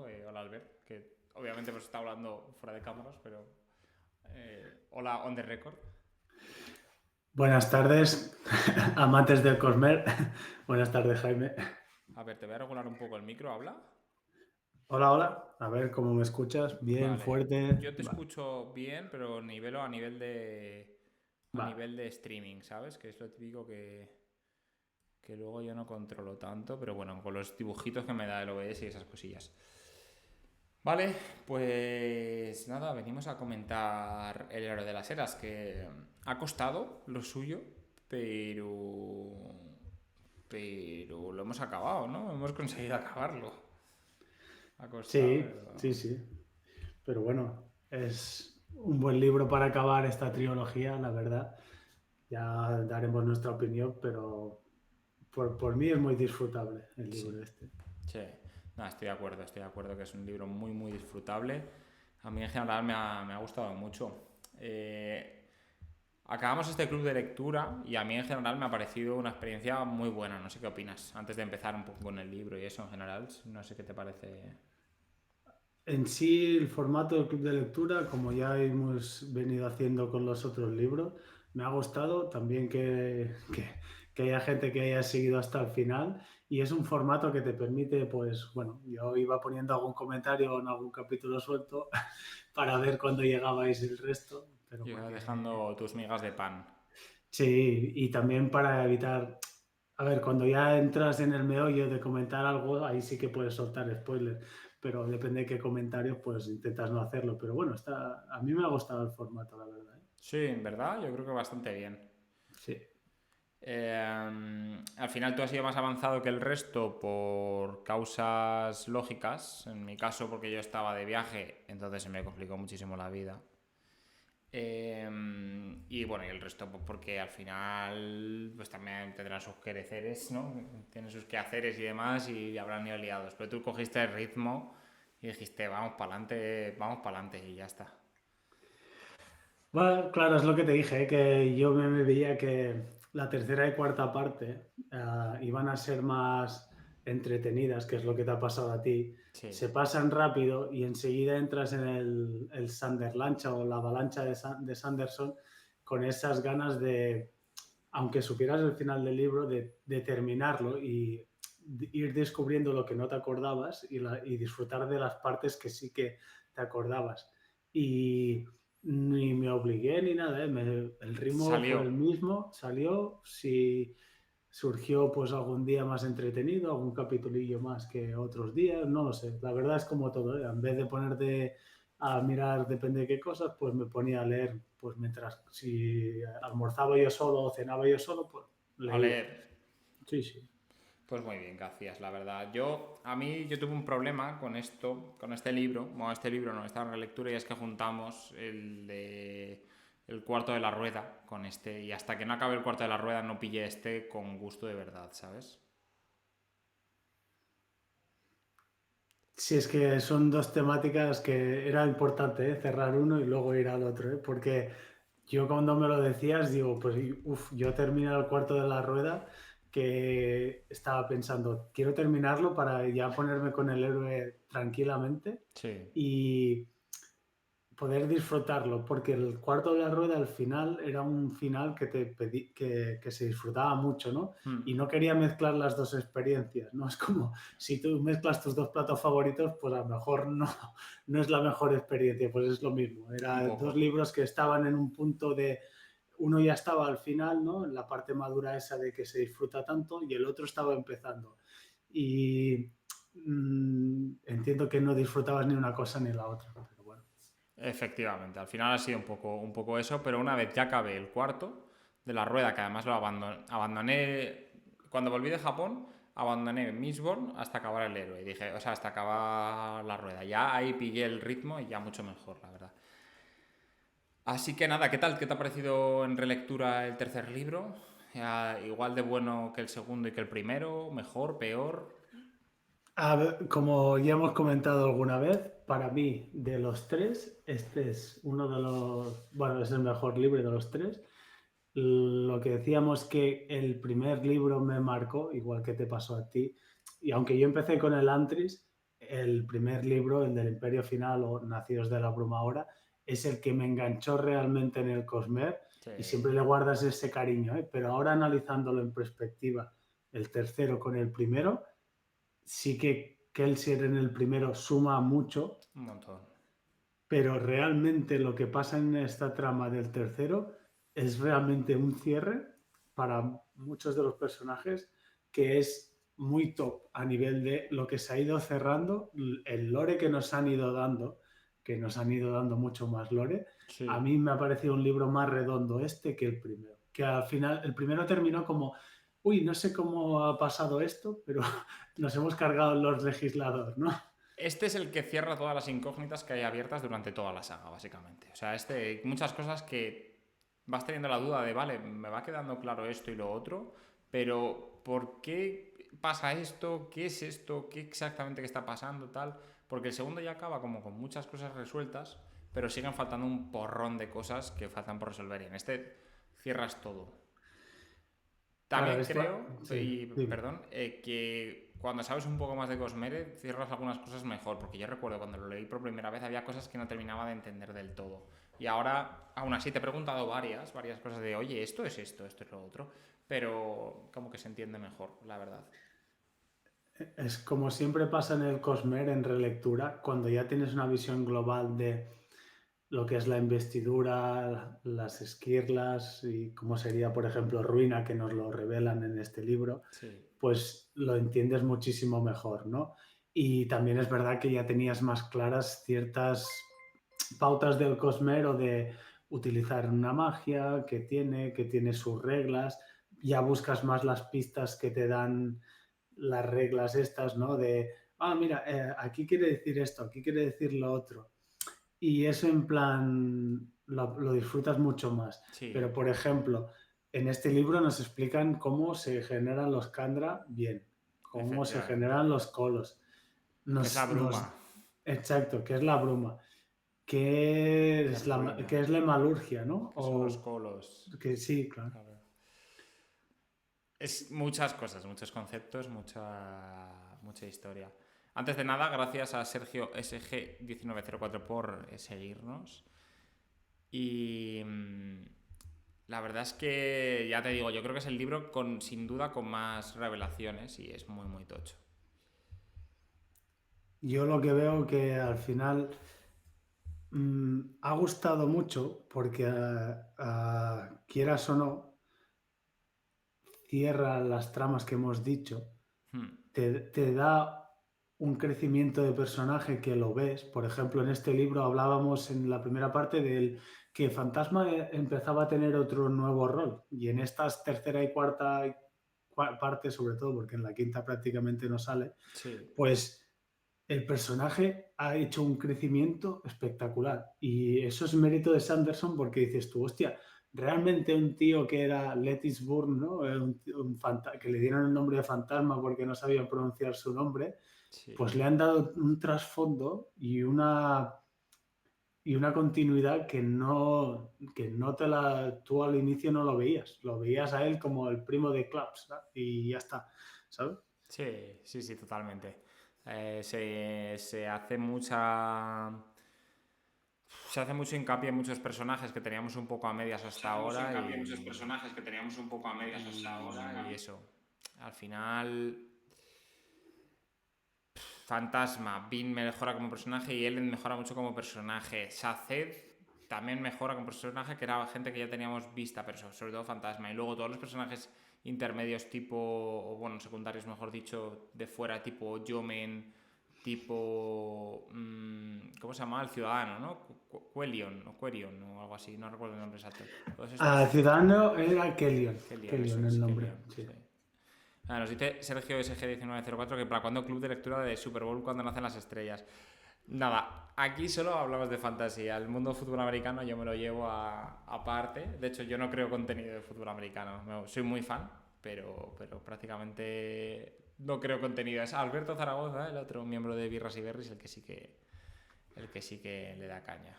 Hola Albert, que obviamente hemos estado hablando fuera de cámaras, pero hola on the record. Buenas tardes, amantes del Cosmer. Buenas tardes, Jaime. A ver, te voy a regular un poco el micro, ¿habla? Hola, hola. A ver cómo me escuchas. Bien, Vale, fuerte. yo te escucho bien, pero nivelo a Vale. nivel de streaming, ¿sabes? Que es lo típico que luego yo no controlo tanto, pero bueno, con los dibujitos que me da el OBS y esas cosillas. Vale, pues nada, venimos a comentar El héroe de las eras, que ha costado lo suyo, pero pero lo hemos acabado, ¿no? Hemos conseguido acabarlo. Ha costado, Sí, pero... sí, sí. Pero bueno, es un buen libro para acabar esta trilogía, la verdad. Ya daremos nuestra opinión, pero por mí es muy disfrutable el Sí, libro este. sí. No, estoy de acuerdo que es un libro muy, muy disfrutable. A mí en general me ha gustado mucho. Acabamos este club de lectura y a mí en general me ha parecido una experiencia muy buena. No sé qué opinas. Antes de empezar un poco con el libro y eso en general, no sé qué te parece. En sí, el formato del club de lectura, como ya hemos venido haciendo con los otros libros, me ha gustado también que haya gente que haya seguido hasta el final y es un formato que te permite, pues bueno, yo iba poniendo algún comentario en algún capítulo suelto para ver cuándo llegabais el resto, pero Yo porque dejando tus migas de pan. sí, y también para evitar, a ver, cuando ya entras en el meollo de comentar algo, ahí sí que puedes soltar spoilers, pero depende de qué comentarios, pues intentas no hacerlo. Pero bueno, a mí me ha gustado el formato, la verdad, ¿eh? Sí, en verdad, yo creo que bastante bien. Sí. Al final tú has sido más avanzado que el resto por causas lógicas. En mi caso, porque yo estaba de viaje, entonces se me complicó muchísimo la vida. Y bueno, y el resto pues porque al final pues también tendrán sus quehaceres, ¿no? Tienen sus quehaceres y demás y habrán ido liados. Pero tú cogiste el ritmo y dijiste, vamos para adelante y ya está. Bueno, claro, es lo que te dije, que yo me veía que la tercera y cuarta parte iban a ser más entretenidas, que es lo que te ha pasado a ti. Sí. Se pasan rápido y enseguida entras en el Sanderlancha o la avalancha de Sanderson con esas ganas de, aunque supieras el final del libro, de terminarlo y ir descubriendo lo que no te acordabas y disfrutar de las partes que sí que te acordabas. Y ni me obligué ni nada, ¿eh? El ritmo fue Salió. el mismo, salió, si surgió pues algún día más entretenido, algún capitulillo más que otros días, no lo sé, la verdad es como todo, ¿eh? En vez de ponerte a mirar depende de qué cosas, pues me ponía a leer, pues mientras si almorzaba yo solo o cenaba yo solo, pues A leía. leer. Sí, sí. Pues muy bien, gracias, la verdad. Yo tuve un problema con esto, con este libro. Bueno, este libro no, esta relectura, y es que juntamos el cuarto de la rueda con este. Y hasta que no acabe el cuarto de la rueda no pillé este con gusto de verdad, ¿sabes? Sí, es que son dos temáticas que era importante, ¿eh? Cerrar uno y luego ir al otro, ¿eh? Porque yo cuando me lo decías, digo, pues uf, yo terminé el cuarto de la rueda que estaba pensando, quiero terminarlo para ya ponerme con el héroe tranquilamente Sí. y poder disfrutarlo, porque el cuarto de la rueda al final era un final que te pedí, que se disfrutaba mucho, ¿no? Y no quería mezclar las dos experiencias, ¿no? Es como si tú mezclas tus dos platos favoritos, pues a lo mejor no es la mejor experiencia, pues es lo mismo. Un Eran dos poco. libros que estaban en un punto de, uno ya estaba al final, ¿no? En la parte madura esa de que se disfruta tanto y el otro estaba empezando. Y entiendo que no disfrutabas ni una cosa ni la otra, pero bueno. Efectivamente, al final ha sido un poco eso, pero una vez ya acabé el cuarto de la rueda, que además lo abandoné cuando volví de Japón, abandoné Mistborn hasta acabar el héroe. Y dije, o sea, hasta acabar la rueda. Ya ahí pillé el ritmo y ya mucho mejor, la verdad. Así que nada, ¿qué tal? ¿Qué te ha parecido en relectura el tercer libro? Igual de bueno que el segundo y que el primero, mejor, peor. A ver, como ya hemos comentado alguna vez, para mí, de los tres, este es uno de los, bueno, es el mejor libro de los tres. Lo que decíamos que el primer libro me marcó, igual que te pasó a ti, y aunque yo empecé con el Antris, el primer libro, el del Imperio Final o Nacidos de la Bruma Ahora, es el que me enganchó realmente en el Cosmer y Sí. siempre le guardas ese cariño, ¿eh? Pero ahora analizándolo en perspectiva, el tercero con el primero, sí que Kelsier en el primero suma mucho, Un montón. pero realmente lo que pasa en esta trama del tercero es realmente un cierre para muchos de los personajes que es muy top a nivel de lo que se ha ido cerrando, el lore que nos han ido dando, que nos han ido dando mucho más lore. A Sí. mí me ha parecido un libro más redondo este que el primero, que al final el primero terminó como, uy, no sé cómo ha pasado esto, pero nos hemos cargado los legisladores, ¿no? Este es el que cierra todas las incógnitas que hay abiertas durante toda la saga, básicamente. O sea, muchas cosas que vas teniendo la duda de, vale, me va quedando claro esto y lo otro, pero ¿por qué pasa esto? ¿Qué es esto? ¿Qué exactamente que está pasando? Tal. Porque el segundo ya acaba como con muchas cosas resueltas, pero siguen faltando un porrón de cosas que faltan por resolver. Y en este cierras todo. Claro, También creo, sí, y dime. perdón, que cuando sabes un poco más de Cosmere, cierras algunas cosas mejor, porque yo recuerdo cuando lo leí por primera vez había cosas que no terminaba de entender del todo. Y ahora, aún así, te he preguntado varias cosas de, oye, esto es esto, esto es lo otro, pero como que se entiende mejor, la verdad. Es como siempre pasa en el Cosmer, en relectura, cuando ya tienes una visión global de lo que es la investidura, las esquirlas y cómo sería, por ejemplo, Ruina, que nos lo revelan en este libro, Sí, pues lo entiendes muchísimo mejor, ¿no? Y también es verdad que ya tenías más claras ciertas pautas del Cosmer o de utilizar una magia que tiene sus reglas, ya buscas más las pistas que te dan las reglas estas, ¿no? De, mira, aquí quiere decir esto, aquí quiere decir lo otro. Y eso en plan lo disfrutas mucho más. Pero, sí, por ejemplo, en este libro nos explican cómo se generan los Kandra bien, cómo se efectivamente. generan los colos. ¿Qué es la bruma? Exacto, qué es la bruma, ¿Qué es ruina? qué es la hemalurgia, ¿no? ¿Qué son los O colos? que sí, claro. Claro. Es muchas cosas, muchos conceptos, mucha historia. Antes de nada, gracias a Sergio SG1904 por seguirnos. Y la verdad es que, ya te digo, yo creo que es el libro sin duda con más revelaciones y es muy, muy tocho. Yo lo que veo que al final ha gustado mucho porque, quieras o no, cierra las tramas que hemos dicho, Hmm, te da un crecimiento de personaje que lo ves. Por ejemplo, en este libro hablábamos en la primera parte del que Fantasma empezaba a tener otro nuevo rol y en estas tercera y cuarta parte, sobre todo porque en la quinta prácticamente no sale, sí, pues el personaje ha hecho un crecimiento espectacular y eso es mérito de Sanderson porque dices tú, hostia, realmente un tío que era Lettis Burn, ¿no? Que le dieron el nombre de fantasma porque no sabían pronunciar su nombre, sí. pues le han dado un trasfondo y una continuidad que no tú al inicio no lo veías a él como el primo de Claps, ¿no? Y ya está, ¿sabes? Sí, sí, sí, totalmente. Se hace mucha. Se hace mucho hincapié en muchos personajes que teníamos un poco a medias Se hasta hace mucho ahora hincapié en muchos personajes que teníamos un poco a medias hasta ahora y eso. Al final, Fantasma, Bean mejora como personaje y Ellen mejora mucho como personaje. Saced también mejora como personaje, que era gente que ya teníamos vista, pero sobre todo Fantasma. Y luego todos los personajes intermedios tipo, o bueno, secundarios mejor dicho, de fuera, tipo Yomen, tipo... ¿cómo se llama? El ciudadano, ¿no? Quelion o algo así, no recuerdo el nombre exacto. Todos estos... Ciudadano era Kellion, eso Kellion el es, nombre, Kellion, sí. sí. Nos dice Sergio SG1904 que para cuando club de lectura de Super Bowl cuando nacen las estrellas. Nada, aquí solo hablamos de fantasía. El mundo fútbol americano yo me lo llevo aparte. De hecho, yo no creo contenido de fútbol americano. Soy muy fan, pero prácticamente no creo contenido. Es Alberto Zaragoza, el otro miembro de Birras y Berries, el que sí que le da caña.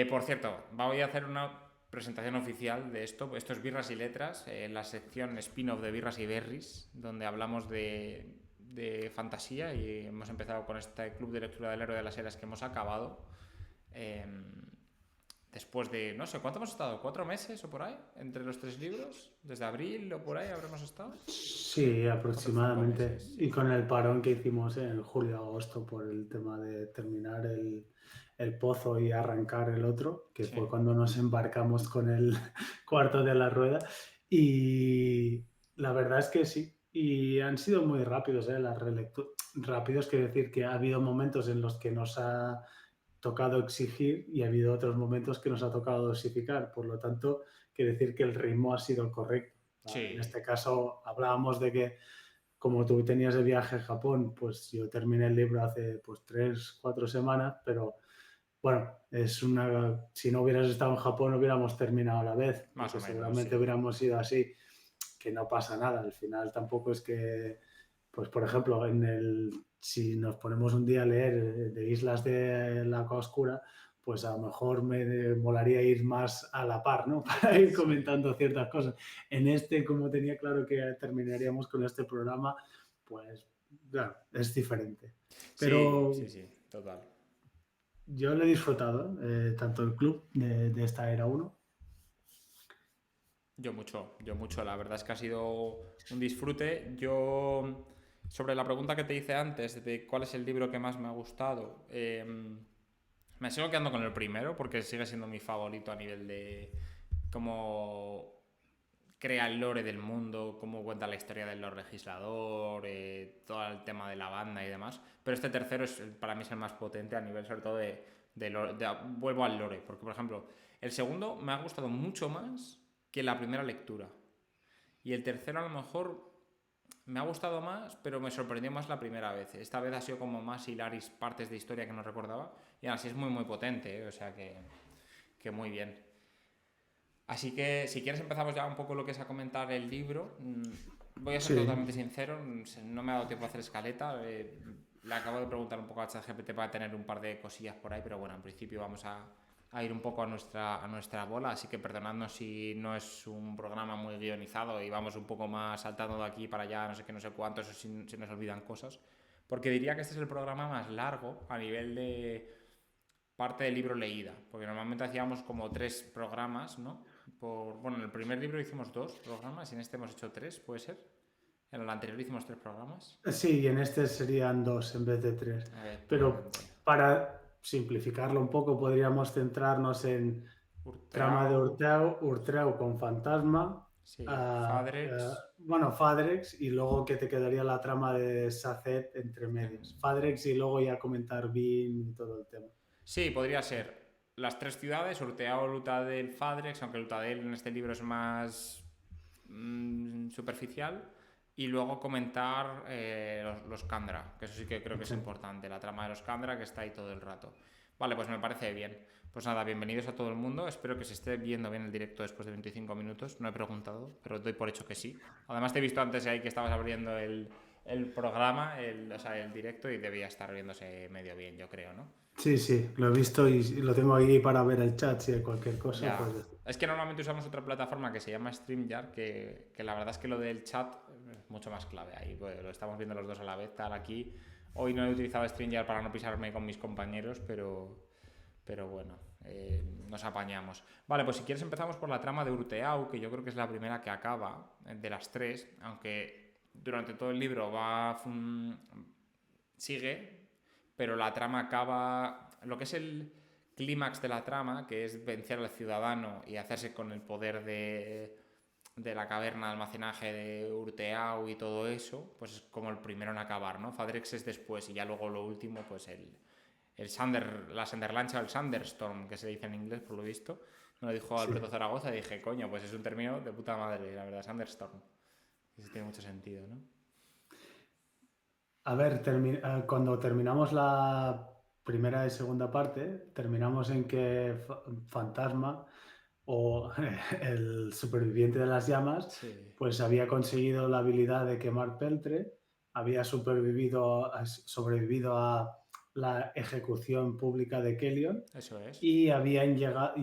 Por cierto, voy a hacer una presentación oficial de esto. Esto es Birras y Letras, la sección spin-off de Birras y Berries, donde hablamos de de fantasía y hemos empezado con este club de lectura del héroe de las eras que hemos acabado. Después de, no sé, ¿cuánto hemos estado? ¿4 meses o por ahí? ¿Entre los 3 libros? ¿Desde abril o por ahí habremos estado? Sí, aproximadamente. meses, sí. Y con el parón que hicimos en julio-agosto por el tema de terminar el pozo y arrancar el otro, que Sí. fue cuando nos embarcamos con el cuarto de la rueda. Y la verdad es que sí. Y han sido muy rápidos, las relecturas. Rápidos quiere decir que ha habido momentos en los que nos ha tocado exigir y ha habido otros momentos que nos ha tocado dosificar. Por lo tanto, quiere decir que el ritmo ha sido el correcto. Sí. En este caso, hablábamos de que como tú tenías el viaje a Japón, pues yo terminé el libro hace pues 3-4 semanas, pero bueno, si no hubieras estado en Japón hubiéramos terminado a la vez, Más porque o menos, seguramente sí. hubiéramos ido así, que no pasa nada. Al final tampoco es que, pues por ejemplo, si nos ponemos un día a leer de Islas de la Agua Oscura, pues a lo mejor me molaría ir más a la par, ¿no? Para ir comentando ciertas cosas. En como tenía claro que terminaríamos con este programa, pues claro, es diferente. Pero Sí, total. yo lo he disfrutado, tanto el club de esta era 1. Yo mucho. La verdad es que ha sido un disfrute. Yo, sobre la pregunta que te hice antes de cuál es el libro que más me ha gustado, me sigo quedando con el primero porque sigue siendo mi favorito a nivel de cómo crea el lore del mundo, cómo cuenta la historia del Lord Legislador, todo el tema de la banda y demás. Pero este tercero para mí es el más potente a nivel sobre todo vuelvo al lore, porque por ejemplo, el segundo me ha gustado mucho más que la primera lectura. Y el tercero a lo mejor me ha gustado más, pero me sorprendió más la primera vez. Esta vez ha sido como más hilaris partes de historia que no recordaba. Y así es muy, muy potente, o sea que muy bien. Así que si quieres empezamos ya un poco lo que es a comentar el libro. Voy a ser totalmente sincero, no me ha dado tiempo a hacer escaleta. Le acabo de preguntar un poco a ChatGPT para tener un par de cosillas por ahí, pero bueno, en principio vamos a ir un poco a nuestra bola, así que perdonadnos si no es un programa muy guionizado y vamos un poco más saltando de aquí para allá, no sé qué, no sé cuántos, o si se nos olvidan cosas. Porque diría que este es el programa más largo a nivel de parte del libro leída, porque normalmente hacíamos como 3 programas, ¿no? Bueno, en el primer libro hicimos 2 programas y en este hemos hecho 3, ¿puede ser? En el anterior hicimos 3 programas. Sí, y en este serían 2 en vez de 3. Pero para simplificarlo un poco, podríamos centrarnos en trama de Urteau con fantasma. Sí, Fadrex. Fadrex, y luego que te quedaría la trama de Saced entre medias. Fadrex y luego ya comentar Bin y todo el tema. Sí, podría ser las 3 ciudades, Urteau, Lutadel, Fadrex, aunque Lutadel en este libro es más superficial. Y luego comentar los Kandra, que eso sí que creo que es importante, la trama de los Kandra que está ahí todo el rato. Vale, pues me parece bien. Pues nada, bienvenidos a todo el mundo. Espero que se esté viendo bien el directo después de 25 minutos. No he preguntado, pero doy por hecho que sí. Además te he visto antes ahí que estabas abriendo el programa, el directo, y debía estar viéndose medio bien, yo creo, ¿no? Sí, lo he visto y lo tengo ahí para ver el chat, si hay cualquier cosa. Pues... Es que normalmente usamos otra plataforma que se llama StreamYard, que la verdad es que lo del chat es mucho más clave ahí, pues lo estamos viendo los dos a la vez, tal aquí. Hoy no he utilizado StreamYard para no pisarme con mis compañeros, pero bueno, nos apañamos. Vale, pues si quieres empezamos por la trama de Urteau, que yo creo que es la primera que acaba de las 3, aunque durante todo el libro sigue, pero la trama acaba... Lo que es el clímax de la trama, que es vencer al ciudadano y hacerse con el poder de la caverna de almacenaje de Urteau y todo eso, pues es como el primero en acabar, ¿no? Fadrex es después y ya luego lo último, pues la Sanderlancha o el Sanderstorm, que se dice en inglés por lo visto. Me lo dijo Alberto Zaragoza y dije, coño, pues es un término de puta madre, la verdad, Sanderstorm. Eso tiene mucho sentido, ¿no? A ver, cuando terminamos la primera y segunda parte, terminamos en que Fantasma o el superviviente de las llamas, pues había conseguido la habilidad de quemar peltre, había sobrevivido a la ejecución pública de Kellion. Eso es. Y habían llegado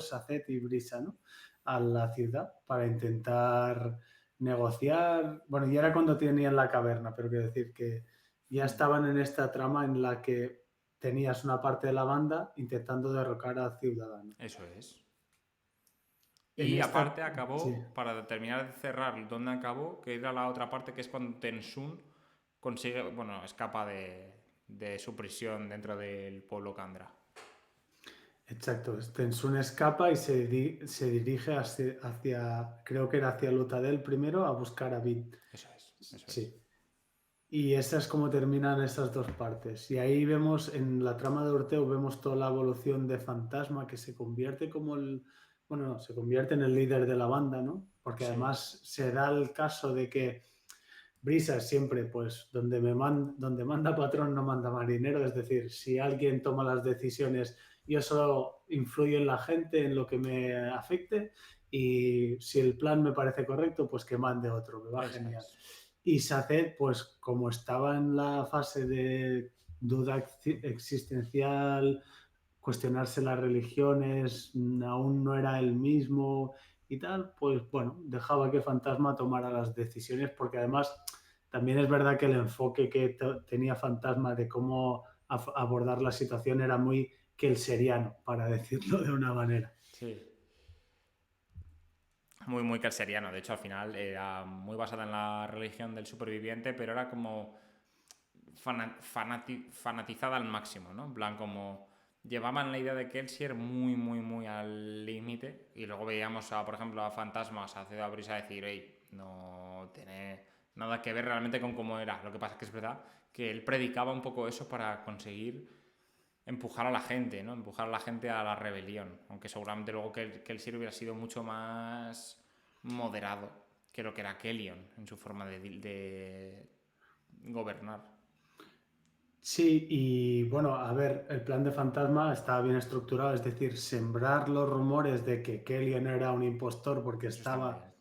Saced y Brisa, ¿no?, a la ciudad para intentar negociar. Bueno, ya era cuando tenían la caverna, pero quiero decir que ya estaban en esta trama en la que tenías una parte de la banda intentando derrocar a Ciudadano. Eso es. En Y esta, aparte sí, acabó, para terminar de cerrar donde acabó, que era la otra parte, que es cuando Tensun consigue, bueno, escapa de su prisión dentro del pueblo Kandra. exacto. Tensun escapa y se dirige creo que era hacia Lutadel primero, a buscar a Vin. Eso es. Sí. Y esa es como terminan estas dos partes. Y ahí vemos, en la trama de Orteo, vemos toda la evolución de Fantasma, que se convierte bueno, no, se convierte en el líder de la banda, ¿no? Porque Sí. además se da el caso de que Brisa siempre, pues, donde manda patrón no manda marinero, es decir, si alguien toma las decisiones, yo solo influyo en la gente, en lo que me afecte, y si el plan me parece correcto, pues que mande otro, me va Esa genial. es. Y Saced, pues como estaba en la fase de duda existencial, cuestionarse las religiones, aún no era el mismo y tal, pues bueno, dejaba que Fantasma tomara las decisiones, porque además también es verdad que el enfoque que tenía Fantasma de cómo abordar la situación era muy kelseriano, para decirlo de una manera. Sí. Muy, muy kelseriano. De hecho, al final era muy basada en la religión del superviviente, pero era como fanatizada al máximo, ¿no? En plan, como llevaban la idea de Kelsier muy, muy, muy al límite. Y luego veíamos, por ejemplo, a Fantasmas, a Ciudad Brisa decir, hey, no tiene nada que ver realmente con cómo era. Lo que pasa es que es verdad que él predicaba un poco eso para conseguir empujar a la gente, ¿no? Empujar a la gente a la rebelión. Aunque seguramente luego que el Sir hubiera sido mucho más moderado que lo que era Kellion en su forma de gobernar. Sí, y bueno, a ver, el plan de Fantasma estaba bien estructurado, es decir, sembrar los rumores de que Kellyan era un impostor porque Eso está muy bien.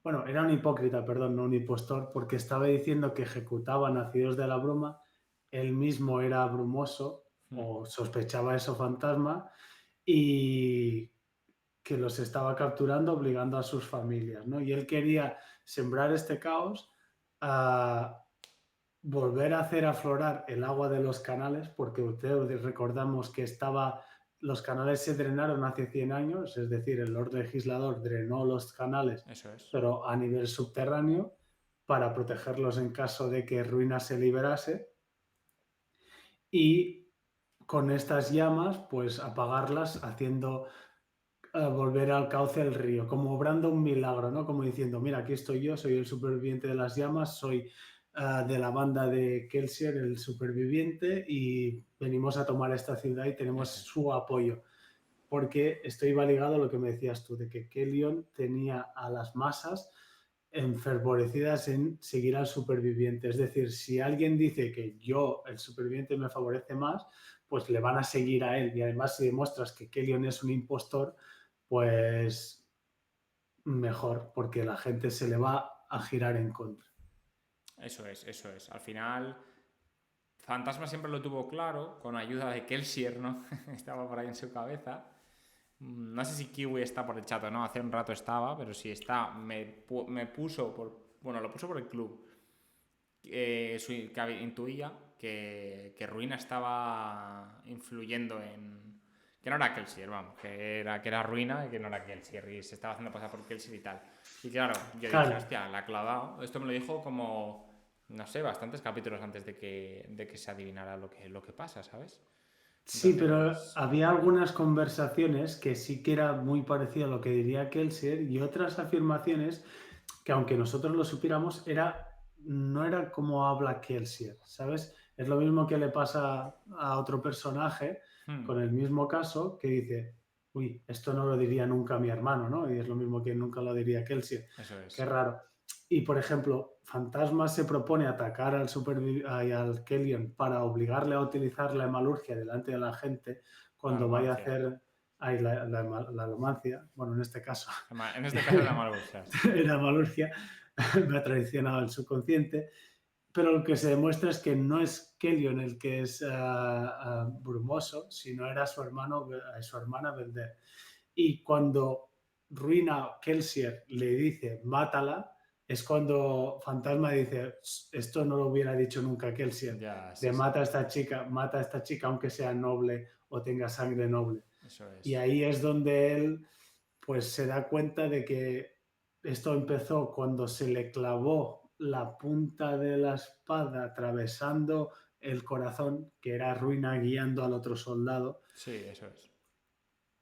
bueno, era un hipócrita, perdón, no un impostor, porque estaba diciendo que ejecutaba nacidos de la bruma, él mismo era brumoso, o sospechaba eso Fantasma, y que los estaba capturando obligando a sus familias, ¿no? Y él quería sembrar este caos, volver a hacer aflorar el agua de los canales, porque ustedes recordamos que los canales se drenaron hace 100 años, es decir, el Lord Legislador drenó los canales, Eso es. pero a nivel subterráneo, para protegerlos en caso de que Ruina se liberase, y con estas llamas, pues apagarlas haciendo volver al cauce del río, como obrando un milagro, ¿no? Como diciendo, mira, aquí estoy yo, soy el superviviente de las llamas, soy de la banda de Kelsier, el superviviente, y venimos a tomar esta ciudad y tenemos su apoyo. Porque esto iba ligado a lo que me decías tú, de que Kellyon tenía a las masas enfervorecidas en seguir al superviviente. Es decir, si alguien dice que yo, el superviviente, me favorece más, pues le van a seguir a él. Y además, si demuestras que Kellyon es un impostor, pues mejor, porque la gente se le va a girar en contra. Eso es, eso es. Al final, Fantasma siempre lo tuvo claro, con ayuda de Kelsier, ¿no? Estaba por ahí en su cabeza. No sé si Kiwi está por el chat o no, hace un rato estaba, pero si está, me puso por. Bueno, lo puso por el club. Que intuía que Ruina estaba influyendo en. Que no era Kelsier, vamos, que era Ruina y que no era Kelsier, y se estaba haciendo pasar por Kelsier y tal. Y claro, yo dije, hostia, la ha clavado. Esto me lo dijo como, no sé, bastantes capítulos antes de que se adivinara lo que pasa, ¿sabes? Sí, pero Entonces, había algunas conversaciones que sí que era muy parecido a lo que diría Kelsier y otras afirmaciones que aunque nosotros lo supiéramos, no era como habla Kelsier, ¿sabes? Es lo mismo que le pasa a otro personaje con el mismo caso que dice, uy, esto no lo diría nunca mi hermano, ¿no? Y es lo mismo que nunca lo diría Kelsier. eso es. Qué raro. Y por ejemplo, Fantasma se propone atacar al Kellyon para obligarle a utilizar la hemalurgia delante de la gente cuando vaya a hacer la alomancia, bueno, en este caso. En este caso era Malurgia. La hemalurgia me ha traicionado el subconsciente, pero lo que se demuestra es que no es Kellyon el que es brumoso, sino era su hermana Belder. Y cuando Ruina Kelsier le dice, mátala, es cuando Fantasma dice, esto no lo hubiera dicho nunca Kelsier, Ya, de sí, sí. mata a esta chica aunque sea noble o tenga sangre noble. Eso Y es. ahí es donde él pues se da cuenta de que esto empezó cuando se le clavó la punta de la espada atravesando el corazón, que era Ruina guiando al otro soldado, Sí, eso es.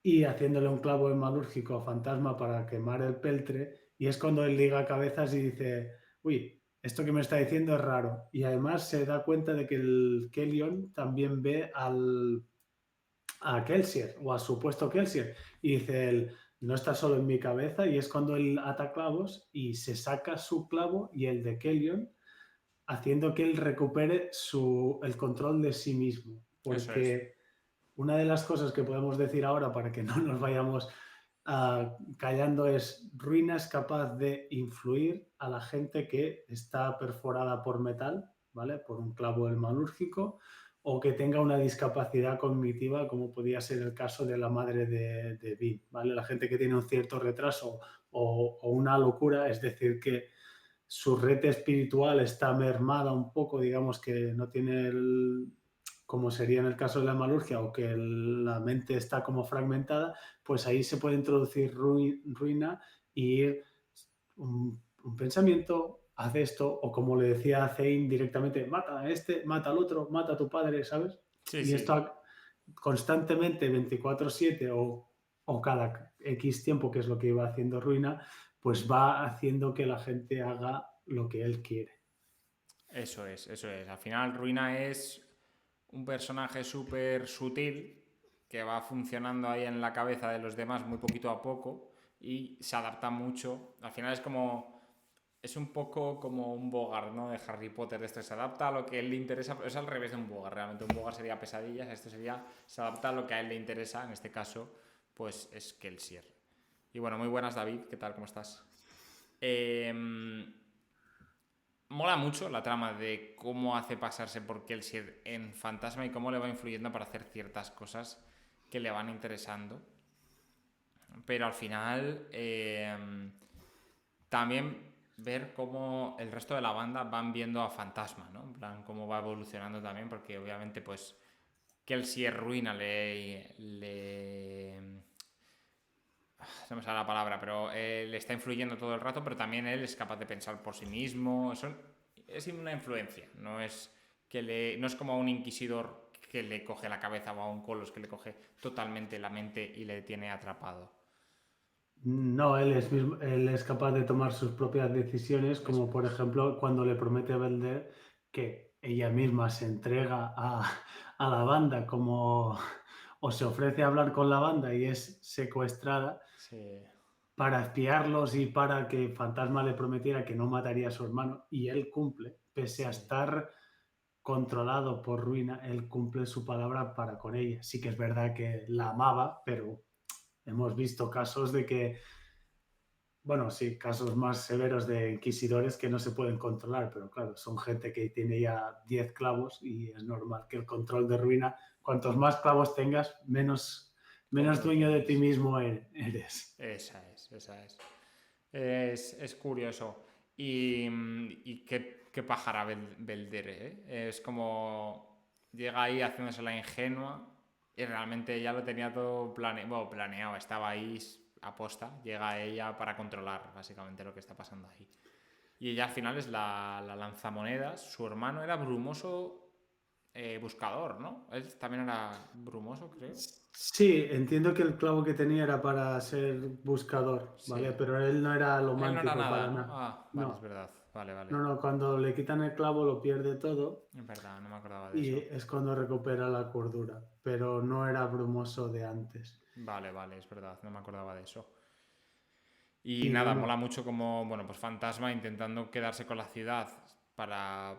y haciéndole un clavo hemalúrgico a Fantasma para quemar el peltre, y es cuando él liga cabezas y dice, uy, esto que me está diciendo es raro. Y además se da cuenta de que el Kellion también ve a Kelsier o al supuesto Kelsier y dice él, no está solo en mi cabeza, y es cuando él ata clavos y se saca su clavo y el de Kellion, haciendo que él recupere el control de sí mismo. Eso es. Porque una de las cosas que podemos decir ahora para que no nos vayamos callando es Ruina es capaz de influir a la gente que está perforada por metal, ¿vale? Por un clavo hemalúrgico, o que tenga una discapacidad cognitiva, como podía ser el caso de la madre de Vin, ¿vale? La gente que tiene un cierto retraso o una locura, es decir, que su red espiritual está mermada un poco, digamos que no tiene como sería en el caso de la hemalurgia, o que la mente está como fragmentada, pues ahí se puede introducir ruina y ir un pensamiento, haz esto, o como le decía a Zane directamente, mata a este, mata al otro, mata a tu padre, ¿sabes? Sí, Y sí. esto constantemente 24/7 o cada X tiempo, que es lo que iba haciendo Ruina, pues va haciendo que la gente haga lo que él quiere. Eso es, eso es. Al final, Ruina es un personaje súper sutil que va funcionando ahí en la cabeza de los demás muy poquito a poco y se adapta mucho. Al final es como... Es un poco como un Bogart, ¿no? De Harry Potter. Esto se adapta a lo que a él le interesa. Es al revés de un Bogart, realmente. Un Bogart sería pesadillas. Esto sería... Se adapta a lo que a él le interesa. En este caso, pues es Kelsier. Y bueno, muy buenas, David. ¿Qué tal? ¿Cómo estás? Eh, Mola mucho la trama de cómo hace pasarse por Kelsier en Fantasma y cómo le va influyendo para hacer ciertas cosas que le van interesando. Pero al final también ver cómo el resto de la banda van viendo a Fantasma, ¿no? En plan, cómo va evolucionando también, porque obviamente pues Kelsier Ruina no me sale la palabra, pero le está influyendo todo el rato, pero también él es capaz de pensar por sí mismo. Es una influencia, no es como a un inquisidor que le coge la cabeza o a un Colos que le coge totalmente la mente y le tiene atrapado. No, él es capaz de tomar sus propias decisiones, Eso como por es. ejemplo cuando le promete a Belder que ella misma se entrega a la banda, como o se ofrece a hablar con la banda y es secuestrada Sí, para espiarlos y para que Fantasma le prometiera que no mataría a su hermano, y él cumple, pese a sí. estar controlado por Ruina, él cumple su palabra para con ella. Sí que es verdad que la amaba, pero hemos visto casos de que, bueno, sí, casos más severos de inquisidores que no se pueden controlar, pero claro, son gente que tiene ya 10 clavos y es normal que el control de Ruina, cuantos más clavos tengas, menos Control dueño de ti tienes. mismo eres. Esa es, esa es. Es curioso. Y qué pájara Beldere, ¿eh? Es como llega ahí haciéndose la ingenua y realmente ya lo tenía todo planeado, estaba ahí aposta, llega ella para controlar básicamente lo que está pasando ahí. Y ella al final es la lanzamonedas, su hermano era brumoso buscador, ¿no? Él también era brumoso, creo. Sí, entiendo que el clavo que tenía era para ser buscador, ¿vale? Sí. Pero él no era Él no era lomántico nada, para ¿no? nada. Ah, vale, es No, verdad. Vale, vale. no, cuando le quitan el clavo lo pierde todo Es verdad, no me acordaba de y eso. es cuando recupera la cordura, pero no era brumoso de antes. Vale, vale, es verdad, no me acordaba de eso. Y Y nada, mola bueno, mucho como, bueno, pues Fantasma intentando quedarse con la ciudad para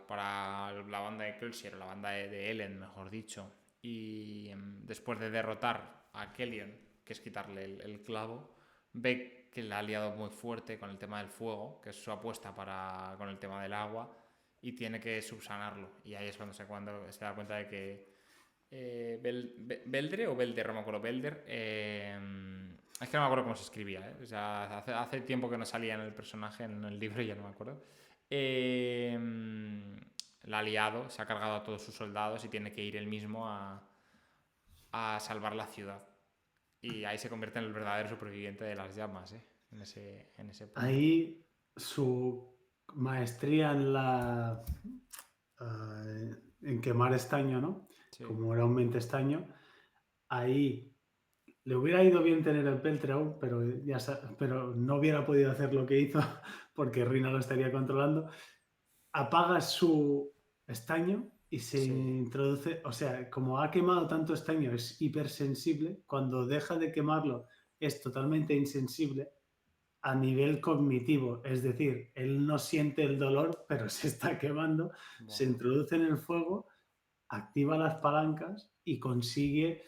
la banda de Kelsier, o la banda de Ellen, mejor dicho. Y después de derrotar a Kellion, que es quitarle el clavo, ve que la ha liado muy fuerte con el tema del fuego, que es su apuesta con el tema del agua, y tiene que subsanarlo. Y ahí es cuando se da cuenta de que Beldre o Belder, no me acuerdo, Belder, Es que no me acuerdo cómo se escribía, ¿eh? O sea, hace tiempo que no salía en el personaje, en el libro, y ya no me acuerdo. Eh, la ha liado, se ha cargado a todos sus soldados y tiene que ir él mismo a salvar la ciudad. Y ahí se convierte en el verdadero superviviente de las llamas, ¿eh? En ese punto. Ahí su maestría en quemar estaño, ¿no? Sí. Como era un mente estaño, ahí le hubiera ido bien tener el peltre aún, pero no hubiera podido hacer lo que hizo porque Ruina lo estaría controlando. Apaga su estaño y se Sí. introduce, o sea, como ha quemado tanto estaño, es hipersensible, cuando deja de quemarlo es totalmente insensible a nivel cognitivo, es decir, él no siente el dolor, pero se está quemando, se Buah. introduce en el fuego, activa las palancas y consigue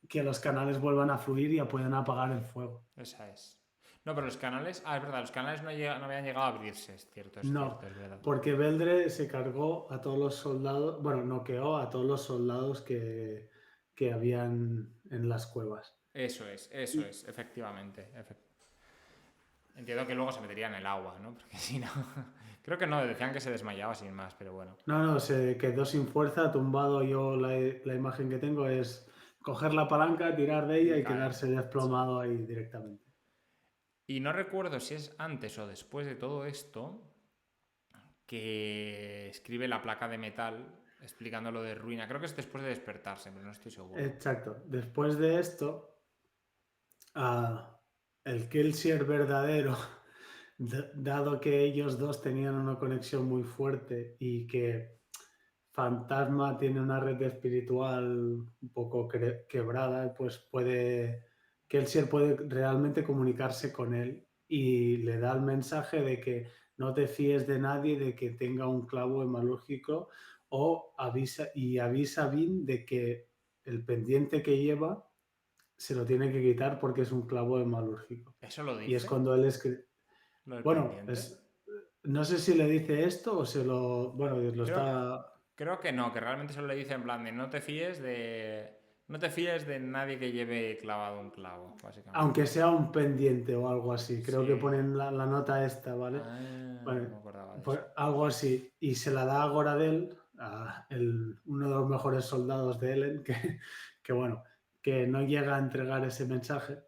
que los canales vuelvan a fluir y puedan apagar el fuego. Esa es. No, pero los canales. Ah, es verdad, los canales no habían llegado a abrirse, No, es verdad. porque Beldre se cargó a todos los soldados, bueno, noqueó a todos los soldados que habían en las cuevas. Eso es, efectivamente. Entiendo que luego se metería en el agua, ¿no? Porque si no. Creo que no, decían que se desmayaba sin más, pero bueno. No, se quedó sin fuerza, tumbado. Yo la imagen que tengo es coger la palanca, tirar de ella Y y caer. quedarse desplomado ahí directamente. Y no recuerdo si es antes o después de todo esto que escribe la placa de metal explicando lo de ruina. Creo que es después de despertarse, pero no estoy seguro. Exacto. Después de esto, el Kelsier verdadero, dado que ellos dos tenían una conexión muy fuerte y que Fantasma tiene una red espiritual un poco quebrada, pues Kelsier puede realmente comunicarse con él y le da el mensaje de que no te fíes de nadie de que tenga un clavo hemalúrgico o avisa a Vin de que el pendiente que lleva se lo tiene que quitar porque es un clavo hemalúrgico. ¿Eso lo Y es dice? cuando él escribe. ¿Lo del Bueno, pendiente? no sé si le dice esto o se lo. Bueno, lo Creo, está. creo que no, que realmente solo le dice en plan de no te fíes de. No te fíes de nadie que lleve clavado un clavo, Aunque básicamente. sea un pendiente o algo así, creo que Sí. ponen la nota esta, ¿vale? Ah, no Bueno, me acordaba de pues eso. algo así. Y se la da a Goradel, uno de los mejores soldados de Ellen, que bueno, que no llega a entregar ese mensaje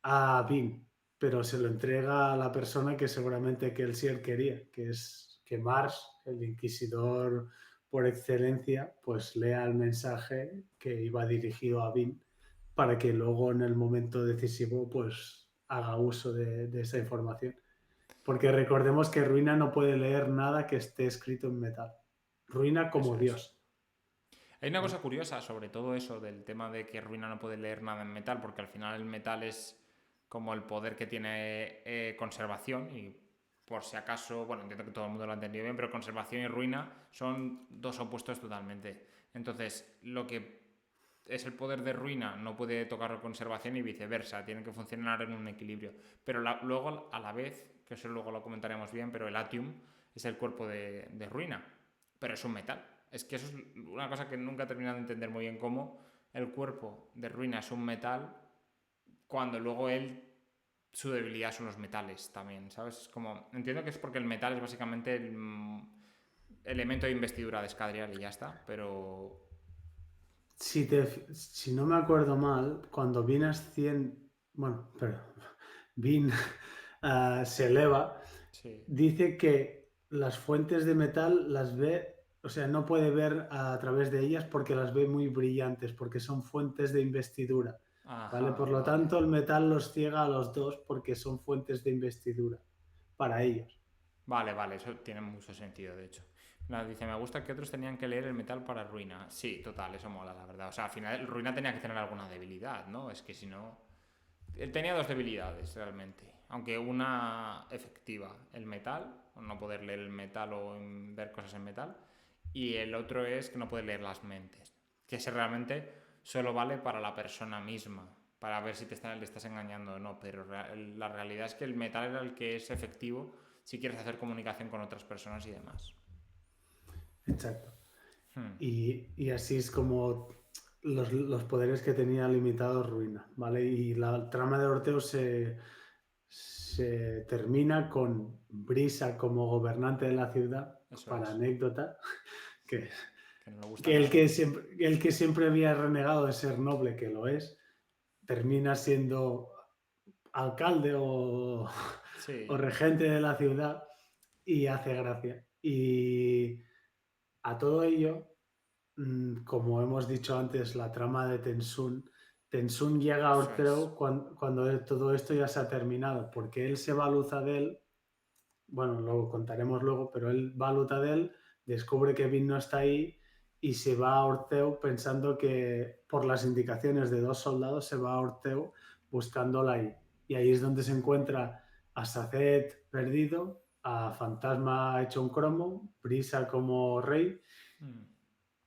a Vin, pero se lo entrega a la persona que seguramente Kelsier quería, que es que Mars, el inquisidor por excelencia, pues lea el mensaje que iba dirigido a Vin para que luego en el momento decisivo pues haga uso de esa información. Porque recordemos que Ruina no puede leer nada que esté escrito en metal. Ruina como Eso es. Dios. Hay una ¿Vale? cosa curiosa sobre todo eso del tema de que Ruina no puede leer nada en metal, porque al final el metal es como el poder que tiene conservación y por si acaso, bueno, entiendo que todo el mundo lo ha entendido bien, pero conservación y ruina son dos opuestos totalmente. Entonces, lo que es el poder de ruina no puede tocar conservación y viceversa, tienen que funcionar en un equilibrio. Pero luego, a la vez, que eso luego lo comentaremos bien, pero el Atium es el cuerpo de ruina, pero es un metal. Es que eso es una cosa que nunca he terminado de entender muy bien, cómo el cuerpo de ruina es un metal cuando luego él su debilidad son los metales también, ¿sabes? Es como, entiendo que es porque el metal es básicamente el elemento de investidura de Escadrial y ya está, pero Si no me acuerdo mal, cuando Vin asciende, bueno, pero Vin se eleva, sí. dice que las fuentes de metal las ve, o sea, no puede ver a través de ellas porque las ve muy brillantes, porque son fuentes de investidura, ¿vale? Ajá, Por lo vale. tanto, el metal los ciega a los dos porque son fuentes de investidura para ellos. Vale, vale, eso tiene mucho sentido, de hecho. Dice, me gusta que otros tenían que leer el metal para ruina. Sí, total, eso mola, la verdad. O sea, al final ruina tenía que tener alguna debilidad, ¿no? Es que si no. Él tenía dos debilidades, realmente. Aunque una efectiva, el metal, no poder leer el metal o ver cosas en metal. Y el otro es que no puede leer las mentes. Que ese realmente solo vale para la persona misma, para ver si le estás engañando o no. Pero la realidad es que el metal era el que es efectivo si quieres hacer comunicación con otras personas y demás. Exacto. Hmm. Y así es como los poderes que tenía limitados Ruina, ¿vale? Y la trama de Orteo se termina con Brisa como gobernante de la ciudad, Eso para es. anécdota, que, Que no le gusta que, el nada. el que siempre había renegado de ser noble, que lo es, termina siendo alcalde o Sí. regente de la ciudad y hace gracia. Y a todo ello, como hemos dicho antes, la trama de Tensun llega a Eso es. Orteo cuando todo esto ya se ha terminado, porque él se va a Luzadel, bueno, lo contaremos luego, pero él va a Lutadel, descubre que Vin no está ahí y se va a Orteu pensando que por las indicaciones de 2 soldados se va a Orteu buscándola ahí. Y ahí es donde se encuentra a Saced perdido, a Fantasma hecho un cromo, Brisa como rey. Mm.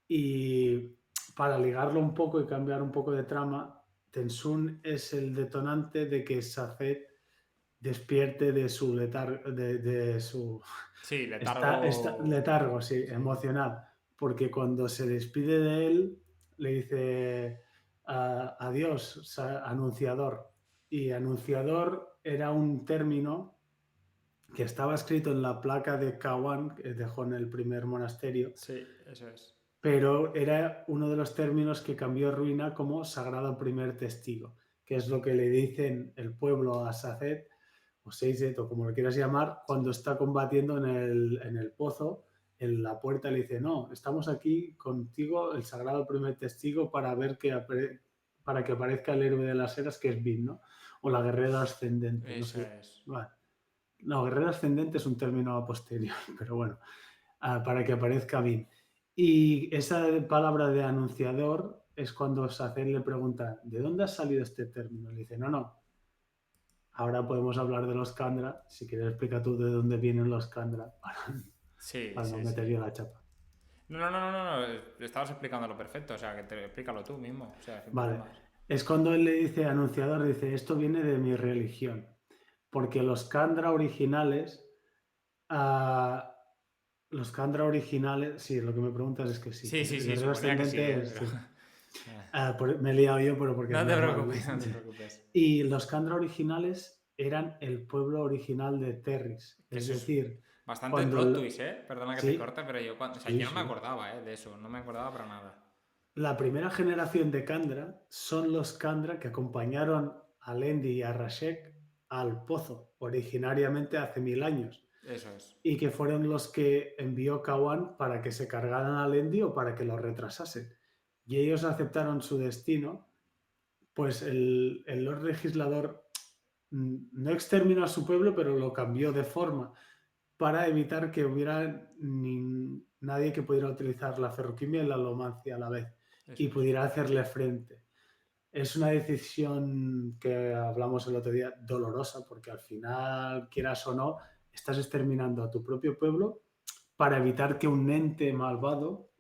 Y para ligarlo un poco y cambiar un poco de trama, Tensun es el detonante de que Saced despierte de su de su Sí, letargo. letargo, sí, Sí. emocional, porque cuando se despide de él le dice adiós, anunciador. Y anunciador era un término que estaba escrito en la placa de Kawan, que dejó en el primer monasterio, Sí, eso es. pero era uno de los términos que cambió Ruina como sagrado primer testigo, que es lo que le dicen el pueblo a Saced o Seiset, o como lo quieras llamar, cuando Sí. está combatiendo en el pozo, en la puerta le dice, no, estamos aquí contigo, el sagrado primer testigo, para ver para que aparezca el héroe de las eras, que es Vin, ¿no? O la guerrera ascendente, no Eso sé. es. Bueno, no, guerrera ascendente es un término a posterior, pero bueno, para que aparezca Vin. Y esa palabra de anunciador es cuando Saced le pregunta, ¿de dónde ha salido este término? Le dice, no, no, ahora podemos hablar de los Kandra. Si quieres, explica tú de dónde vienen los Kandra Sí, para no sí, meter sí. yo la chapa. No, no, no, no, no, no. Estabas explicándolo perfecto. O sea, que explícalo tú mismo. O sea, sin Vale. problemas. Es cuando él le dice, anunciador, dice, esto viene de mi religión. Porque ah, los Kandra originales, sí, lo que me preguntas es que sí, Sí, que sí, el sí, guerrero suponía que sí, ascendente pero... sí. Me he liado yo, pero porque es No te normal. preocupes, no te preocupes. Y los Kandra originales eran el pueblo original de Terris. Que Es eso es decir, bastante cuando... plot twist, ¿eh? Perdona que te Sí, corte, pero yo, o sea, sí, yo no me sí. acordaba, ¿eh? De eso. No me acordaba para nada. La primera generación de Kandra son los Kandra que acompañaron a Lendi y a Rashek al pozo, originariamente hace 1000 años, Eso es. y que fueron los que envió Kawan para que se cargaran a Lendi o para que lo retrasasen. Y ellos aceptaron su destino, pues el Lord Legislador no exterminó a su pueblo, pero lo cambió de forma para evitar que hubiera nadie que pudiera utilizar la ferroquimia y la alomancia a la vez y Eso es. pudiera hacerle frente. Es una decisión que hablamos el otro día, dolorosa, porque al final, quieras o no, estás exterminando a tu propio pueblo para evitar que un ente malvado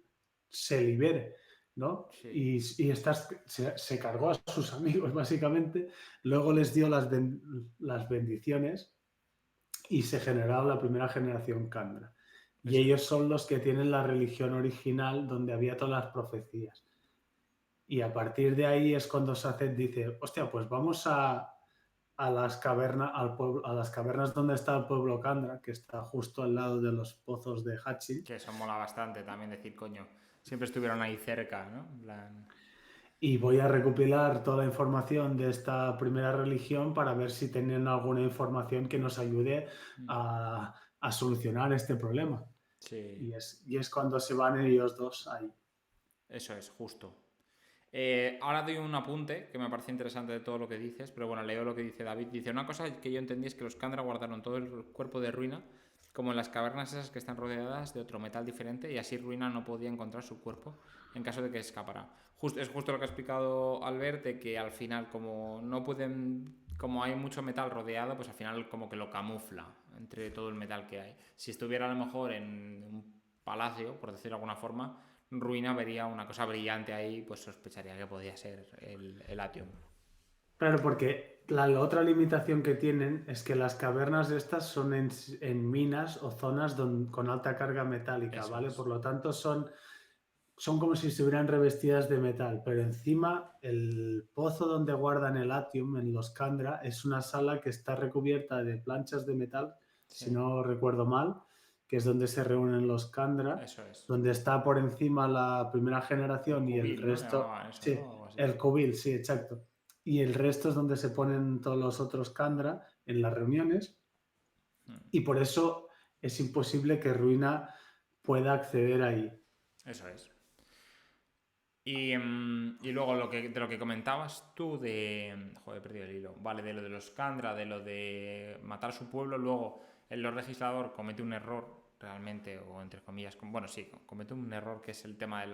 se libere, ¿no? Sí. Y se cargó a sus amigos, básicamente, luego les dio las bendiciones y se generó la primera generación Kandra. Y Eso ellos es. son los que tienen la religión original donde había todas las profecías. Y a partir de ahí es cuando Saced dice, hostia, pues vamos a las cavernas, a las cavernas donde está el pueblo Kandra, que está justo al lado de los pozos de Hachi. Que eso mola bastante también decir, coño. Siempre estuvieron ahí cerca, ¿no? En plan... Y voy a recopilar toda la información de esta primera religión para ver si tienen alguna información que nos ayude a solucionar este problema. Sí. Y es cuando se van ellos dos ahí. Eso es, justo. Ahora doy un apunte que me parece interesante de todo lo que dices, pero bueno, leo lo que dice David. Dice, una cosa que yo entendí es que los Kandra guardaron todo el cuerpo de Ruina, como en las cavernas esas que están rodeadas de otro metal diferente, y así Ruina no podía encontrar su cuerpo en caso de que escapara. Es justo lo que ha explicado Albert, de que al final, como no pueden, como hay mucho metal rodeado, pues al final como que lo camufla entre todo el metal que hay. Si estuviera a lo mejor en un palacio, por decirlo de alguna forma, Ruina vería una cosa brillante ahí, pues sospecharía que podía ser el Atium. Claro, porque la otra limitación que tienen es que las cavernas de estas son en minas o zonas con alta carga metálica, Eso ¿vale? es. Por lo tanto, son son como si estuvieran revestidas de metal, pero encima el pozo donde guardan el Atium en los Kandra es una sala que está recubierta de planchas de metal, si Sí, no recuerdo mal, que es donde se reúnen los Kandra, eso es. donde está por encima la primera El generación y el cubil, ¿no? Le resto, llamaban eso, ¿no? sí, O algo así. el Kubil, sí, exacto. Y el resto es donde se ponen todos los otros Kandra en las reuniones Mm, y por eso es imposible que Ruina pueda acceder ahí. eso es. Y luego de lo que comentabas tú de... Joder, he perdido el hilo. Vale, de lo de los Kandra, de lo de matar a su pueblo. Luego el Lord Legislador comete un error realmente, o entre comillas, bueno, sí, comete un error que es el tema de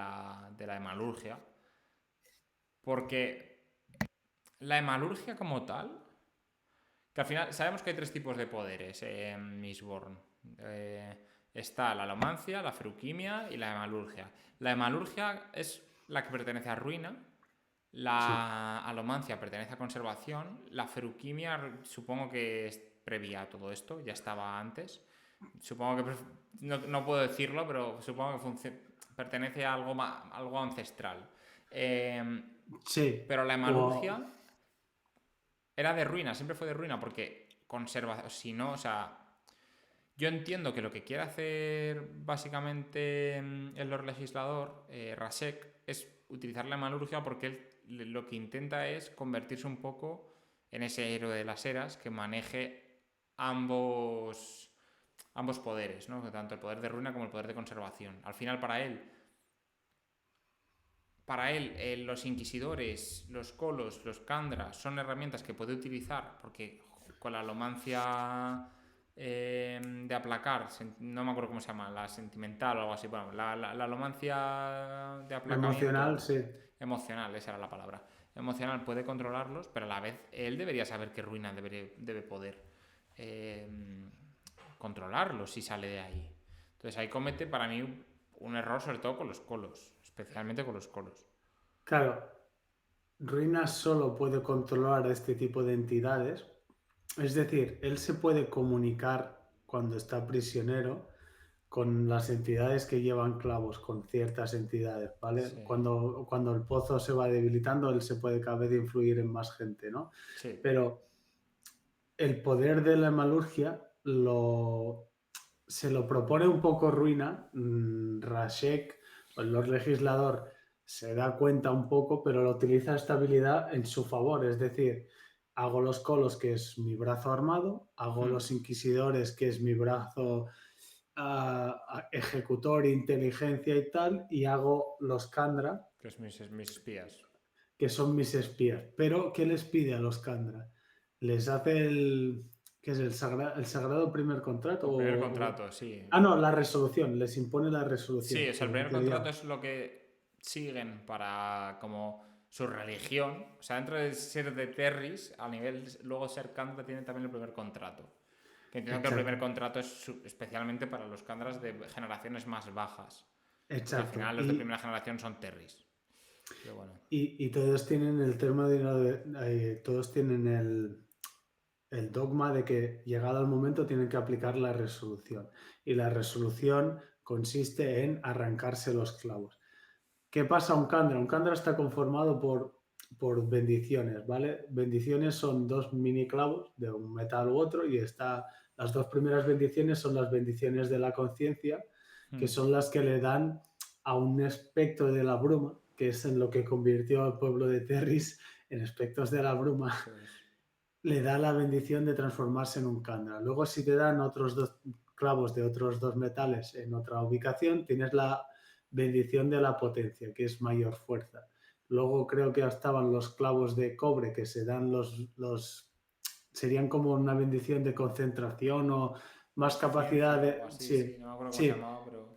la hemalurgia. Porque la hemalurgia como tal, que al final sabemos que hay tres tipos de poderes en Mistborn. Está la alomancia, la feruquimia y la hemalurgia. La hemalurgia es la que pertenece a Ruina. Sí. La alomancia pertenece a conservación. La feruquimia supongo que es previa a todo esto, ya estaba antes. Supongo que no puedo decirlo, pero supongo que pertenece a algo ancestral. Sí, Pero la o hemalurgia era de Ruina, siempre fue de Ruina, porque conserva. Si no, o sea. Yo entiendo que lo que quiere hacer básicamente el Lord Legislador, Rasek, es utilizar la hemalurgia porque él lo que intenta es convertirse un poco en ese héroe de las eras que maneje ambos poderes, ¿no? Tanto el poder de ruina como el poder de conservación. Al final, para él, los inquisidores, los colos, los kandras son herramientas que puede utilizar porque con la alomancia de aplacar, no me acuerdo cómo se llama, la sentimental o algo así, bueno, la alomancia de emocional, aplacamiento sí. emocional, esa era la palabra, emocional puede controlarlos, pero a la vez él debería saber que Ruina debe poder eh, controlarlos si sale de ahí. Entonces ahí comete para mí un error sobre todo con los colos, especialmente con los colos. Claro, Ruina solo puede controlar este tipo de entidades. Es decir, él se puede comunicar cuando está prisionero con las entidades que llevan clavos, con ciertas entidades, ¿vale? Sí, Cuando el pozo se va debilitando, él se puede cada vez influir en más gente, ¿no? sí, Pero el poder de la hemalurgia se lo propone un poco Ruina. Rashek, el Lord Legislador, se da cuenta un poco, pero lo utiliza esta habilidad en su favor. Es decir, hago los colos, que es mi brazo armado, hago los inquisidores, que es mi brazo ejecutor, inteligencia y tal, y hago los Kandra, que es mis espías. que son mis espías. Pero, ¿qué les pide a los Kandra? Les hace ¿qué es el sagrado primer contrato? El primer contrato, sí. Ah, no, la resolución, les impone la Sí, resolución, o sea, que el en primer teoría, contrato es lo que siguen para como su religión. O sea, dentro de ser de Terris, a nivel luego ser Kandra tiene también el primer contrato. Que entiendo que el primer exacto, contrato es especialmente para los Kandras de generaciones más bajas. Porque al exacto. final los de primera generación son Terris. Pero bueno. Y todos tienen el todos tienen el dogma de que llegado el momento tienen que aplicar la resolución. Y la resolución consiste en arrancarse los clavos. ¿Qué pasa a un Kandra? Un Kandra está conformado por bendiciones, ¿vale? Bendiciones son dos mini clavos de un metal u otro y las dos primeras bendiciones son las bendiciones de la conciencia, que son las que le dan a un espectro de la bruma, que es en lo que convirtió al pueblo de Terris en espectros de la bruma, Eso es. le da la bendición de transformarse en un Kandra. Luego, si te dan otros dos clavos de otros dos metales en otra ubicación, tienes la bendición de la potencia, que es mayor fuerza. Luego creo que estaban los clavos de cobre que se dan serían como una bendición de concentración o más capacidad Conciencia o algo de... así, sí, Sí, no me acuerdo cómo se sí, llamaba, pero.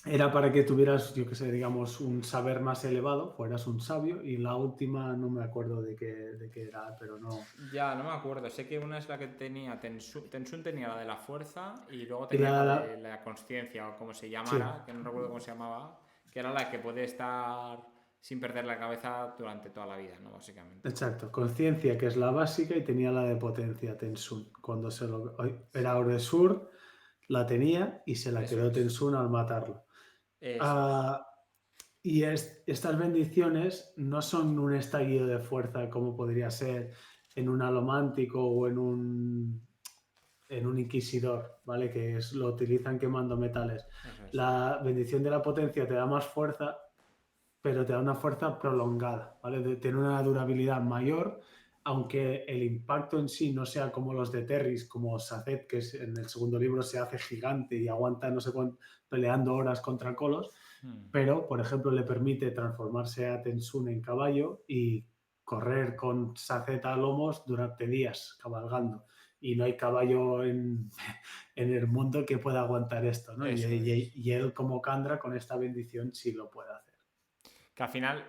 era para que tuvieras, yo qué sé, digamos, un saber más elevado, fueras un sabio, y la última no me acuerdo de qué era, pero no. Ya, no me acuerdo. Sé que una es la que tenía Tensun. Tensun tenía la de la fuerza y luego Y tenía la de la conciencia o como se sí, llamara, que no recuerdo cómo se llamaba, que era la que puede estar sin perder la cabeza durante toda la vida, ¿no? Básicamente. exacto. Conciencia, que es la básica, y tenía la de potencia, Tensun. Cuando era Oresur, la tenía y se la Eso quedó es. Tensun al matarlo. Eso es. Ah, Estas bendiciones no son un estallido de fuerza como podría ser en un alomántico o en un inquisidor, ¿vale? Lo utilizan quemando metales. Eso es. La bendición de la potencia te da más fuerza, pero te da una fuerza prolongada, ¿vale? Tiene una durabilidad mayor, aunque el impacto en sí no sea como los de Terris, como Saced, que en el segundo libro se hace gigante y aguanta no sé cuánto, peleando horas contra Colos, pero, por ejemplo, le permite transformarse a Tensune en caballo y correr con Saced a lomos durante días cabalgando. Y no hay caballo en el mundo que pueda aguantar esto, ¿no? Eso es. Y él como Kandra con esta bendición sí lo puede hacer. Que al final,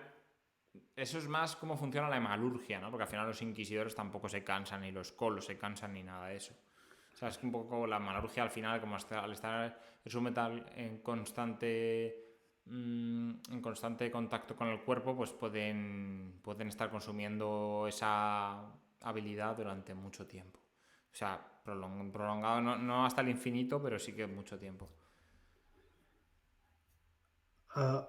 eso es más cómo funciona la hemalurgia, ¿no? Porque al final los inquisidores tampoco se cansan, ni los colos se cansan, ni nada de eso. O sea, es que un poco la hemalurgia al final, como al estar es un metal en constante contacto con el cuerpo, pues pueden estar consumiendo esa habilidad durante mucho tiempo. O sea, prolongado, no hasta el infinito, pero sí que mucho tiempo.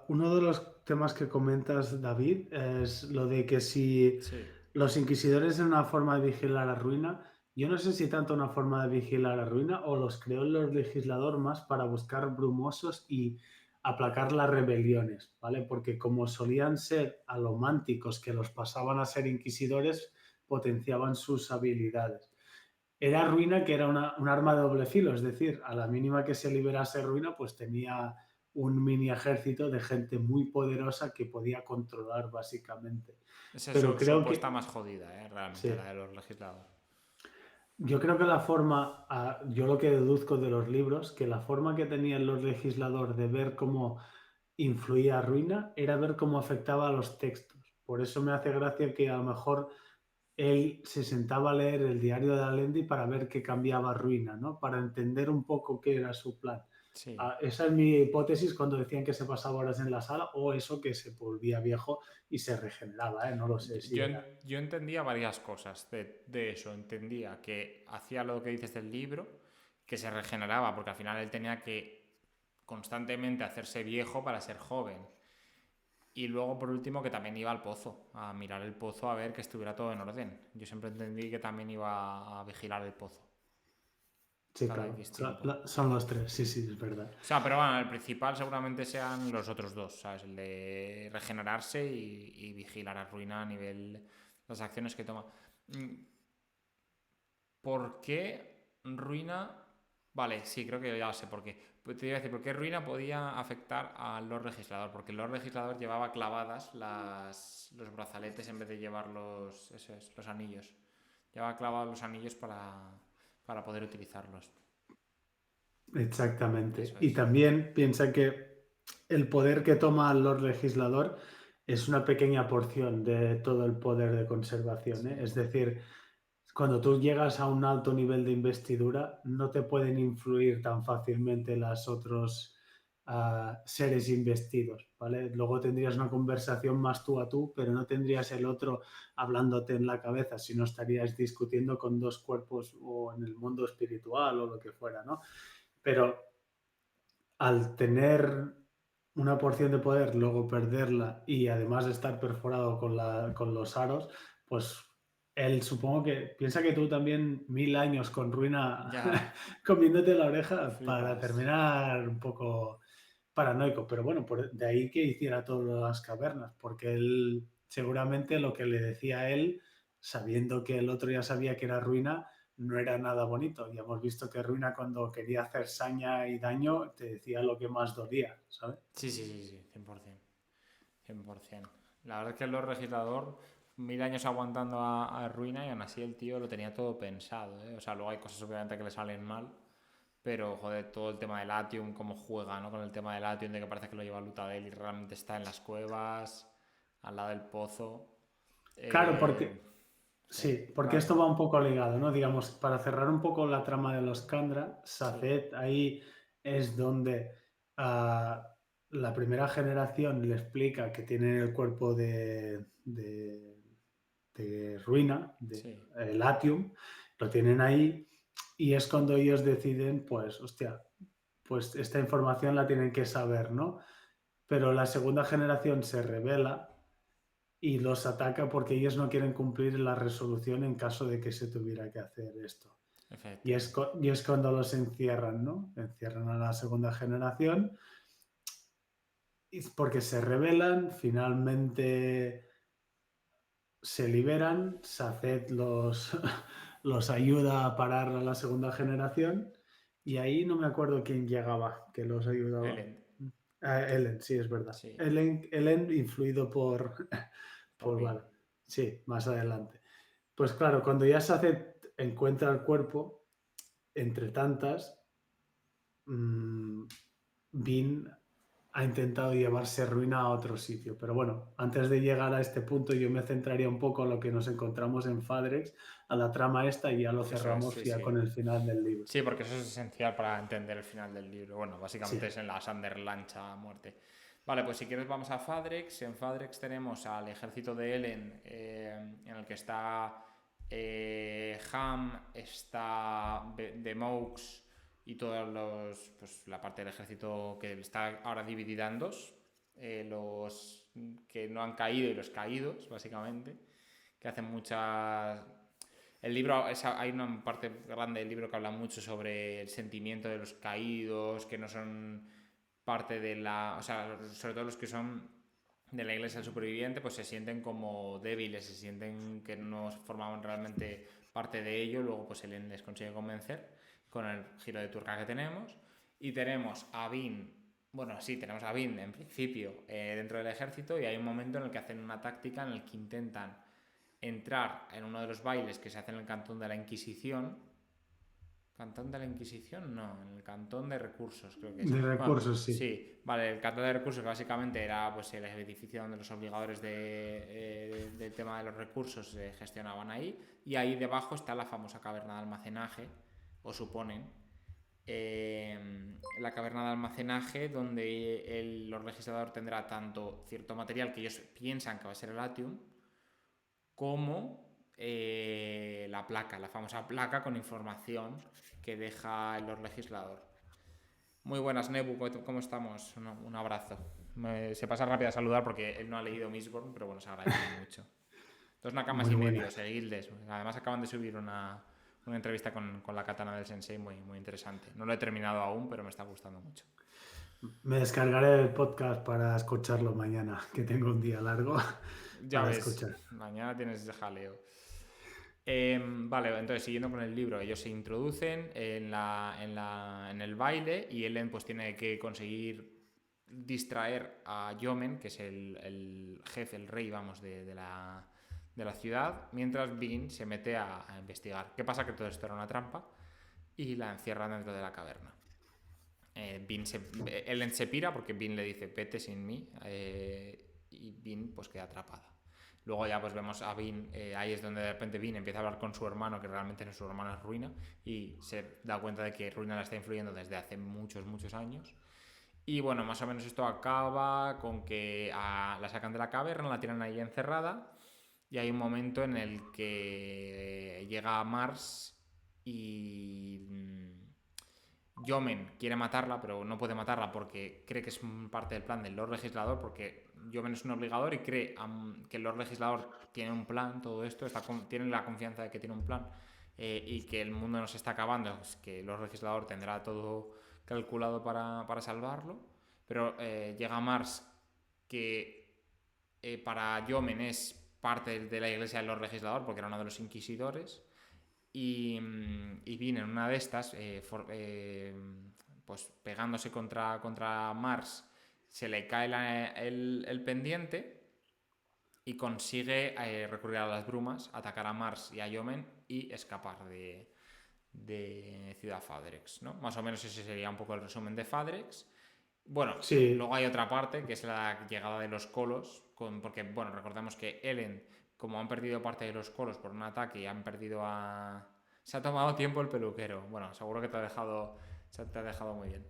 Uno de los temas que comentas, David, es lo de que si Sí. los inquisidores es una forma de vigilar a Ruina, yo no sé si tanto una forma de vigilar a Ruina o los creó el legislador más para buscar brumosos y aplacar las rebeliones, ¿vale? Porque como solían ser alománticos que los pasaban a ser inquisidores, potenciaban sus habilidades. Era Ruina que era un arma de doble filo, es decir, a la mínima que se liberase Ruina, pues tenía un mini ejército de gente muy poderosa que podía controlar básicamente. Esa es Pero su creo apuesta que, más jodida, realmente, sí, la de los legisladores. yo creo que la forma, yo lo que deduzco de los libros, que la forma que tenían los legisladores de ver cómo influía Ruina era ver cómo afectaba a los textos. Por eso me hace gracia que a lo mejor él se sentaba a leer el diario de Alendi para ver qué cambiaba Ruina, ¿no? Para entender un poco qué era su plan. Sí. Esa es mi hipótesis cuando decían que se pasaba horas en la sala o eso que se volvía viejo y se regeneraba, ¿eh? No lo sé si Yo, era. yo entendía varias cosas de eso. Entendía que hacía lo que dices del libro, que se regeneraba, porque al final él tenía que constantemente hacerse viejo para ser joven. Y luego, por último, que también iba al pozo, a mirar el pozo a ver que estuviera todo en orden. Yo siempre entendí que también iba a vigilar el pozo. Sí, Cada claro. X tiempo. Son los tres, sí, sí, es verdad. O sea, pero bueno, el principal seguramente sean los otros dos, ¿sabes? El de regenerarse y vigilar a Ruina a nivel las acciones que toma. ¿Por qué Ruina? Vale, sí, creo que ya sé por qué. Pues te iba a decir, ¿por qué Ruina podía afectar al Lord Legislador? Porque el Lord Legislador llevaba clavadas los brazaletes en vez de llevar los anillos. Llevaba clavados los anillos para poder utilizarlos. Exactamente. Eso Y es. también piensa que el poder que toma el Lord Legislador es una pequeña porción de todo el poder de conservación, ¿eh? Sí. Es decir, cuando tú llegas a un alto nivel de investidura, no te pueden influir tan fácilmente los otros seres investidos, ¿vale? Luego tendrías una conversación más tú a tú, pero no tendrías el otro hablándote en la cabeza, sino estarías discutiendo con dos cuerpos o en el mundo espiritual o lo que fuera, ¿no? Pero al tener una porción de poder, luego perderla y además estar perforado con los aros, pues él supongo que piensa que tú también 1000 años con ruina Ya, comiéndote la oreja para flipas. terminar un poco paranoico. Pero bueno, de ahí que hiciera todas las cavernas, porque él seguramente lo que le decía a él, sabiendo que el otro ya sabía que era ruina, no era nada bonito. Ya hemos visto que Ruina cuando quería hacer saña y daño te decía lo que más dolía, ¿sabes? Sí, sí, sí, sí, 100%. 100%. La verdad es que el Lord Legislador, 1000 años aguantando a Ruina y aún así el tío lo tenía todo pensado, ¿eh? O sea, luego hay cosas obviamente que le salen mal, pero joder, todo el tema del Latium, cómo juega, ¿no? Con el tema del Latium, de que parece que lo lleva Lutadel y realmente está en las cuevas, al lado del pozo. Claro, Eh, sí, sí, porque dale. esto va un poco ligado, ¿no? Digamos, para cerrar un poco la trama de los Kandra, Sí, Saced ahí es donde ah, la primera generación le explica que tiene el cuerpo de Ruina, de sí. Latium, lo tienen ahí y es cuando ellos deciden, pues, hostia, pues esta información la tienen que saber, ¿no? pero la segunda generación se rebela y los ataca porque ellos no quieren cumplir la resolución en caso de que se tuviera que hacer esto. Y es cuando los encierran, ¿no? Encierran a la segunda generación porque se rebelan, finalmente se liberan, Saced los ayuda a parar a la segunda generación y ahí no me acuerdo quién llegaba que los ayudaba. Elend. Ellen, sí, es verdad. Sí. Ellen influido por Vin. sí, más adelante. Pues claro, cuando ya Saced encuentra el cuerpo, entre tantas, Vin ha intentado llevarse Ruina a otro sitio. Pero bueno, antes de llegar a este punto yo me centraría un poco en lo que nos encontramos en Fadrex, a la trama esta, y ya lo cerramos sí, ya sí. con el final del libro. Sí, porque eso es esencial para entender el final del libro. Bueno, básicamente Sí. es en la Sander lancha a muerte. Vale, pues si quieres vamos a Fadrex. En Fadrex tenemos al ejército de Ellen, en el que está Ham, está The Mokes y todos los, pues, la parte del ejército que está ahora dividida en dos. Los que no han caído y los caídos, básicamente, que hacen muchas... El libro, hay una parte grande del libro que habla mucho sobre el sentimiento de los caídos, que no son parte de la... O sea, sobre todo los que son de la iglesia del superviviente, pues se sienten como débiles, se sienten que no formaban realmente parte de ello. Luego pues Ellen les consigue convencer con el giro de tuerca que tenemos. Y tenemos a Vin, bueno, sí, tenemos a Vin en principio dentro del ejército, y hay un momento en el que hacen una táctica en el que intentan entrar en uno de los bailes que se hace en el cantón de la Inquisición. ¿Cantón de la Inquisición? No, en el cantón de recursos, creo que es. De recursos, Bueno, sí. Sí, vale, el cantón de recursos que básicamente era pues el edificio donde los obligadores del tema de los recursos se gestionaban ahí, y ahí debajo está la famosa caverna de almacenaje, o suponen, la caverna de almacenaje donde el Lord Legislador tendrá tanto cierto material que ellos piensan que va a ser el Atium, como la placa, la famosa placa con información que deja el Lord Legislador. Muy buenas, Nebu, ¿cómo estamos? Un abrazo. Se pasa rápido a saludar porque él no ha leído Mistborn, pero bueno, se agradece mucho. Dos nakamas y medio, seguildes. Además acaban de subir una entrevista con la katana del sensei muy, muy interesante. No lo he terminado aún, pero me está gustando mucho. Me descargaré el podcast para escucharlo mañana, que tengo un día largo. Ya ves, escuchar. Mañana tienes jaleo. Vale, entonces siguiendo con el libro, ellos se introducen en el baile, y Ellen pues tiene que conseguir distraer a Yomen, que es el jefe, el rey, vamos, de la ciudad, mientras Vin se mete a investigar. ¿Qué pasa? Que todo esto era una trampa y la encierran dentro de la caverna. Ellen se pira porque Vin le dice vete sin mí, y Vin pues queda atrapada. Luego ya pues vemos a Vin, ahí es donde de repente Vin empieza a hablar con su hermano, que realmente no es su hermano, es Ruina, y se da cuenta de que Ruina la está influyendo desde hace muchos, muchos años. Y bueno, más o menos esto acaba con que la sacan de la caverna, la tienen ahí encerrada, y hay un momento en el que llega Mars y Yomen quiere matarla, pero no puede matarla porque cree que es parte del plan del Lord Legislador, porque Yomen es un obligador y cree que el Lord Legislador tiene un plan, todo esto, tiene la confianza de que tiene un plan, y que el mundo no se está acabando, pues que el Lord Legislador tendrá todo calculado para salvarlo. Pero llega Mars, que para Yomen es parte de la iglesia del Lord Legislador, porque era uno de los inquisidores. Y Vin en una de estas, pues pegándose contra Mars, se le cae el pendiente y consigue recurrir a las brumas, atacar a Mars y a Yomen y escapar de Ciudad Fadrex, ¿no? Más o menos ese sería un poco el resumen de Fadrex. Bueno, sí. Luego hay otra parte que es la llegada de los colos, porque bueno, recordemos que Ellen, como han perdido parte de los colos por un ataque y han perdido a... Se ha tomado tiempo el peluquero. Bueno, seguro que te ha dejado muy bien.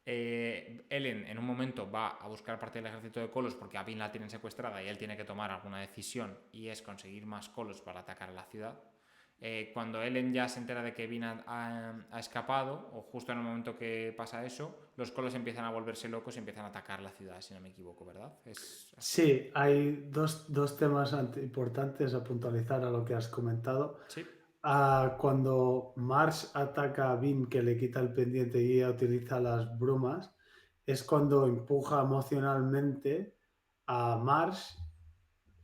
Ellen en un momento va a buscar parte del ejército de colos porque a Vin la tienen secuestrada y él tiene que tomar alguna decisión, y es conseguir más colos para atacar a la ciudad. Cuando Ellen ya se entera de que Vin ha escapado, o justo en el momento que pasa eso, los colos empiezan a volverse locos y empiezan a atacar la ciudad, si no me equivoco, ¿verdad? ¿Es así? Sí, hay dos temas importantes a puntualizar a lo que has comentado. Sí. Cuando Marsh ataca a Vin, que le quita el pendiente y ella utiliza las brumas, es cuando empuja emocionalmente a Marsh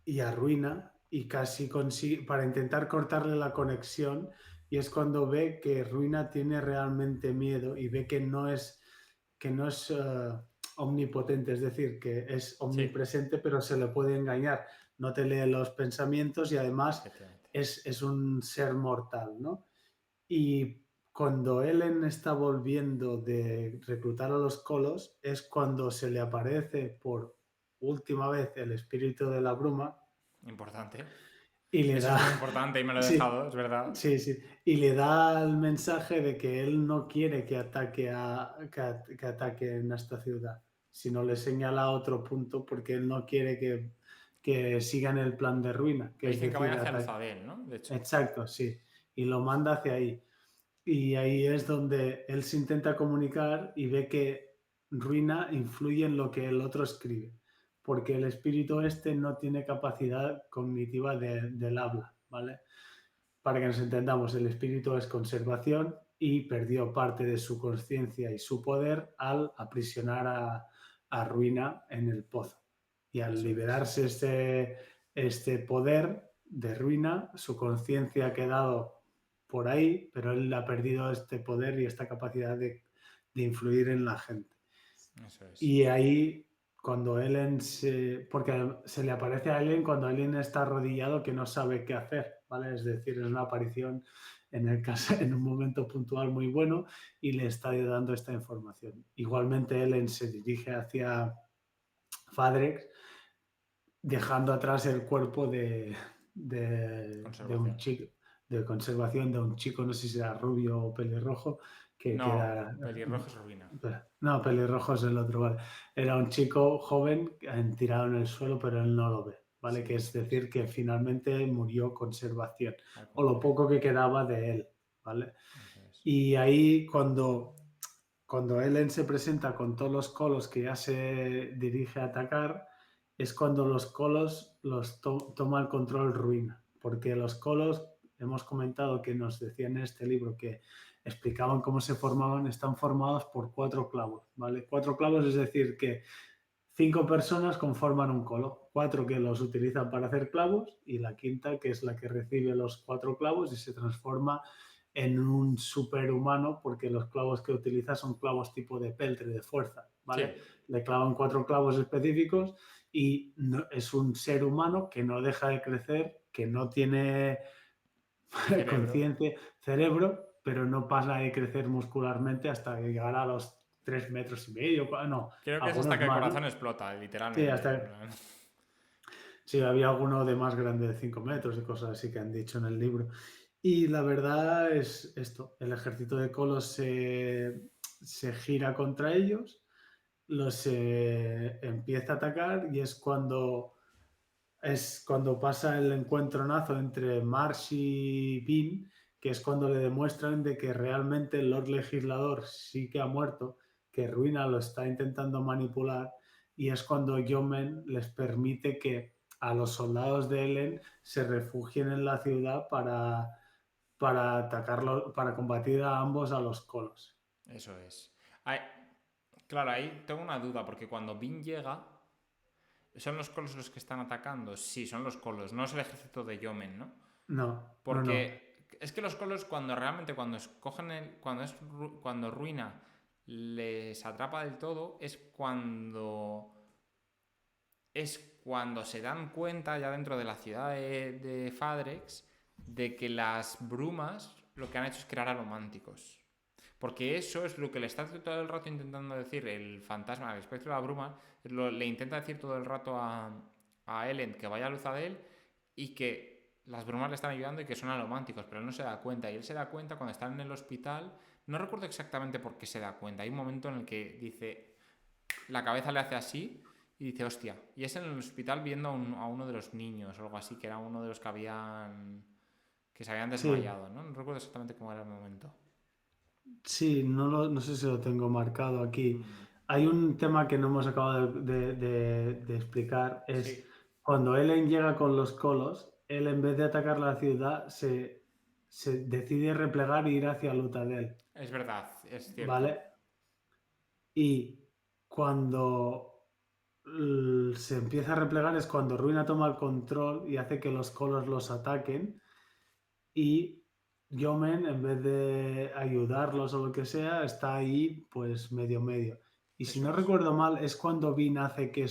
y a Ruina y casi consigue para intentar cortarle la conexión, y es cuando ve que Ruina tiene realmente miedo y ve que no es omnipotente, es decir, que es omnipresente, pero se le puede engañar, no te lee los pensamientos y además Efectivamente. es un ser mortal, ¿no? Y cuando Ellen está volviendo de reclutar a los colos es cuando se le aparece por última vez el espíritu de la bruma Importante. y le Eso es da, muy importante y me lo he sí, dejado, es verdad. sí, y le da el mensaje de que él no quiere que que ataquen a esta ciudad, sino le señala otro punto porque él no quiere que sigan el plan de Ruina, que Le es dicen que vaya decir, hacia Alzadel, ¿no? De hecho. exacto, sí, y lo manda hacia ahí. Y ahí es donde él se intenta comunicar y ve que Ruina influye en lo que el otro escribe, porque el espíritu este no tiene capacidad cognitiva del habla, ¿vale? Para que nos entendamos, el espíritu es conservación y perdió parte de su conciencia y su poder al aprisionar a Ruina en el pozo. Y al Eso es. liberarse este poder de Ruina, su conciencia ha quedado por ahí, pero él ha perdido este poder y esta capacidad de influir en la gente. Eso es. Y ahí, cuando Ellen porque se le aparece a Ellen cuando Ellen está arrodillado que no sabe qué hacer, ¿vale? Es decir, es una aparición en un momento puntual muy bueno y le está dando esta información. Igualmente Ellen se dirige hacia Fadrex, dejando atrás el cuerpo de un Conservación. chico, de conservación de un chico, no sé si era rubio o pelirrojo, que No, queda... pelirrojo es Ruina. No, pelirrojo es el otro, vale. Era un chico joven tirado en el suelo, pero él no lo ve, ¿vale? Sí, Que es eso es. decir, que finalmente murió conservación, Al o lo cumplir. poco que quedaba de él, ¿vale? Eso es. Y ahí cuando Ellen se presenta con todos los colos que ya se dirige a atacar, es cuando los colos toma el control Ruina, porque los colos, hemos comentado que nos decían en este libro que explicaban cómo se formaban, están formados por 4 clavos, ¿vale? 4 clavos es decir que 5 personas conforman un colo, 4 que los utilizan para hacer clavos y la quinta que es la que recibe los 4 clavos y se transforma en un superhumano porque los clavos que utiliza son clavos tipo de peltre, de fuerza, ¿vale? Sí. Le clavan 4 clavos específicos y es un ser humano que no deja de crecer, que no tiene Cerebro. conciencia, cerebro, pero no pasa de crecer muscularmente hasta llegar a los 3,5 metros, no, Creo que es hasta algunos que el más, corazón ¿no? explota, Sí, literalmente. En hasta... plan. Sí, había alguno de más grande de 5 metros y cosas así que han dicho en el libro. Y la verdad es esto, el ejército de Colos se gira contra ellos, los empieza a atacar y es cuando pasa el encuentronazo entre Marsh y Bean, que es cuando le demuestran de que realmente el Lord Legislador sí que ha muerto, que Ruina lo está intentando manipular, y es cuando Yomen les permite que a los soldados de Ellen se refugien en la ciudad para atacarlo, para combatir a ambos a los colos. Eso es. Ay, claro, ahí tengo una duda, porque cuando Vin llega, ¿son los colos los que están atacando? Sí, son los colos, no es el ejército de Yomen, ¿no? No, no. Porque es que los colos cuando realmente cuando escogen cuando Ruina les atrapa del todo es cuando se dan cuenta ya dentro de la ciudad de Fadrex de que las brumas lo que han hecho es crear alománticos. Porque eso es lo que le está todo el rato intentando decir el fantasma, el espectro de la bruma, le intenta decir todo el rato a Ellen que vaya a luz a él y que las brumas le están ayudando y que son alománticos, pero él no se da cuenta. Y él se da cuenta cuando están en el hospital, no recuerdo exactamente por qué se da cuenta. Hay un momento en el que dice, la cabeza le hace así y dice, hostia. Y es en el hospital viendo a uno de los niños o algo así, que era uno de los que que se habían Sí, desmayado, ¿no? No recuerdo exactamente cómo era el momento. sí, no sé si lo tengo marcado aquí. Mm, Hay un tema que no hemos acabado de explicar, es sí, cuando Ellen llega con los colos, él en vez de atacar la ciudad se decide replegar e ir hacia Lutadel, es verdad, es cierto. ¿vale? Y cuando se empieza a replegar es cuando Ruina toma el control y hace que los colos los ataquen y Yomen, en vez de ayudarlos o lo que sea, está ahí pues medio medio. Y si Eso no es. recuerdo mal, es cuando Vin hace que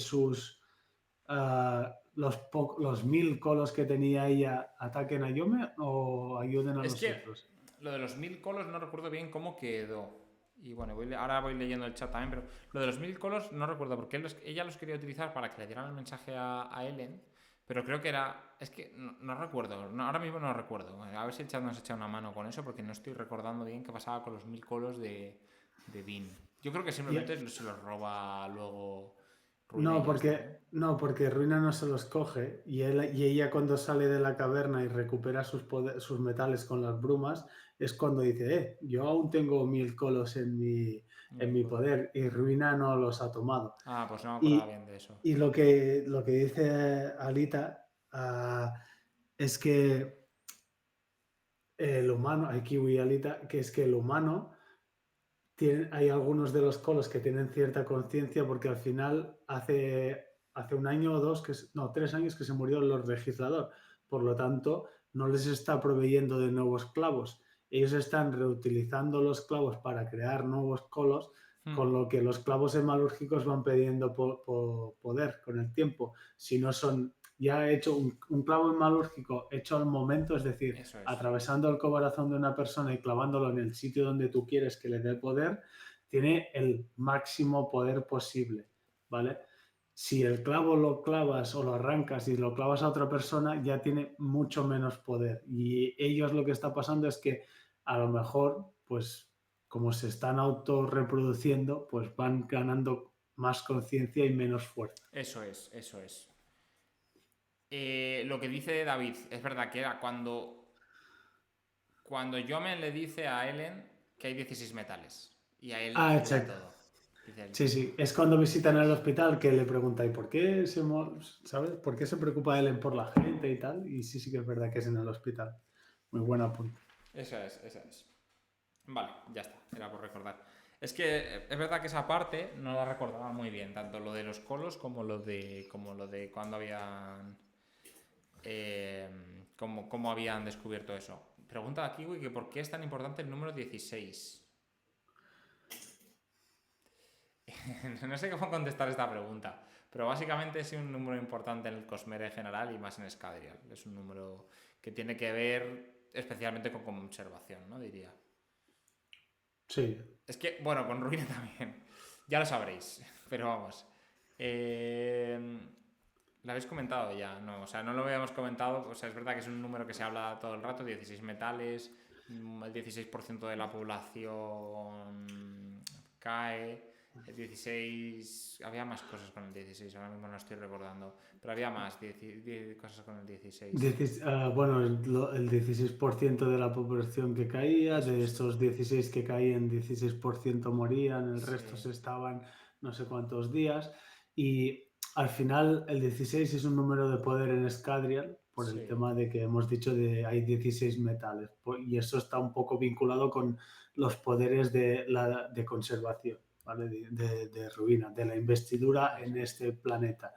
los 1000 colos que tenía ella ataquen a Yomen o ayuden a Es los que otros. lo de los 1000 colos no recuerdo bien cómo quedó. Y bueno, ahora voy leyendo el chat también, pero lo de los 1000 colos no recuerdo, porque ella los quería utilizar para que le dieran el mensaje a Ellen, pero creo que era... Es que no recuerdo, ahora mismo no recuerdo. A ver si el chat nos echa una mano con eso, porque no estoy recordando bien qué pasaba con los 1000 colos de Bean. Yo creo que Y- simplemente se los roba luego Ruina y No, ya está, ¿no? porque Ruina no se los coge y ella cuando sale de la caverna y recupera sus metales con las brumas es cuando dice, yo aún tengo 1000 colos En en mi mi poder. poder y Ruina no los ha tomado. Ah, pues no me acordaba Y, bien de eso. y lo que dice Alita es que el humano, hay Kiwi y Alita, que es que el humano hay algunos de los colos que tienen cierta conciencia porque al final hace un año o dos, no, 3 años que se murió el Lord Legislador. Por lo tanto, no les está proveyendo de nuevos clavos. Ellos están reutilizando los clavos para crear nuevos colos, Hmm, con lo que los clavos hemalúrgicos van perdiendo poder con el tiempo. Si no son ya hecho un clavo hemalúrgico hecho al momento, es decir, eso es. atravesando el corazón de una persona y clavándolo en el sitio donde tú quieres que le dé poder, tiene el máximo poder posible, ¿vale? Si el clavo lo clavas o lo arrancas y lo clavas a otra persona, ya tiene mucho menos poder. Y ellos lo que está pasando es que a lo mejor, pues como se están autorreproduciendo, pues van ganando más conciencia y menos fuerza. Eso es, eso es. Lo que dice David, es verdad que era cuando Yomen le dice a Ellen que hay 16 metales. Y a él de Exacto. todo. Dice él. Sí, sí, es cuando visitan el hospital que le pregunta, ¿y por qué ¿sabes? ¿Por qué se preocupa él por la gente y tal? Y sí, sí que es verdad que es en el hospital. Muy buen apunte. Esa es, esa es. Vale, ya está, era por recordar. Es que es verdad que esa parte no la recordaba muy bien, tanto lo de los colos como lo de cuando habían cómo habían descubierto eso. Pregunta a Kiwi que por qué es tan importante el número 16. No sé cómo contestar esta pregunta, pero básicamente es un número importante en el Cosmere en general y más en Scadrial. Es un número que tiene que ver especialmente con conservación, ¿no? Diría. Sí, Es que, bueno, con Ruina también. Ya lo sabréis, pero vamos. Eh, lo habéis comentado ya, no, o sea, no lo habíamos comentado, o sea, es verdad que es un número que se habla todo el rato, 16 metales, el 16% de la población cae, el 16... Había más cosas con el 16, ahora mismo no estoy recordando, pero había más 10 cosas con el 16. Bueno, el 16% de la población que caía, Eso de es. estos 16 que caían, 16% morían, el resto Sí, se estaban no sé cuántos días. Y al final el 16 es un número de poder en Scadrial por el sí, tema de que hemos dicho de hay 16 metales. Y eso está un poco vinculado con los poderes de conservación, ¿vale? De ruina, de la investidura en eso es. este planeta.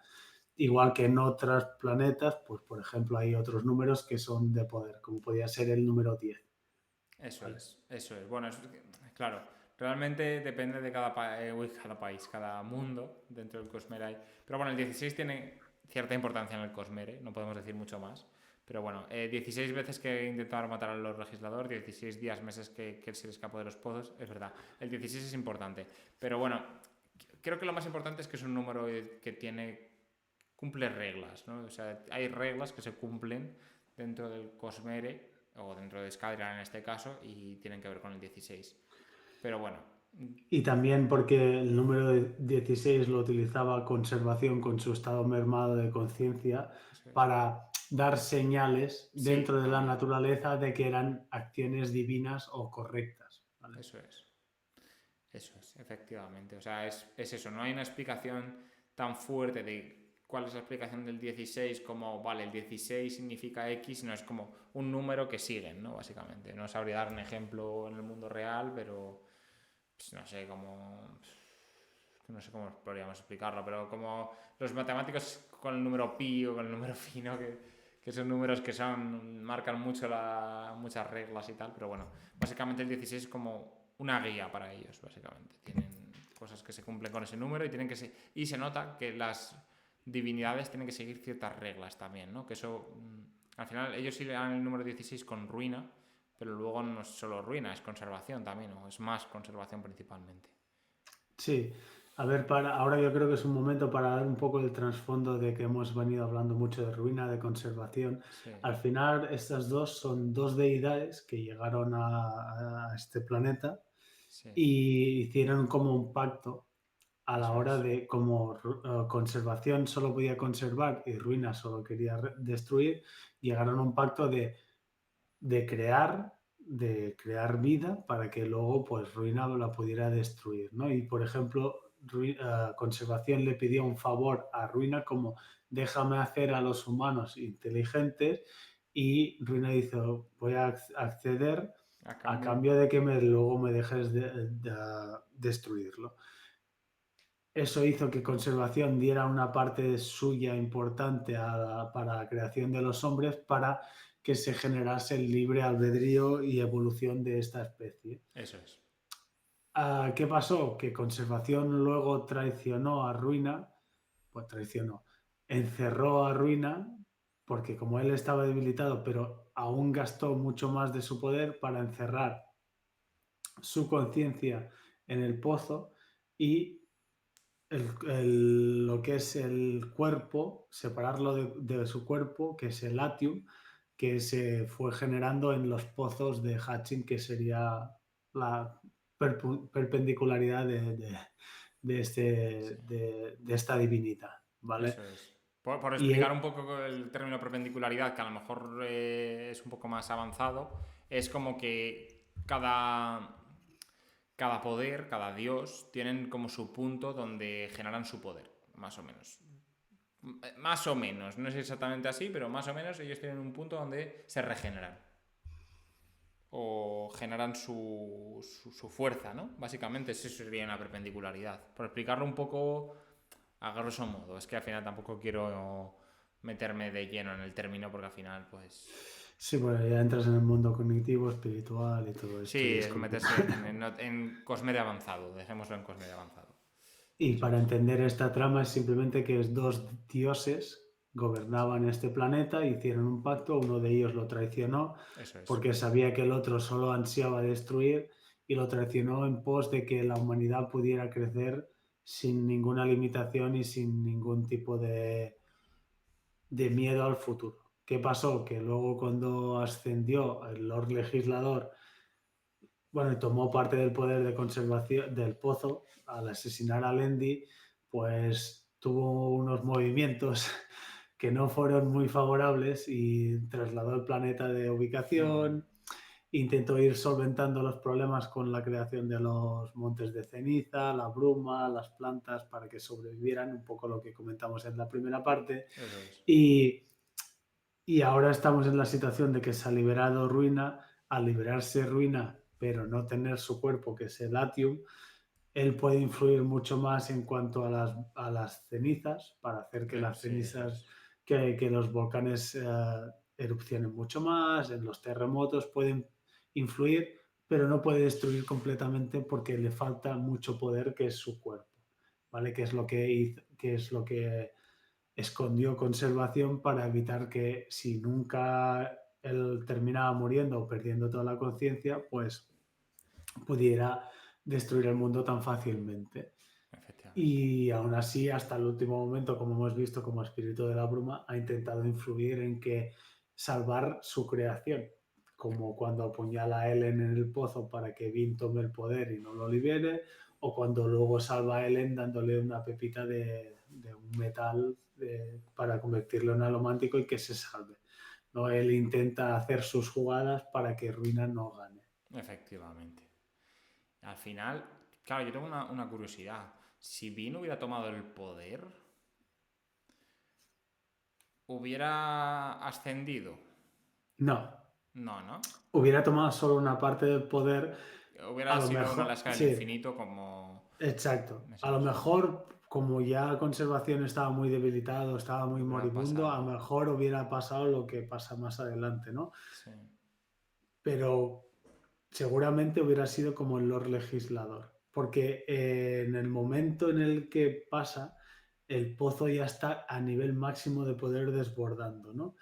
Igual que en otros planetas, pues por ejemplo hay otros números que son de poder, como podría ser el número 10. Eso ¿Vale? es, eso es. Bueno, claro, realmente depende de cada país, cada mundo dentro del Cosmere hay. Pero bueno, el 16 tiene cierta importancia en el Cosmere, no podemos decir mucho más. Pero bueno, 16 veces que intentaron matar a los legisladores, 16 días, meses que él se le escapó de los pozos, es verdad. El 16 es importante. Pero bueno, creo que lo más importante es que es un número que cumple reglas, ¿no? O sea, hay reglas que se cumplen dentro del Cosmere o dentro de Scadrial en este caso, y tienen que ver con el 16. Pero bueno, Y también porque el número de 16 lo utilizaba conservación con su estado mermado de conciencia eso es. para dar señales Sí, dentro de la naturaleza de que eran acciones divinas o correctas, ¿vale? eso es, efectivamente. O sea, es eso, no hay una explicación tan fuerte de cuál es la explicación del 16 como, vale, el 16 significa X, no es como un número que siguen, ¿no? Básicamente. No sabría dar un ejemplo en el mundo real, pero pues, no sé cómo... No sé cómo podríamos explicarlo, pero como los matemáticos con el número pi o con el número phi, ¿no? Que son números que marcan mucho muchas reglas y tal, pero bueno, básicamente el 16 es como una guía para ellos, básicamente. Tienen cosas que se cumplen con ese número y y se nota que las divinidades tienen que seguir ciertas reglas también, ¿no? Que eso, al final ellos sí le dan el número 16 con ruina, pero luego no es solo ruina, es conservación también, o es más conservación principalmente. Sí, a ver, ahora yo creo que es un momento para dar un poco el trasfondo de que hemos venido hablando mucho de ruina, de conservación. Sí, Al final, estas dos son dos deidades que llegaron a este planeta sí, y hicieron como un pacto a la eso hora es. de como conservación solo podía conservar y ruina solo quería destruir, llegaron a un pacto de crear, de crear vida para que luego pues ruina la pudiera destruir, ¿no? Y por ejemplo, conservación le pidió un favor a ruina como déjame hacer a los humanos inteligentes y ruina dijo voy a acceder A a cambio, cambio de que luego me dejes destruirlo. Eso hizo que conservación diera una parte suya importante para la creación de los hombres para que se generase el libre albedrío y evolución de esta especie. eso es. ¿Qué pasó? Que conservación luego traicionó a Ruina, pues traicionó, encerró a Ruina porque como él estaba debilitado, pero aún gastó mucho más de su poder para encerrar su conciencia en el pozo y lo que es el cuerpo, separarlo de su cuerpo, que es el atium, que se fue generando en los pozos de Hatching, que sería la perpendicularidad Sí, de esta divinidad, ¿vale? eso es. Por Y explicar un poco el término perpendicularidad, que a lo mejor es un poco más avanzado, es como que cada poder, cada dios, tienen como su punto donde generan su poder, más o menos. Más o menos, no es exactamente así, pero más o menos ellos tienen un punto donde se regeneran. O generan su fuerza, ¿no? Básicamente eso sería una perpendicularidad. Por explicarlo un poco a grosso modo. Es que al final tampoco quiero meterme de lleno en el término porque al final, pues... sí, pues ya entras en el mundo cognitivo, espiritual y todo esto y Sí, es es complicado. meterse en Cosmere avanzado. Dejémoslo en Cosmere avanzado. Y Eso para es. entender esta trama es simplemente que dos dioses gobernaban este planeta, hicieron un pacto, uno de ellos lo traicionó Eso es. porque sabía que el otro solo ansiaba destruir y lo traicionó en pos de que la humanidad pudiera crecer sin ninguna limitación y sin ningún tipo de miedo al futuro. ¿Qué pasó? Que luego cuando ascendió el Lord Legislador, bueno, y tomó parte del poder de conservación del pozo al asesinar a Lendi, pues tuvo unos movimientos que no fueron muy favorables y trasladó el planeta de Mm, ubicación, intentó ir solventando los problemas con la creación de los montes de ceniza, la bruma, las plantas para que sobrevivieran, un poco lo que comentamos en la primera parte. eso es. Y, y ahora estamos en la situación de que se ha liberado Ruina. Al liberarse Ruina, pero no tener su cuerpo, que es el Latium, él puede influir mucho más en cuanto a las cenizas, para hacer que las Sí, eso cenizas, es. que los volcanes erupcionen mucho más, en los terremotos pueden influir, pero no puede destruir completamente porque le falta mucho poder, que es su cuerpo, ¿vale? Que es lo que hizo, que es lo que escondió conservación para evitar que si nunca él terminaba muriendo o perdiendo toda la conciencia, pues pudiera destruir el mundo tan fácilmente. Efectivamente. Y aún así, hasta el último momento, como hemos visto, como espíritu de la bruma, ha intentado influir en que salvar su creación, como cuando apuñala a Ellen en el pozo para que Vin tome el poder y no lo libere, o cuando luego salva a Ellen dándole una pepita un metal para convertirlo en alomántico y que se salve. ¿No? Él intenta hacer sus jugadas para que Ruina no gane. Efectivamente. Al final, claro, yo tengo una curiosidad. Si Bean hubiera tomado el poder, ¿hubiera ascendido? No, No, ¿no? hubiera tomado solo una parte del poder. Hubiera A lo sido una mejor, Alaska del sí, infinito como... exacto. Eso A lo es. mejor, como ya Conservación estaba muy debilitado, estaba muy Hubiera moribundo, a lo pasado. mejor hubiera pasado lo que pasa más adelante, ¿no? Sí. Pero seguramente hubiera sido como el Lord Legislador, porque en el momento en el que pasa, el pozo ya está a nivel máximo de poder desbordando, ¿no?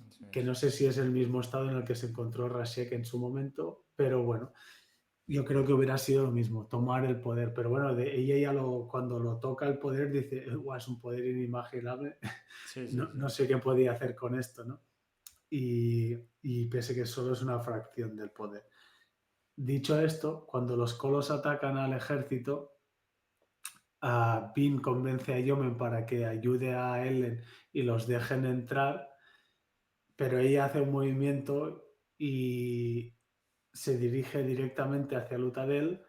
Eso Que es. no sé si es el mismo estado en el que se encontró Rashek en su momento, pero bueno, yo creo que hubiera sido lo mismo, tomar el poder. Pero bueno, ella ya cuando lo toca el poder dice, "Guau, es un poder inimaginable, Sí, sí, no, sí. no sé qué podía hacer con esto, ¿no?" Y pese que solo es una fracción del poder. Dicho esto, cuando los colos atacan al ejército, Bean convence a Yomen para que ayude a Ellen y los dejen entrar, pero ella hace un movimiento y se dirige directamente hacia Lutadel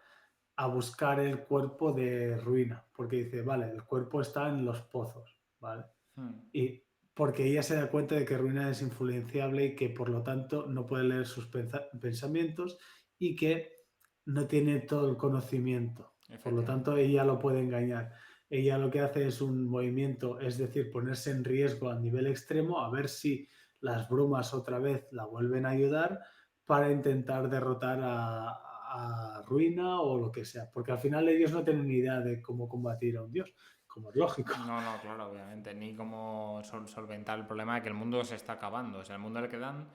a buscar el cuerpo de Ruina, porque dice, vale, el cuerpo está en los pozos, ¿vale? Hmm. Y porque ella se da cuenta de que Ruina es influenciable y que por lo tanto no puede leer sus pensamientos y que no tiene todo el conocimiento. Por lo Efectivamente. tanto, ella lo puede engañar. Ella lo que hace es un movimiento, es decir, ponerse en riesgo a nivel extremo, a ver si las brumas otra vez la vuelven a ayudar para intentar derrotar a Ruina o lo que sea. Porque al final ellos no tienen ni idea de cómo combatir a un dios, como es lógico. No, no, claro, obviamente. Ni cómo solventar el problema de que el mundo se está acabando. O sea, al mundo le quedan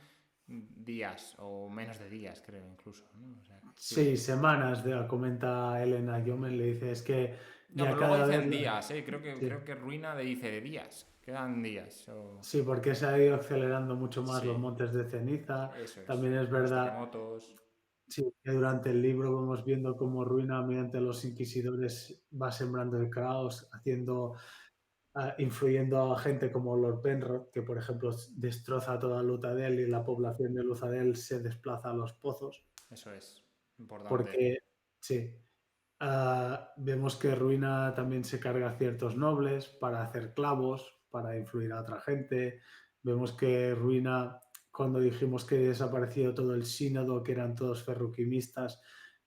días o menos de días, creo, incluso, ¿no? O sea, sí, Sí, sí. semanas, comenta Elena Yomen, le dice, es que No, ya pero luego cada vez... dicen días, ¿eh? Creo Sí, que Ruina le dice de días. Quedan días. sí, porque se ha ido acelerando mucho más los Sí, montes de ceniza. eso es. También es Los verdad, terremotos. sí, que durante el libro vamos viendo cómo Ruina, mediante los inquisidores, va sembrando el caos, influyendo a gente como Lord Penrod, que por ejemplo destroza toda Lutadel y la población de Lutadel se desplaza a los pozos, Eso es. Importante. porque sí. Vemos que Ruina también se carga a ciertos nobles para hacer clavos, para influir a otra gente. Vemos que Ruina, cuando dijimos que desapareció todo el sínodo, que eran todos ferruquimistas,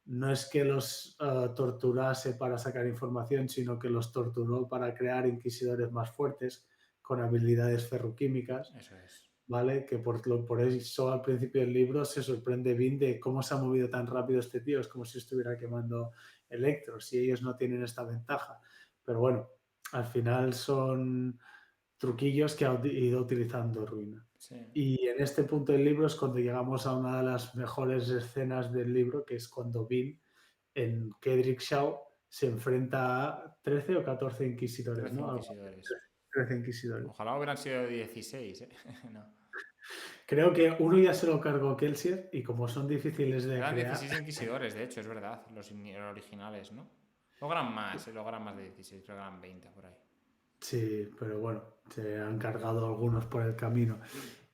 no es que los torturase para sacar información, sino que los torturó para crear inquisidores más fuertes con habilidades ferroquímicas. Eso es. ¿Vale? Que por eso al principio del libro se sorprende Vin de cómo se ha movido tan rápido este tío, es como si estuviera quemando electros y ellos no tienen esta ventaja. Pero bueno, al final son truquillos que ha ido utilizando Ruina. Sí. Y en este punto del libro es cuando llegamos a una de las mejores escenas del libro, que es cuando Vin en Kedrick Shaw se enfrenta a 13 o 14 inquisidores, 13 ¿no? inquisidores. 13 inquisidores. Ojalá hubieran sido 16, ¿eh? No. Creo que uno ya se lo cargó Kelsier y como son difíciles de Eran crear, 16 inquisidores, de hecho, es verdad. Los originales, ¿no? Luego eran más de 16, creo que eran 20 por ahí. sí, pero bueno, se han cargado algunos por el camino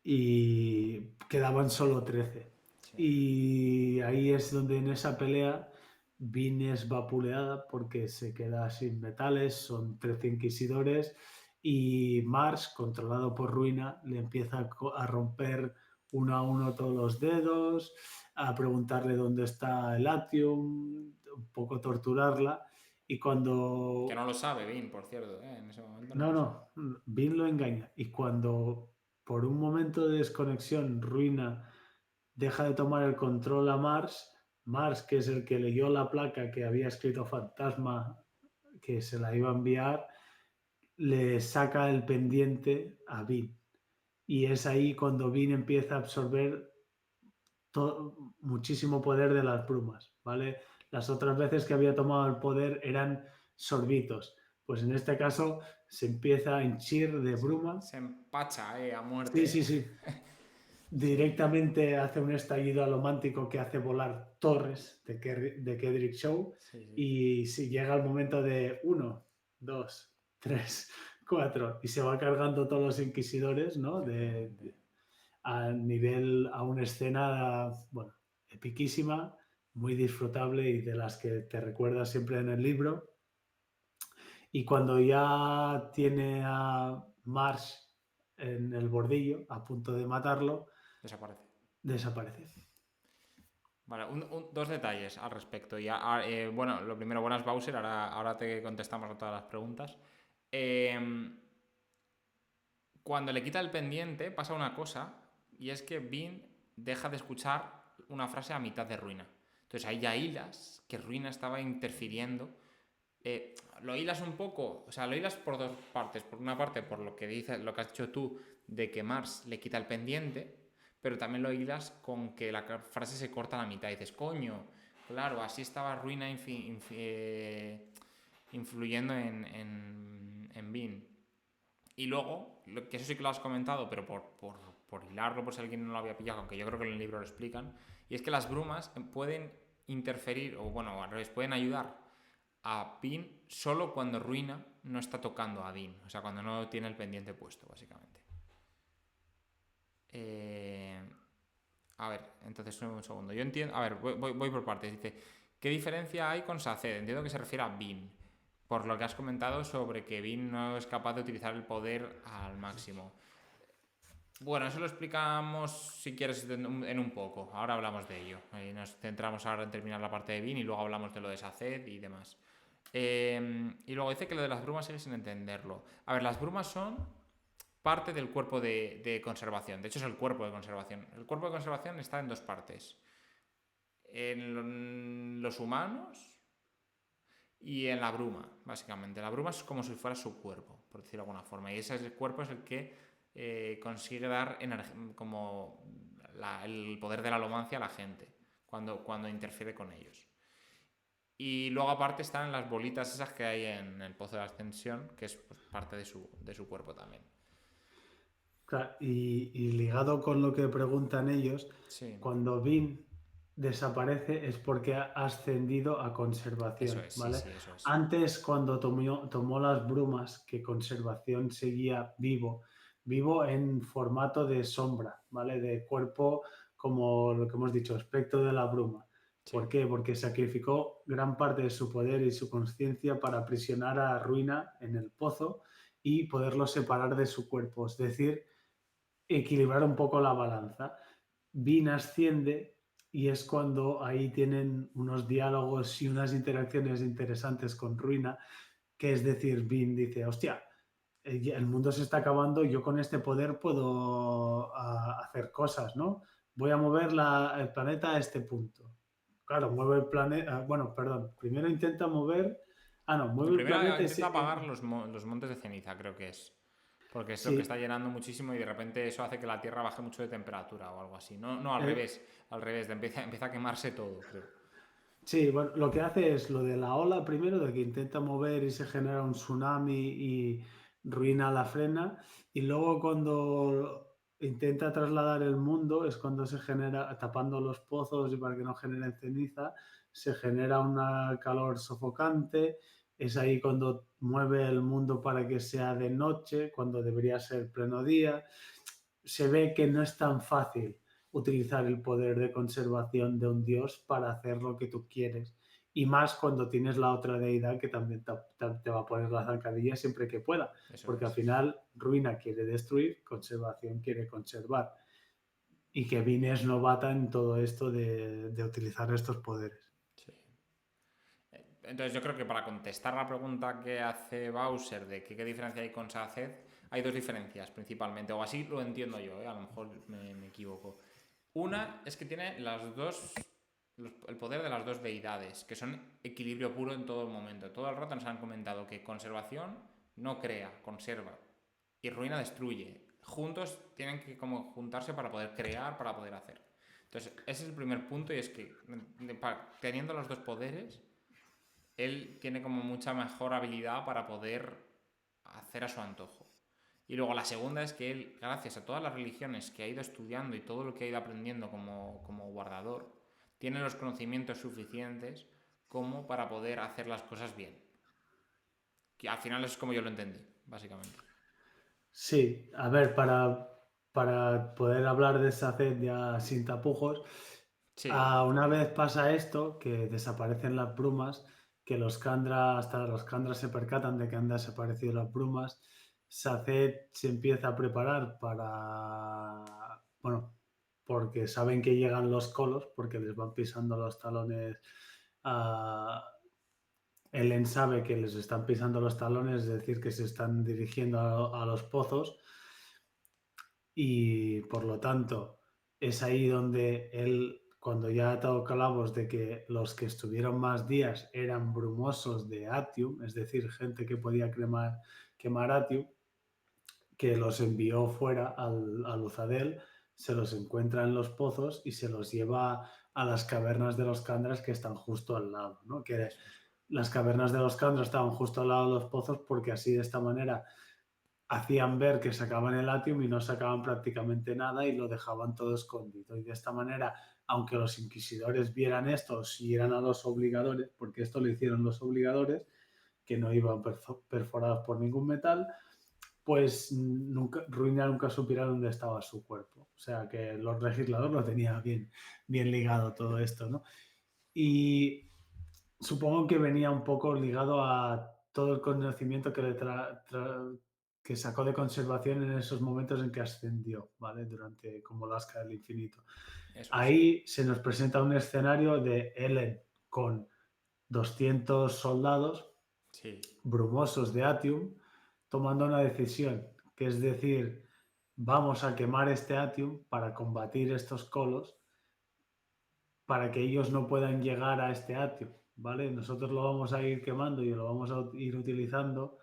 y quedaban solo 13. Sí. Y ahí es donde en esa pelea Vin es vapuleada porque se queda sin metales, son 13 inquisidores y Mars, controlado por Ruina, le empieza a romper uno a uno todos los dedos, a preguntarle dónde está el Atium, un poco torturarla. Y Que no cuando... lo sabe Vin, por cierto, ¿eh? En ese momento no No, lo sabe. no, Vin lo engaña. Y cuando por un momento de desconexión Ruina deja de tomar el control a Mars, Mars, que es el que leyó la placa que había escrito Fantasma, que se la iba a enviar, le saca el pendiente a Vin. Y es ahí cuando Vin empieza a absorber muchísimo poder de las brumas, ¿vale? Las otras veces que había tomado el poder eran sorbitos. Pues en este caso se empieza a henchir de bruma. Se empacha, a Sí, muerte. sí, sí. Sí. Directamente hace un estallido alomántico que hace volar torres de Kedrick Show. Sí, sí. Y si llega el momento de 1, 2, 3, 4, y se va cargando todos los inquisidores, ¿no? A una escena, bueno, epiquísima, muy disfrutable y de las que te recuerdas siempre en el libro. Y cuando ya tiene a Marsh en el bordillo, a punto de matarlo, Desaparece. desaparece. Vale, dos detalles al respecto. Bueno, lo primero, buenas Bowser, ahora te contestamos a todas las preguntas. Cuando le quita el pendiente pasa una cosa, y es que Bean deja de escuchar una frase a mitad de Ruina. Entonces ahí ya hilas que Ruina estaba interfiriendo. Lo hilas un poco, o sea, lo hilas por dos partes. Por una parte, por lo que dices, lo que has dicho tú, de que Mars le quita el pendiente, pero también lo hilas con que la frase se corta a la mitad. Y dices, coño, claro, así estaba Ruina influyendo en Bean. Y luego, que eso sí que lo has comentado, pero por hilarlo, por si alguien no lo había pillado, aunque yo creo que en el libro lo explican, y es que las brumas pueden interferir, o bueno, al revés, pueden ayudar a Bean solo cuando Ruina no está tocando a Bean, o sea, cuando no tiene el pendiente puesto, básicamente. A ver, entonces un segundo. Yo entiendo. A ver, voy por partes. Dice: ¿qué diferencia hay con Saced? Entiendo que se refiere a Bean. Por lo que has comentado sobre que Bean no es capaz de utilizar el poder al máximo. Bueno, eso lo explicamos si quieres en un poco. Ahora hablamos de ello. Ahí nos centramos ahora en terminar la parte de Bean y luego hablamos de lo de Saced y demás. Y luego dice que lo de las brumas sigue sin entenderlo. A ver, las brumas son parte del cuerpo de conservación. De hecho, es el cuerpo de conservación. El cuerpo de conservación está en dos partes. En los humanos y en la bruma, básicamente. La bruma es como si fuera su cuerpo, por decirlo de alguna forma. Y ese cuerpo es el que consigue dar como el poder de la alomancia a la gente cuando interfiere con ellos. Y luego aparte están las bolitas esas que hay en el pozo de ascensión, que es pues, parte de su cuerpo también. Claro, y ligado con lo que preguntan ellos, Sí, cuando Bean desaparece es porque ha ascendido a eso conservación, es, sí, ¿vale? sí, eso es. Antes, cuando tomó las brumas, que conservación seguía vivo en formato de sombra, ¿vale? De cuerpo, como lo que hemos dicho, espectro de la bruma. Sí. ¿Por qué? Porque sacrificó gran parte de su poder y su conciencia para aprisionar a Ruina en el pozo y poderlo separar de su cuerpo, es decir, equilibrar un poco la balanza. Bean asciende y es cuando ahí tienen unos diálogos y unas interacciones interesantes con Ruina, que es decir, Bean dice, hostia, el mundo se está acabando, yo con este poder puedo hacer cosas, ¿no? Voy a mover el planeta a este punto. Claro, mueve el planeta, bueno, perdón, primero intenta mover, mueve el Primero planeta y intenta apagar los montes de ceniza, creo que es. Porque es lo que está sí, llenando muchísimo y de repente eso hace que la Tierra baje mucho de temperatura o algo así. No, no eh, al revés, empieza a quemarse todo, creo. sí, bueno, lo que hace es lo de la ola primero, de que intenta mover y se genera un tsunami y ruina la frena, y luego cuando intenta trasladar el mundo es cuando se genera, tapando los pozos y para que no generen ceniza, se genera una calor sofocante, es ahí cuando mueve el mundo para que sea de noche, cuando debería ser pleno día. Se ve que no es tan fácil utilizar el poder de conservación de un dios para hacer lo que tú quieres. Y más cuando tienes la otra deidad que también te va a poner la zancadilla siempre que pueda. Eso Porque al es. final Ruina quiere destruir, conservación quiere conservar. Y que Vine es novata en todo esto de utilizar estos poderes. Sí. Entonces yo creo que para contestar la pregunta que hace Bowser de qué diferencia hay con Saced, hay dos diferencias principalmente, o así lo entiendo yo, a lo mejor me equivoco. Una es que tiene el poder de las dos deidades, que son equilibrio puro en todo el momento. Todo el rato nos han comentado que conservación no crea, conserva, y ruina destruye. Juntos tienen que como juntarse para poder crear, para poder hacer. Entonces ese es el primer punto, y es que teniendo los dos poderes él tiene como mucha mejor habilidad para poder hacer a su antojo. Y luego la segunda es que él, gracias a todas las religiones que ha ido estudiando y todo lo que ha ido aprendiendo como guardador, tiene los conocimientos suficientes como para poder hacer las cosas bien. Que al final es como yo lo entendí, básicamente. Sí, a ver, para poder hablar de Saced ya sin tapujos, Sí, una vez pasa esto, que desaparecen las brumas, que hasta los Kandra se percatan de que han desaparecido las brumas, Saced se empieza a preparar bueno, porque saben que llegan los colos, porque les van pisando los talones a... Ellen sabe que les están pisando los talones, es decir, que se están dirigiendo a los pozos y por lo tanto es ahí donde él, cuando ya ha atado calabos de que los que estuvieron más días eran brumosos de Atium, es decir, gente que podía quemar Atium, que los envió fuera al Uzadel, se los encuentra en los pozos y se los lleva a las cavernas de los Kandras que están justo al lado, ¿no? Que eso es. las cavernas de los Kandras estaban justo al lado de los pozos porque así de esta manera hacían ver que sacaban el Atium y no sacaban prácticamente nada y lo dejaban todo escondido. Y de esta manera, aunque los inquisidores vieran esto o siguieran a los obligadores, porque esto lo hicieron los obligadores, que no iban perforados por ningún metal, pues Ruina nunca supiera dónde estaba su cuerpo. O sea que Lord Legislador lo tenía bien ligado todo esto, ¿no? Y supongo que venía un poco ligado a todo el conocimiento que que sacó de conservación en esos momentos en que ascendió, ¿vale? Durante como Lasca del Infinito. Eso es. Ahí se nos presenta un escenario de Ellen con 200 soldados Sí, brumosos de Atium tomando una decisión, que es decir, vamos a quemar este Atium para combatir estos colos para que ellos no puedan llegar a este atio, ¿vale? Nosotros lo vamos a ir quemando y lo vamos a ir utilizando.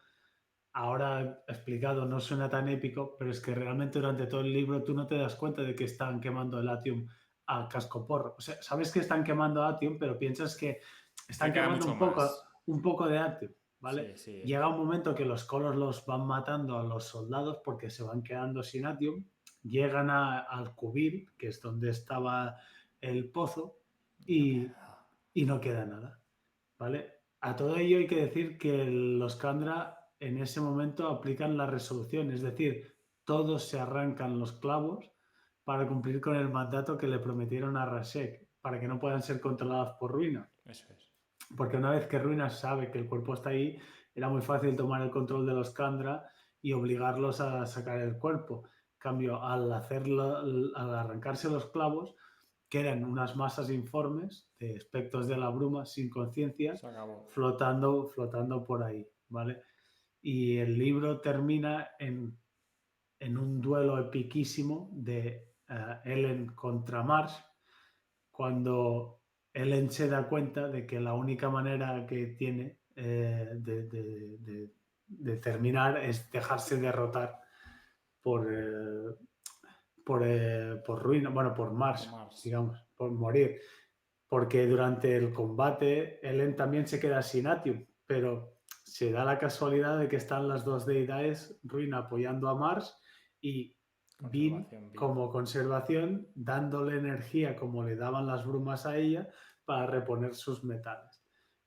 Ahora explicado no suena tan épico, pero es que realmente durante todo el libro tú no te das cuenta de que están quemando el Atium a cascoporro. O sea, sabes que están quemando Atium, pero piensas que que están queda quemando mucho más. un poco de Atium, ¿vale? Sí, sí, eso Llega es. un momento que los colos los van matando a los soldados porque se van quedando sin Atium, llegan al cubil, que es donde estaba el pozo, Y no queda y, nada. y no queda nada, ¿vale? A todo ello hay que decir que los Kandra en ese momento aplican la resolución, es decir, todos se arrancan los clavos para cumplir con el mandato que le prometieron a Rashek, para que no puedan ser controlados por Ruina. Eso es. Porque una vez que Ruina sabe que el cuerpo está ahí, era muy fácil tomar el control de los Kandra y obligarlos a sacar el cuerpo. En cambio, al arrancarse los clavos, quedan unas masas informes de espectros de la bruma sin conciencia Se acabó. flotando por ahí, ¿vale? Y el libro termina en un duelo epiquísimo de Ellen contra Marsh, cuando Ellen se da cuenta de que la única manera que tiene de terminar es dejarse derrotar por, por Ruina, bueno, por Por Marsh, Mars. digamos, por morir. Porque durante el combate Ellen también se queda sin Atium, pero se da la casualidad de que están las dos deidades, Ruina apoyando a Mars y Bin Conservación, bien. como conservación, dándole energía como le daban las brumas a ella para reponer sus metales.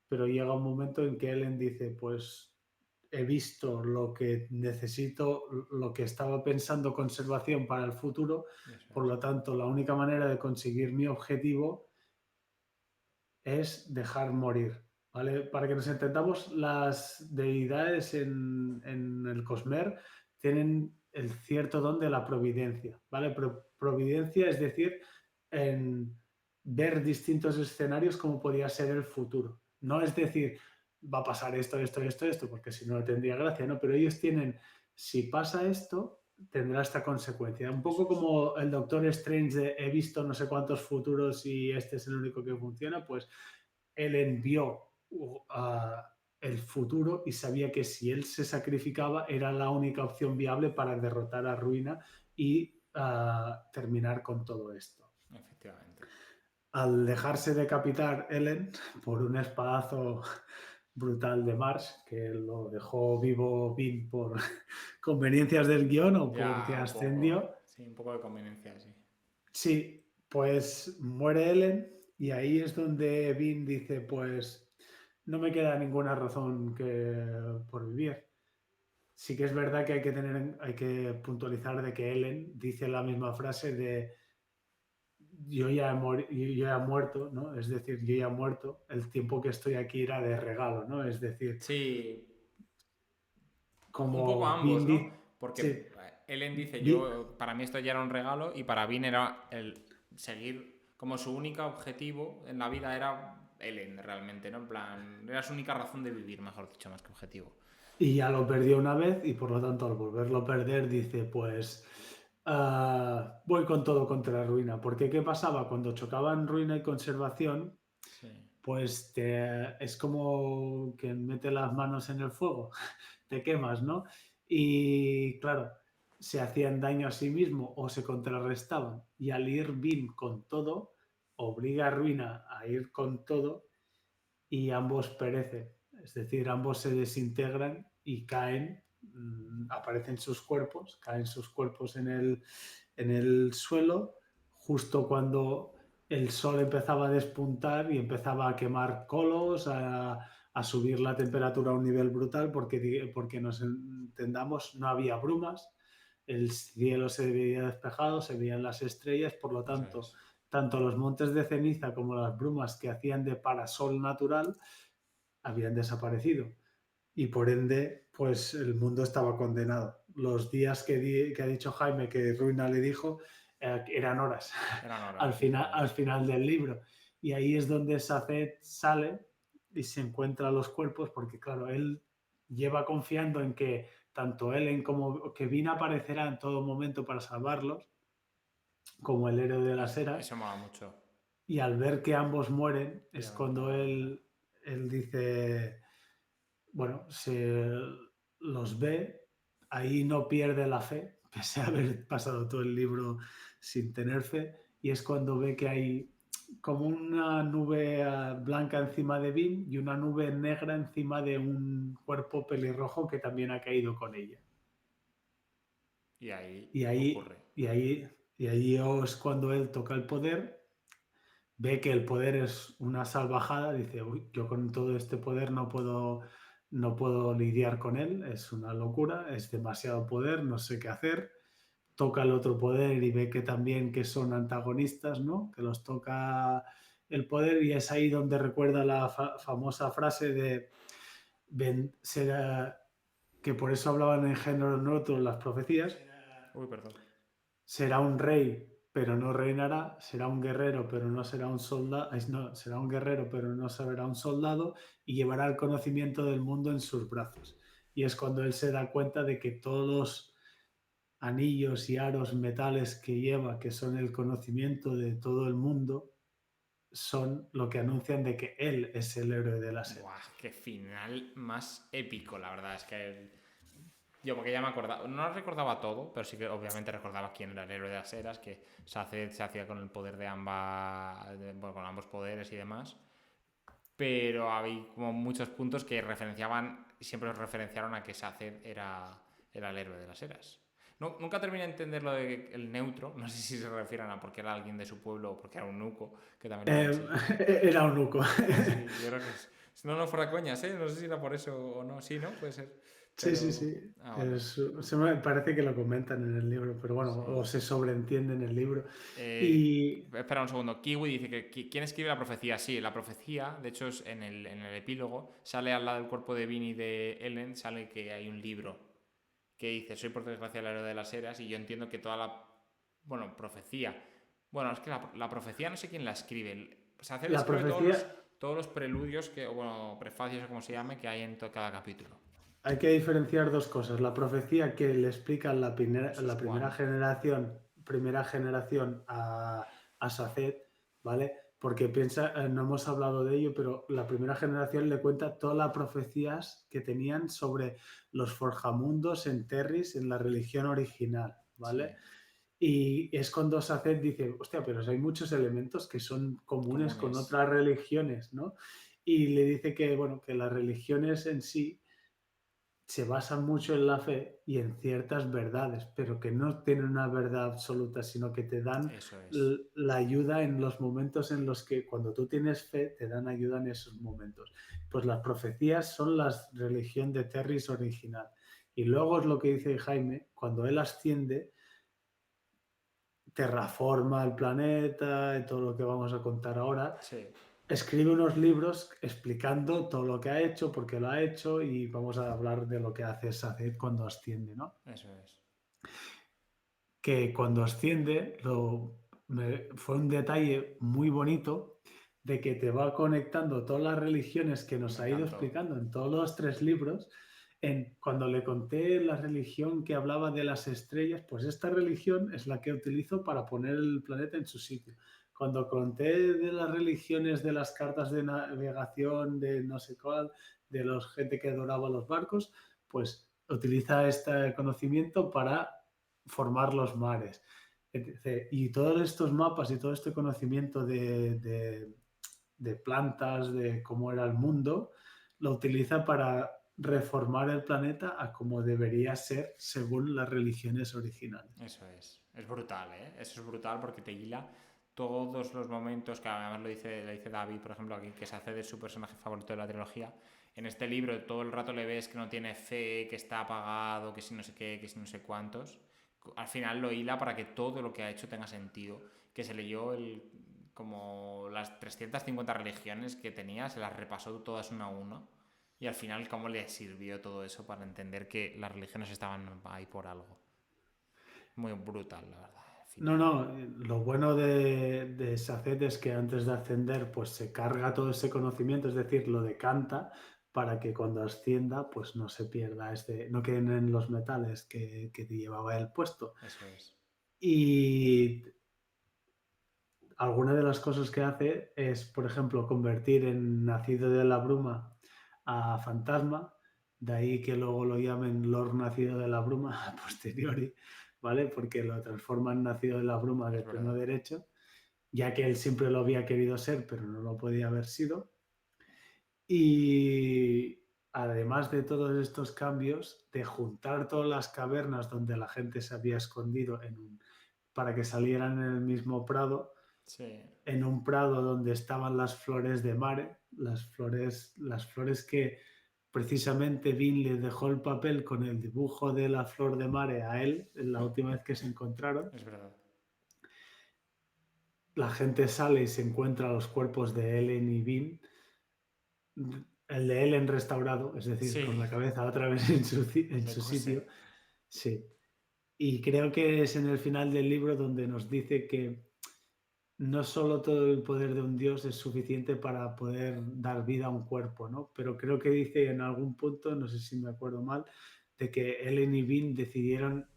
Pero llega un momento en que Ellen dice, pues he visto lo que necesito, lo que estaba pensando conservación para el futuro, Eso por es. lo tanto la única manera de conseguir mi objetivo es dejar morir, ¿vale? Para que nos entendamos, las deidades en el Cosmer tienen el cierto don de la providencia, ¿vale? Providencia es decir, en ver distintos escenarios como podría ser el futuro. No es decir, va a pasar esto, porque si no, no tendría gracia, ¿no? Pero ellos tienen, si pasa esto, tendrá esta consecuencia. Un poco Eso es. como el Doctor Strange de he visto no sé cuántos futuros y este es el único que funciona, pues él envió el futuro y sabía que si él se sacrificaba era la única opción viable para derrotar a Ruina y terminar con todo esto. Efectivamente. Al dejarse decapitar Ellen por un espadazo brutal de Mars, que lo dejó vivo Vin por conveniencias del guión o porque Ya un ascendió. poco. Sí, un poco de conveniencia, sí. Sí, pues muere Ellen y ahí es donde Vin dice, pues no me queda ninguna razón por vivir. Sí que es verdad que hay que puntualizar de que Ellen dice la misma frase de yo ya he muerto, ¿no? Es decir, yo ya he muerto, el tiempo que estoy aquí era de regalo, ¿no? Es decir, Sí, un poco como ambos, Vin ¿no? dice, sí, Porque Ellen dice, Vi- para mí esto ya era un regalo y para Vin era el seguir, como su único objetivo en la vida era Ellen realmente, ¿no? En plan, era su única razón de vivir, mejor dicho, más que objetivo. y ya lo perdió una vez y por lo tanto al volverlo a perder dice, pues voy con todo contra la ruina. Porque ¿qué pasaba? Cuando chocaban ruina y conservación, Sí. pues es como quien mete las manos en el fuego, te quemas, ¿no? Y claro, se hacían daño a sí mismo o se contrarrestaban. Y al ir Vin con todo, obliga a Ruina a ir con todo y ambos perecen. Es decir, ambos se desintegran y caen, aparecen sus cuerpos, caen sus cuerpos en el suelo, justo cuando el sol empezaba a despuntar y empezaba a quemar colos, a subir la temperatura a un nivel brutal, porque nos entendamos, no había brumas, el cielo se veía despejado, se veían las estrellas, por lo Eso tanto, es. tanto los montes de ceniza como las brumas que hacían de parasol natural habían desaparecido y por ende, pues el mundo estaba condenado. Los días que ha dicho Jaime que Ruina le dijo eran horas Eran horas, al literal. final del libro. Y ahí es donde Saced sale y se encuentra los cuerpos, porque claro, él lleva confiando en que tanto Ellen como Kevin aparecerá en todo momento para salvarlos, como el héroe de las eras, Eso mola mucho. y al ver que ambos mueren Y es a ver qué cuando onda. él dice, bueno, se los ve, ahí no pierde la fe, pese a haber pasado todo el libro sin tener fe, y es cuando ve que hay como una nube blanca encima de Vin y una nube negra encima de un cuerpo pelirrojo que también ha caído con ella. Y ahí Y ahí, ocurre. y ahí, y ahí es cuando él toca el poder, ve que el poder es una salvajada, dice, uy, yo con todo este poder no puedo lidiar con él, es una locura, es demasiado poder, no sé qué hacer. Toca el otro poder y ve que también que son antagonistas, ¿no? Que los toca el poder y es ahí donde recuerda la famosa frase de será, que por eso hablaban en género neutro las profecías, Uy, perdón. será un rey, pero no reinará, será un guerrero, pero no será un soldado, no, será un guerrero, pero no será un soldado, y llevará el conocimiento del mundo en sus brazos. Y es cuando él se da cuenta de que todos los anillos y aros metales que lleva, que son el conocimiento de todo el mundo, son lo que anuncian de que él es el héroe de la serie. Buah, qué final más épico, la verdad. Es que yo, porque ya me acordaba, no recordaba todo, pero sí que obviamente recordaba quién era el héroe de las eras, que se hacía con el poder de bueno, con ambos poderes y demás. Pero había como muchos puntos que referenciaban, siempre referenciaron a que Saced era el héroe de las eras. No, nunca terminé de entender lo del neutro, no sé si se refieren a porque era alguien de su pueblo o porque era un nuco, que también lo Eh, pensé. era un nuco. Sí, yo creo que es. No, no fuera coñas, ¿eh? No sé si era por eso o no. Sí, ¿no? Puede ser. Sí, sí, Pero. sí. Ah, vale. Se me parece que lo comentan en el libro, pero bueno, o Sí. se sobreentiende en el libro. Y Espera un segundo. Kiwi dice que ¿quién escribe la profecía? Sí, la profecía, de hecho, es en el epílogo, sale al lado del cuerpo de Vin y de Ellen, sale que hay un libro que dice: Soy por desgracia el héroe de las eras, y yo entiendo que toda la. Bueno, profecía. Bueno, es que la profecía no sé quién la escribe. Se hace la escribe profecía, todos los preludios, o bueno, prefacios o como se llame, que hay en cada capítulo. hay que diferenciar dos cosas. La profecía que le explica Eso es la Juan. primera generación a Saced, ¿vale? Porque piensa, no hemos hablado de ello, pero la primera generación le cuenta todas las profecías que tenían sobre los forjamundos en Terris, en la religión original, Sí, ¿vale? Y es cuando Saced dice, hostia, pero hay muchos elementos que son comunes con comunes. otras religiones, ¿no? Y le dice que, bueno, que las religiones en sí se basan mucho en la fe y en ciertas verdades, pero que no tienen una verdad absoluta, sino que te dan Eso es. la ayuda en los momentos en los que cuando tú tienes fe, te dan ayuda en esos momentos. Pues las profecías son la religión de Terris original. Y luego es lo que dice Jaime, cuando él asciende, terraforma el planeta y todo lo que vamos a contar ahora, Sí, escribe unos libros explicando todo lo que ha hecho, por qué lo ha hecho y vamos a hablar de lo que hace Saced cuando asciende, ¿no? eso es. Que cuando asciende fue un detalle muy bonito de que te va conectando todas las religiones que nos Me ha ido encantó. explicando en todos los 3 libros. Cuando le conté la religión que hablaba de las estrellas, pues esta religión es la que utilizo para poner el planeta en su sitio. Cuando conté de las religiones de las cartas de navegación, de no sé cuál, de la gente que adoraba los barcos, pues utiliza este conocimiento para formar los mares, etc. Y todos estos mapas y todo este conocimiento de plantas, de cómo era el mundo, lo utiliza para reformar el planeta a como debería ser según las religiones originales. Eso es. Es brutal, ¿eh? Eso es brutal porque te hila todos los momentos que además lo dice David, por ejemplo, aquí, que se hace de su personaje favorito de la trilogía. En este libro todo el rato le ves que no tiene fe, que está apagado, que si no sé qué, que si no sé cuántos. Al final lo hila para que todo lo que ha hecho tenga sentido. Que se leyó como las 350 religiones que tenía, se las repasó todas una a uno. Y al final cómo le sirvió todo eso para entender que las religiones estaban ahí por algo. Muy brutal, la verdad, al No, final. no, lo bueno de Saced es que antes de ascender, pues se carga todo ese conocimiento, es decir, lo decanta para que cuando ascienda, pues no se pierda, no queden en los metales que llevaba el puesto. Eso es. Y alguna de las cosas que hace es, por ejemplo, convertir en nacido de la bruma a fantasma, de ahí que luego lo llamen Lord Nacido de la Bruma a posteriori, ¿vale? Porque lo transforma en Nacido de la Bruma de Es pleno verdad. derecho, ya que él siempre lo había querido ser, pero no lo podía haber sido. Y además de todos estos cambios, de juntar todas las cavernas donde la gente se había escondido para que salieran en el mismo prado, Sí. en un prado donde estaban las flores de mare, las flores que precisamente Vin le dejó el papel con el dibujo de la flor de mare a él en la última vez que se encontraron. Es verdad. La gente sale y se encuentra los cuerpos de Ellen y Vin, el de Ellen restaurado, es decir, con Sí. la cabeza otra vez en en De su sitio. Cuse. Sí. Y creo que es en el final del libro donde nos dice que no solo todo el poder de un dios es suficiente para poder dar vida a un cuerpo, ¿no? Pero creo que dice en algún punto, no sé si me acuerdo mal, de que Ellen y Vin decidieron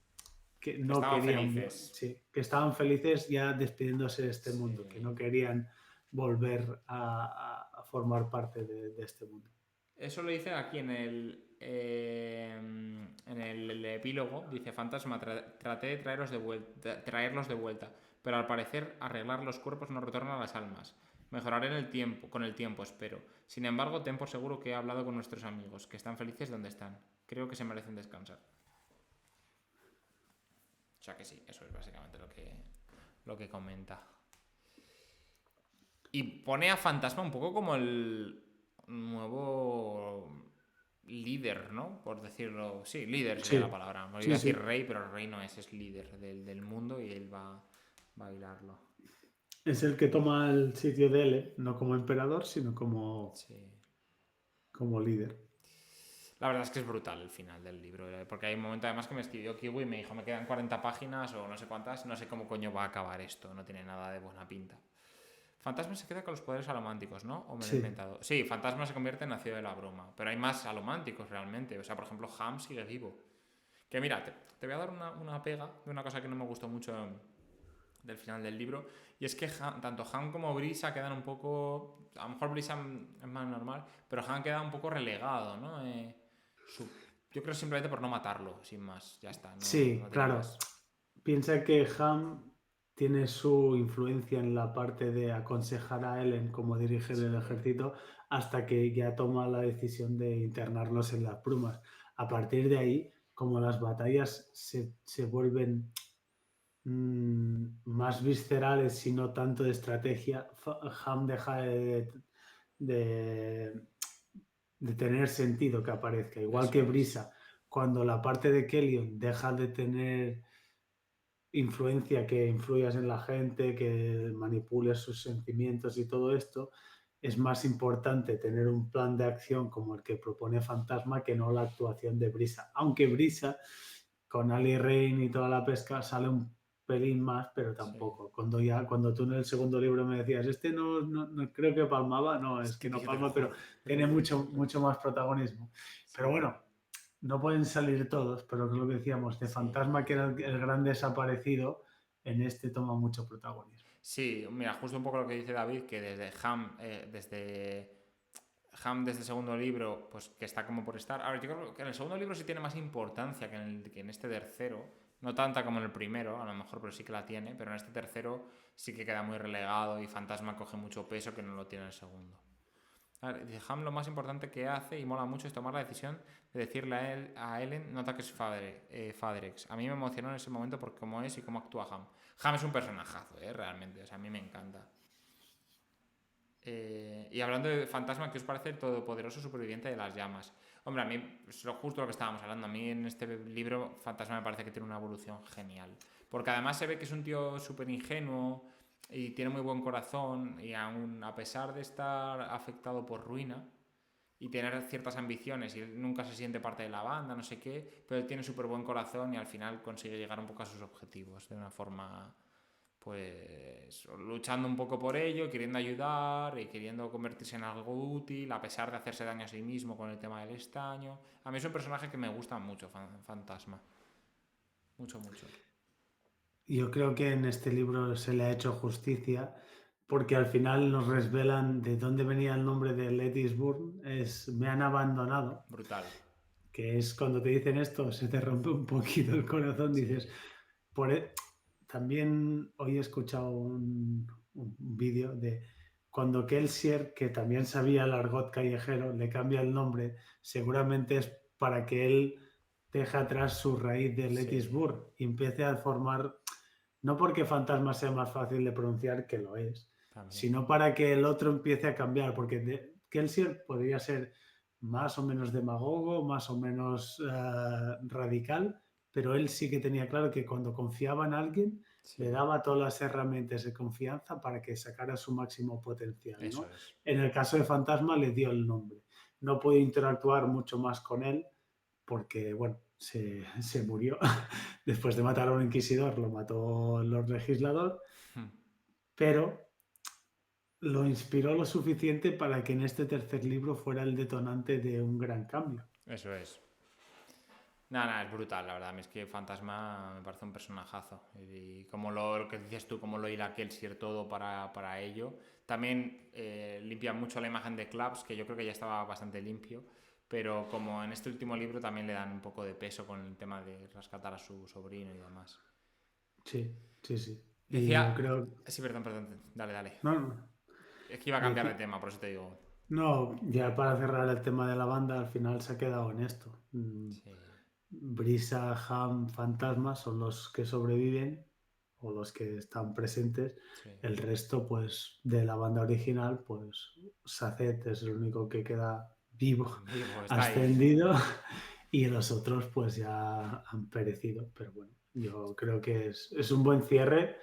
que Que no estaban querían, felices. sí, que estaban felices ya despidiéndose de este Sí. mundo, que no querían volver a formar parte de este mundo. Eso lo dice aquí en el epílogo. Dice, Fantasma, traté de traerlos de vuelta, pero al parecer arreglar los cuerpos no retorna a las almas. Mejoraré con el tiempo, espero. Sin embargo, ten por seguro que he hablado con nuestros amigos, que están felices donde están. Creo que se merecen descansar. O sea que sí, eso es básicamente lo que comenta. Y pone a Fantasma un poco como el nuevo líder, ¿no? Por decirlo. Sí, líder sería la Sí, palabra. Me iba sí, a decir sí. rey, pero el rey no es líder del mundo y él va a bailarlo. Es el que toma el sitio de él, no como emperador, sino Sí. como líder. La verdad es que es brutal el final del libro, porque hay un momento además que me escribió Kiwi y me dijo, me quedan 40 páginas o no sé cuántas, no sé cómo coño va a acabar esto, no tiene nada de buena pinta. Fantasma se queda con los poderes alománticos, ¿no? ¿O me lo he Sí, inventado? Sí, Fantasma se convierte en Nacido de la Bruma. Pero hay más alománticos realmente. O sea, por ejemplo, Ham sigue vivo. Que mira, te voy a dar una pega de una cosa que no me gustó mucho del final del libro. Y es que tanto Han como Brisa quedan un poco. A lo mejor Brisa es más normal, pero Han queda un poco relegado, ¿no? Yo creo simplemente por no matarlo, sin más. Ya está, no sí, tiene claro. más. Piensa que Ham tiene su influencia en la parte de aconsejar a Ellen cómo dirigir Sí, el ejército hasta que ya toma la decisión de internarlos en las brumas. A partir de ahí, como las batallas se vuelven más viscerales y no tanto de estrategia, Ham deja de, de tener sentido que aparezca. Igual Eso que es. Brisa, cuando la parte de Kellion deja de tener influencia, que influyas en la gente, que manipules sus sentimientos y todo esto, es más importante tener un plan de acción como el que propone Fantasma que no la actuación de Brisa. Aunque Brisa, con Ali Rain y toda la pesca, sale un pelín más, pero tampoco. Cuando tú en el segundo libro me decías, no creo que palmaba, no, es que no palma, pero tiene mucho más protagonismo. Pero bueno, no pueden salir todos, pero es lo que decíamos, de Sí. Fantasma, que era el gran desaparecido, en este toma mucho protagonismo. Sí, mira, justo un poco lo que dice David, que desde Ham, desde el segundo libro, pues que está como por estar. Ahora, yo creo que en el segundo libro sí tiene más importancia que en este tercero. No tanta como en el primero, a lo mejor, pero sí que la tiene. Pero en este tercero sí que queda muy relegado y Fantasma coge mucho peso que no lo tiene en el segundo. A ver, dice, Ham lo más importante que hace y mola mucho es tomar la decisión de decirle a Ellen no ataques Faderex. A mí me emocionó en ese momento por cómo es y cómo actúa Ham. Ham es un personajazo, realmente. O sea, a mí me encanta. Y hablando de Fantasma, ¿qué os parece el todopoderoso superviviente de las llamas? Hombre, a mí es justo lo que estábamos hablando. A mí en este libro Fantasma me parece que tiene una evolución genial. Porque además se ve que es un tío súper ingenuo y tiene muy buen corazón y aún a pesar de estar afectado por ruina y tener ciertas ambiciones y él nunca se siente parte de la banda, no sé qué, pero él tiene súper buen corazón y al final consigue llegar un poco a sus objetivos de una forma pues luchando un poco por ello, queriendo ayudar y queriendo convertirse en algo útil, a pesar de hacerse daño a sí mismo con el tema del estaño. A mí es un personaje que me gusta mucho, Fantasma. Mucho, mucho. Yo creo que en este libro se le ha hecho justicia porque al final nos resvelan de dónde venía el nombre de Lettisburn, es me han abandonado, Brutal. que es cuando te dicen esto, se te rompe un poquito el corazón, dices, Sí. por también hoy he escuchado un vídeo de cuando Kelsier, que también sabía el argot callejero, le cambia el nombre, seguramente es para que él deje atrás su raíz de Sí. Lettisburg y empiece a formar, no porque Fantasma sea más fácil de pronunciar, que lo es, También. sino para que el otro empiece a cambiar, porque Kelsier podría ser más o menos demagogo, más o menos radical, pero él sí que tenía claro que cuando confiaba en alguien, Sí. le daba todas las herramientas de confianza para que sacara su máximo potencial, Eso ¿no? es. En el caso de Fantasma le dio el nombre. No pudo interactuar mucho más con él porque, bueno, se murió. Después de matar a un inquisidor, lo mató el Lord Legislador, pero lo inspiró lo suficiente para que en este tercer libro fuera el detonante de un gran cambio. Eso es. Nada, es brutal, la verdad. A mí es que Fantasma me parece un personajazo. Y como lo que dices tú, como lo hila Kelsier todo para ello. También limpia mucho la imagen de Claps, que yo creo que ya estaba bastante limpio. Pero como en este último libro también le dan un poco de peso con el tema de rescatar a su sobrino y demás. Sí, sí, sí. Y yo Decía. creo. Sí, perdón. Dale, dale. No, no. Es que iba a cambiar de tema, por eso te digo. No, ya para cerrar el tema de la banda, al final se ha quedado en esto. Sí, Brisa, Ham, Fantasma son los que sobreviven o los que están presentes. sí. El resto, pues, de la banda original, pues, Saced es el único que queda vivo, Vivo, está ahí. ascendido, y los otros, pues, ya han perecido. Pero bueno, yo creo que es un buen cierre.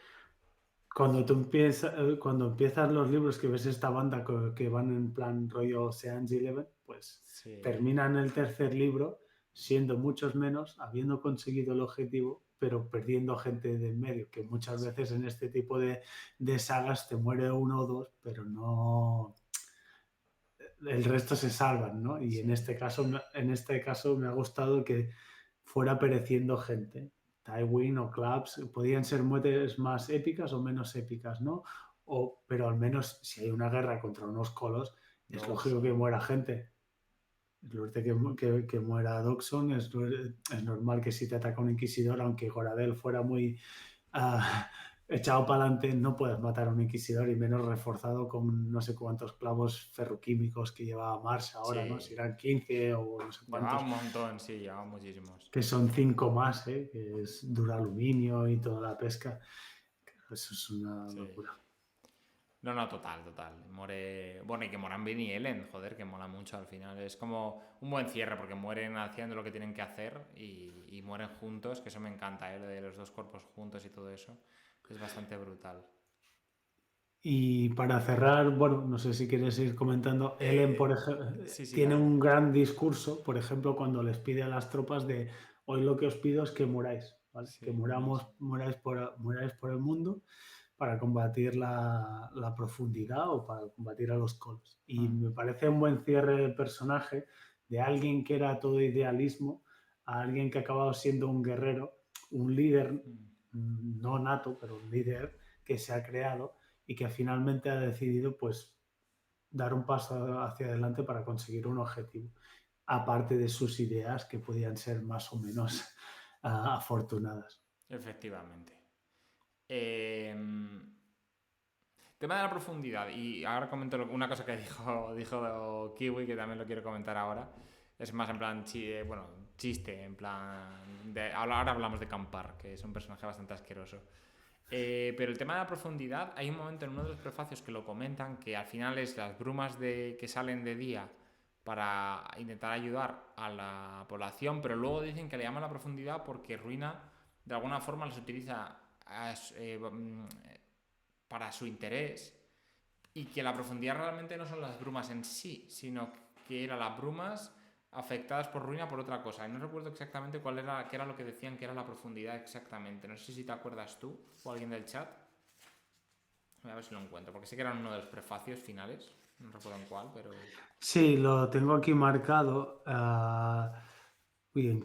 Cuando empiezas los libros que ves esta banda que van en plan rollo Ocean's 11, pues Sí, terminan el tercer libro siendo muchos menos, habiendo conseguido el objetivo, pero perdiendo gente de en medio, que muchas sí. veces en este tipo de sagas te muere uno o dos, pero no el resto se salvan, ¿no? Y Sí. en este caso me ha gustado que fuera pereciendo gente. Tywin o Claps podían ser muertes más épicas o menos épicas, ¿no? Pero al menos si hay una guerra contra unos colos, es lógico que Dawson. muera gente. Es lógico que muera Doxon, es normal que si te ataca un inquisidor, aunque Goradel fuera muy echado para adelante no puedes matar a un inquisidor y menos reforzado con no sé cuántos clavos ferroquímicos que llevaba Mars ahora, ¿no? Si Sí, eran 15 o no sé llevaba cuántos, un montón, sí, llevaba muchísimos. que son 5 más, ¿eh? Que es duraluminio y toda la pesca. Eso es una Sí. locura. No, no, total, total. Bueno, y que moran Ben y Ellen, joder, que mola mucho al final. Es como un buen cierre porque mueren haciendo lo que tienen que hacer y mueren juntos, que eso me encanta, ¿eh? Lo de los dos cuerpos juntos y todo eso. Es bastante brutal. Y para cerrar, bueno, no sé si quieres ir comentando, Ellen, por ejemplo, Sí, sí, tiene dale. un gran discurso, por ejemplo, cuando les pide a las tropas de hoy lo que os pido es que muráis, ¿vale? Que Sí, mucho. muráis por el mundo para combatir la profundidad o para combatir a los colos. Y Hmm. me parece un buen cierre de personaje de alguien que era todo idealismo a alguien que ha acabado siendo un guerrero, un líder, no nato, pero un líder que se ha creado y que finalmente ha decidido pues dar un paso hacia adelante para conseguir un objetivo, aparte de sus ideas que podían ser más o menos afortunadas. Efectivamente. Eh, Tema de la profundidad, y ahora comento una cosa que dijo Kiwi, que también lo quiero comentar ahora. Es más en plan, bueno, chiste, en plan. Ahora hablamos de Campar, que es un personaje bastante asqueroso. Pero el tema de la profundidad, hay un momento en uno de los prefacios que lo comentan, que al final es las brumas que salen de día para intentar ayudar a la población, pero luego dicen que le llaman la profundidad porque Ruina de alguna forma las utiliza para su interés y que la profundidad realmente no son las brumas en sí, sino que eran las brumas afectadas por Ruina por otra cosa. Y no recuerdo exactamente qué era lo que decían que era la profundidad exactamente. No sé si te acuerdas tú o alguien del chat. Voy a ver si lo encuentro, porque sé que era uno de los prefacios finales. No recuerdo en cuál, pero... Sí, lo tengo aquí marcado. Uy,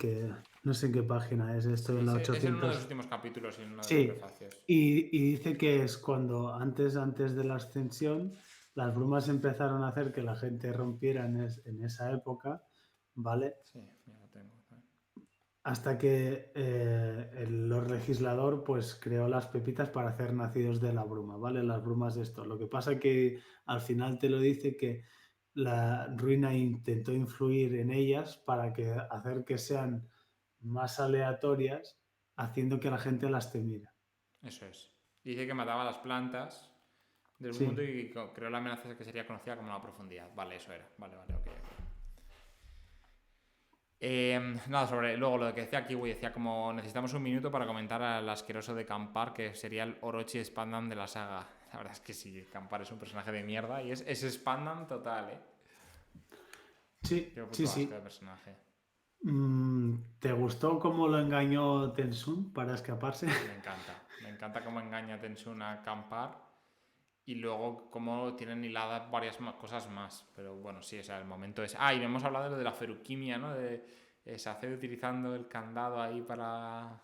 no sé en qué página es, estoy Sí, en la es en uno de los 800. últimos capítulos y en uno de los Sí, prefacios. y dice que es cuando antes de la ascensión, las brumas empezaron a hacer que la gente rompiera en esa época, ¿vale? Sí, ya lo tengo. Hasta que el Lord Legislador pues creó las pepitas para hacer nacidos de la bruma, ¿vale? Las brumas de esto. Lo que pasa que al final te lo dice que la ruina intentó influir en ellas para hacer que sean más aleatorias, haciendo que la gente las temiera. Eso es. Dice que mataba las plantas del mundo Sí, y creó la amenaza que sería conocida como la profundidad. Vale, eso era. Vale, vale, ok. Nada, sobre luego lo que decía Kiwi, decía como necesitamos un minuto para comentar al asqueroso de Campar, que sería el Orochi Spandam de la saga. La verdad es que sí, Campar es un personaje de mierda y es Spandam total, ¿eh? sí, Qué sí, puto asco de sí. personaje. ¿Te gustó cómo lo engañó Tensun para escaparse? Me encanta cómo engaña a Tensun a Campar y luego cómo tienen hiladas varias cosas más. Pero bueno, sí, o sea, el momento es... Ah, y hemos hablado de lo de la feruquimia, ¿no? Se hace utilizando el candado ahí para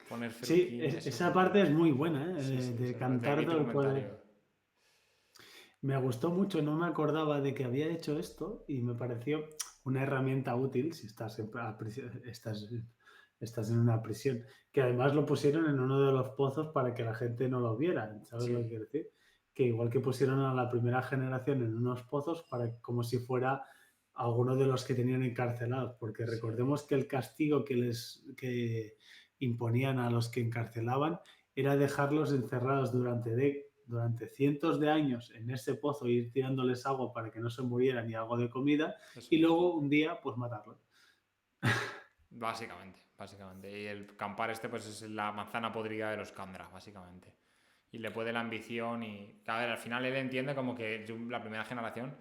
poner Sí, feruquimia, eso esa me parte parece... es muy buena, Sí, sí, de eso me parece aquí cantar tu todo el poder. comentario. Me gustó mucho, no me acordaba de que había hecho esto y me pareció una herramienta útil si estás en una prisión. Que además lo pusieron en uno de los pozos para que la gente no lo viera, ¿sabes lo que Sí, quiero decir? Que igual que pusieron a la primera generación en unos pozos para como si fuera alguno de los que tenían encarcelados, porque sí, recordemos que el castigo que imponían a los que encarcelaban era dejarlos encerrados durante cientos de años en ese pozo, ir tirándoles agua para que no se murieran y algo de comida, eso y es. luego un día, pues matarlos. Básicamente, básicamente. Y el Campar este pues es la manzana podrida de los Kandra, básicamente. Y le puede la ambición y... A ver, al final él entiende como que la primera generación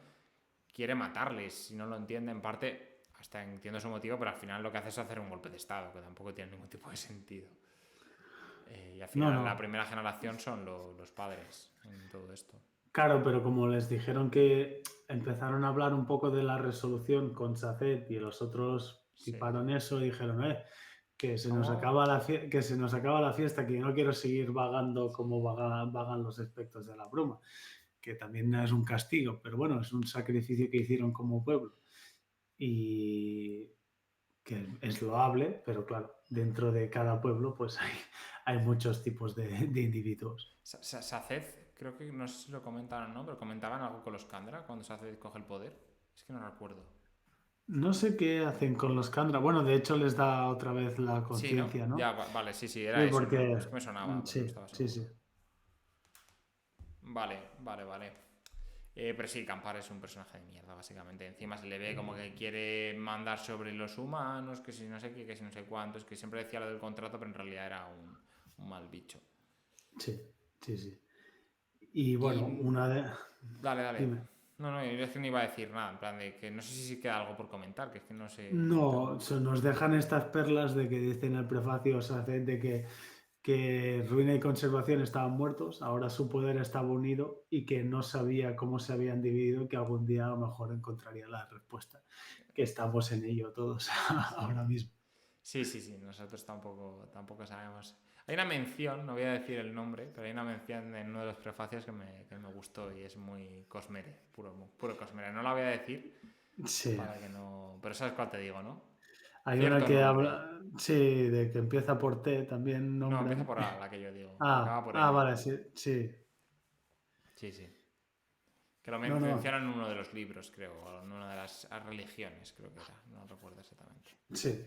quiere matarles. Si no lo entiende, en parte, hasta entiendo su motivo, pero al final lo que hace es hacer un golpe de estado, que tampoco tiene ningún tipo de sentido. Y al No, final la no. primera generación son los padres en todo esto. Claro, pero como les dijeron que empezaron a hablar un poco de la resolución con Saced y los otros Sí. tiparon eso y dijeron, que se nos ¿Cómo? acaba que se nos acaba la fiesta, que yo no quiero seguir vagando como vagan los espectros de la bruma, que también es un castigo, pero bueno, es un sacrificio que hicieron como pueblo. Y que es loable, pero claro, dentro de cada pueblo pues hay muchos tipos de individuos. Saced, creo que no sé si lo comentaron o no, pero comentaban algo con los Kandra cuando Saced coge el poder. Es que no recuerdo. No sé qué hacen con los Kandra. Bueno, de hecho les da otra vez la Sí, ¿no? conciencia, ¿no? Ya, vale, sí, Sí, era eso, ¿no? porque Es que me sonaba, pero no sí, estaba sí, seguro. sí. Vale. Pero sí, Campar es un personaje de mierda, básicamente. Encima se le ve como que quiere mandar sobre los humanos, que si no sé qué, que si no sé cuántos, que siempre decía lo del contrato, pero en realidad era un mal bicho. Sí, sí, sí. Y bueno, Y... Dale. Dime. No, yo es que no iba a decir nada, en plan de que no sé si queda algo por comentar, que es que no sé... No, nos dejan estas perlas de que dicen en el prefacio, o sea, de que Ruina y Conservación estaban muertos, ahora su poder estaba unido y que no sabía cómo se habían dividido y que algún día a lo mejor encontraría la respuesta. Que estamos en ello todos ahora mismo. Sí, nosotros tampoco sabemos. Hay una mención, no voy a decir el nombre, pero hay una mención en uno de los prefacios que me gustó y es muy Cosmere, puro Cosmere. No la voy a decir Sí. para que no... Pero sabes cuál te digo, ¿no? Hay una Cierto que nombre. habla, sí, de que empieza por T, también No, empieza nombran. por A, la que yo digo. Y acaba por M. Vale, sí, sí. Sí. Que lo No, no, mencionan en uno de los libros, creo, o en una de las religiones, creo que era. No recuerdo exactamente. sí.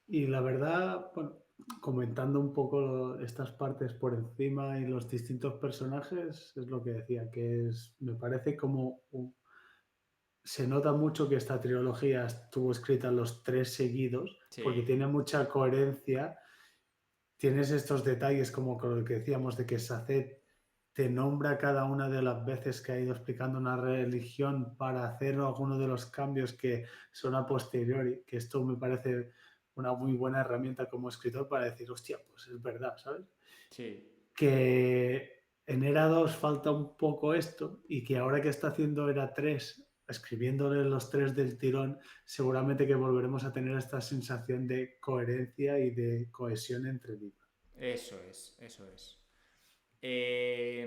Y la verdad, bueno, comentando un poco estas partes por encima y los distintos personajes, es lo que decía, que me parece como se nota mucho que esta trilogía estuvo escrita los tres seguidos, porque Sí, tiene mucha coherencia. Tienes estos detalles como con lo que decíamos de que Saced te nombra cada una de las veces que ha ido explicando una religión para hacer alguno de los cambios que son a posteriori, que esto me parece una muy buena herramienta como escritor para decir, hostia, pues es verdad, ¿sabes? sí. Que en Era 2 falta un poco esto y que ahora que está haciendo Era 3, escribiéndole los tres del tirón, seguramente que volveremos a tener esta sensación de coherencia y de cohesión entre libros. Eso es. Eh,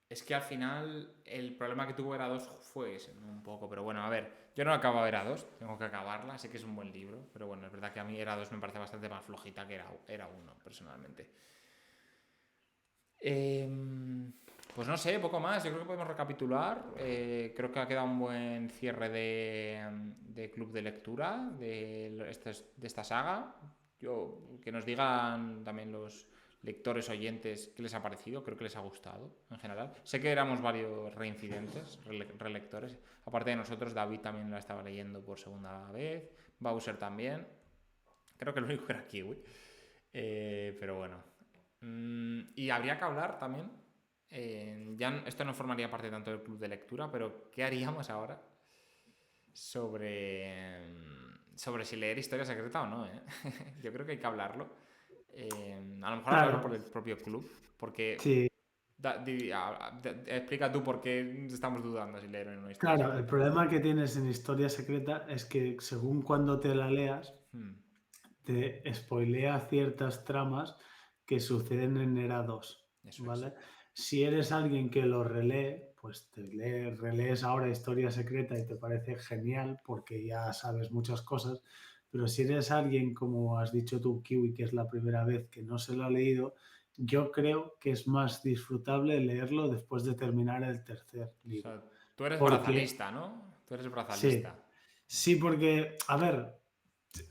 Es que al final el problema que tuvo Era 2 fue ese, ¿no? Un poco, pero bueno, a ver, yo no he acabado Era 2, tengo que acabarla, sé que es un buen libro, pero bueno, es verdad que a mí Era 2 me parece bastante más flojita que Era 1, personalmente. Pues no sé, poco más, yo creo que podemos recapitular, creo que ha quedado un buen cierre de club de lectura de esta saga. Que nos digan también los lectores, oyentes, qué les ha parecido, creo que les ha gustado en general. Sé que éramos varios reincidentes, relectores. Aparte de nosotros, David también la estaba leyendo por segunda vez, Bowser también. Creo que el único era Kiwi. Pero bueno. Y habría que hablar también. Esto no formaría parte tanto del club de lectura, pero ¿qué haríamos ahora sobre si leer historia secreta o no? Yo creo que hay que hablarlo. A lo mejor hablarlo por Claro, el propio club, porque sí, explica tú por qué estamos dudando si leer una historia claro, el secreta. problema que tienes en Historia Secreta es que según cuando te la leas, Hmm, te spoilea ciertas tramas que suceden en Era 2, Eso es. ¿vale? Si eres alguien que lo relee, pues relees ahora Historia Secreta y te parece genial porque ya sabes muchas cosas, pero si eres alguien, como has dicho tú, Kiwi, que es la primera vez que no se lo ha leído, yo creo que es más disfrutable leerlo después de terminar el tercer O libro. sea, tú eres Porque, brazalista, ¿no? Tú eres sí, brazalista. sí, porque, a ver,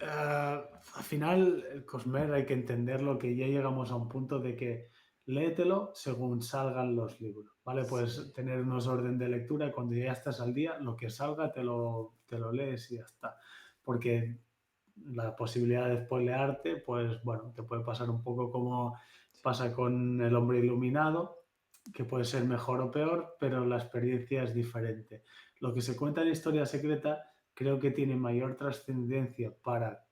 al final, el Cosmer hay que entenderlo, que ya llegamos a un punto de que léetelo según salgan los libros, ¿vale? Puedes Sí. tener unos orden de lectura y cuando ya estás al día, lo que salga te lo lees y ya está. Porque la posibilidad de spoilearte, pues bueno, te puede pasar un poco como pasa con El hombre iluminado, que puede ser mejor o peor, pero la experiencia es diferente. Lo que se cuenta en Historia Secreta creo que tiene mayor trascendencia para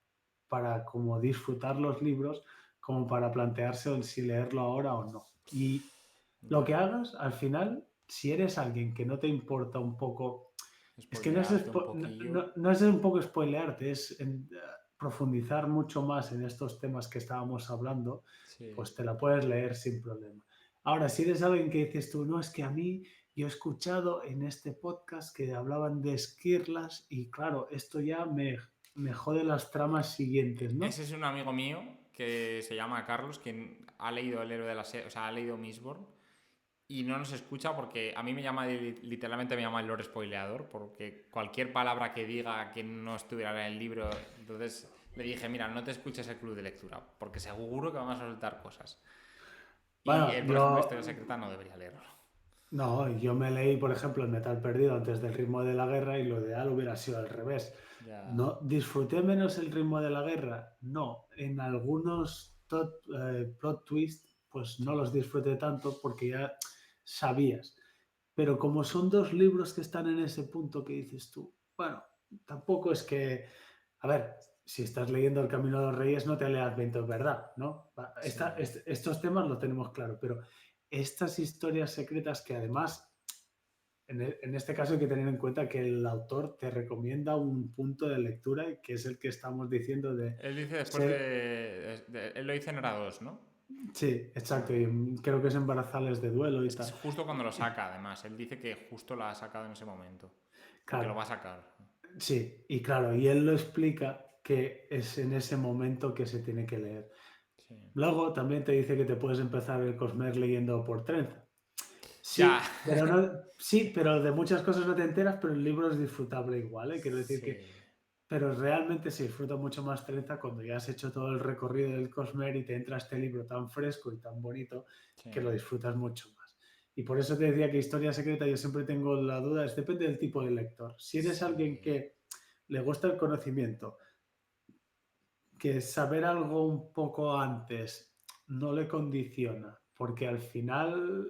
como disfrutar los libros como para plantearse si leerlo ahora o no. Y lo Ya. que hagas, al final, si eres alguien que no te importa un poco, es que no es, Spoilearte un poquillo. no es un poco spoilearte, es profundizar mucho más en estos temas que estábamos hablando, Sí. pues te la puedes leer sin problema. Ahora, si eres alguien que dices tú, no, es que a mí yo he escuchado en este podcast que hablaban de esquirlas y claro, esto ya me jode las tramas siguientes, ¿no? Ese es un amigo mío que se llama Carlos, que ha leído El héroe de la o sea, ha leído Mistborn y no nos escucha porque a mí me llama, literalmente me llama el lore spoileador, porque cualquier palabra que diga que no estuviera en el libro, entonces le dije, mira, no te escuches el club de lectura, porque seguro que vamos a soltar cosas. Y Bueno, él, por ejemplo, Historia Secreta no debería leerlo. no, yo me leí, por ejemplo, El metal perdido antes del ritmo de la guerra y lo ideal hubiera sido al revés. Ya. ¿No disfruté menos el ritmo de la guerra? No, en algunos plot twists, pues no los disfruté tanto porque ya sabías. Pero como son dos libros que están en ese punto que dices tú, bueno, tampoco es que, a ver, si estás leyendo El Camino de los Reyes no te leas 20 es verdad, ¿no? Sí. Estos temas lo tenemos claro, pero estas historias secretas que además, en este caso hay que tener en cuenta que el autor te recomienda un punto de lectura que es el que estamos diciendo de Él dice después ser... él lo dice en Hora 2, ¿no? Sí, exacto, y creo que es Embarazales de duelo y Es que es tal. justo cuando lo saca, además. Él dice que justo la ha sacado en ese momento. Porque lo Claro, va a sacar. sí, y claro, y él lo explica que es en ese momento que se tiene que leer. Sí. Luego también te dice que te puedes empezar el Cosmer leyendo por trenza. Ya. Sí, pero no, sí, pero de muchas cosas no te enteras, pero el libro es disfrutable igual, ¿eh? Quiero decir que, Sí. pero realmente se disfruta mucho más trenza cuando ya has hecho todo el recorrido del Cosmer y te entra este libro tan fresco y tan bonito Sí. que lo disfrutas mucho más. Y por eso te decía que Historia Secreta yo siempre tengo la duda, depende del tipo de lector. Si eres Sí. alguien que le gusta el conocimiento, que saber algo un poco antes no le condiciona, porque al final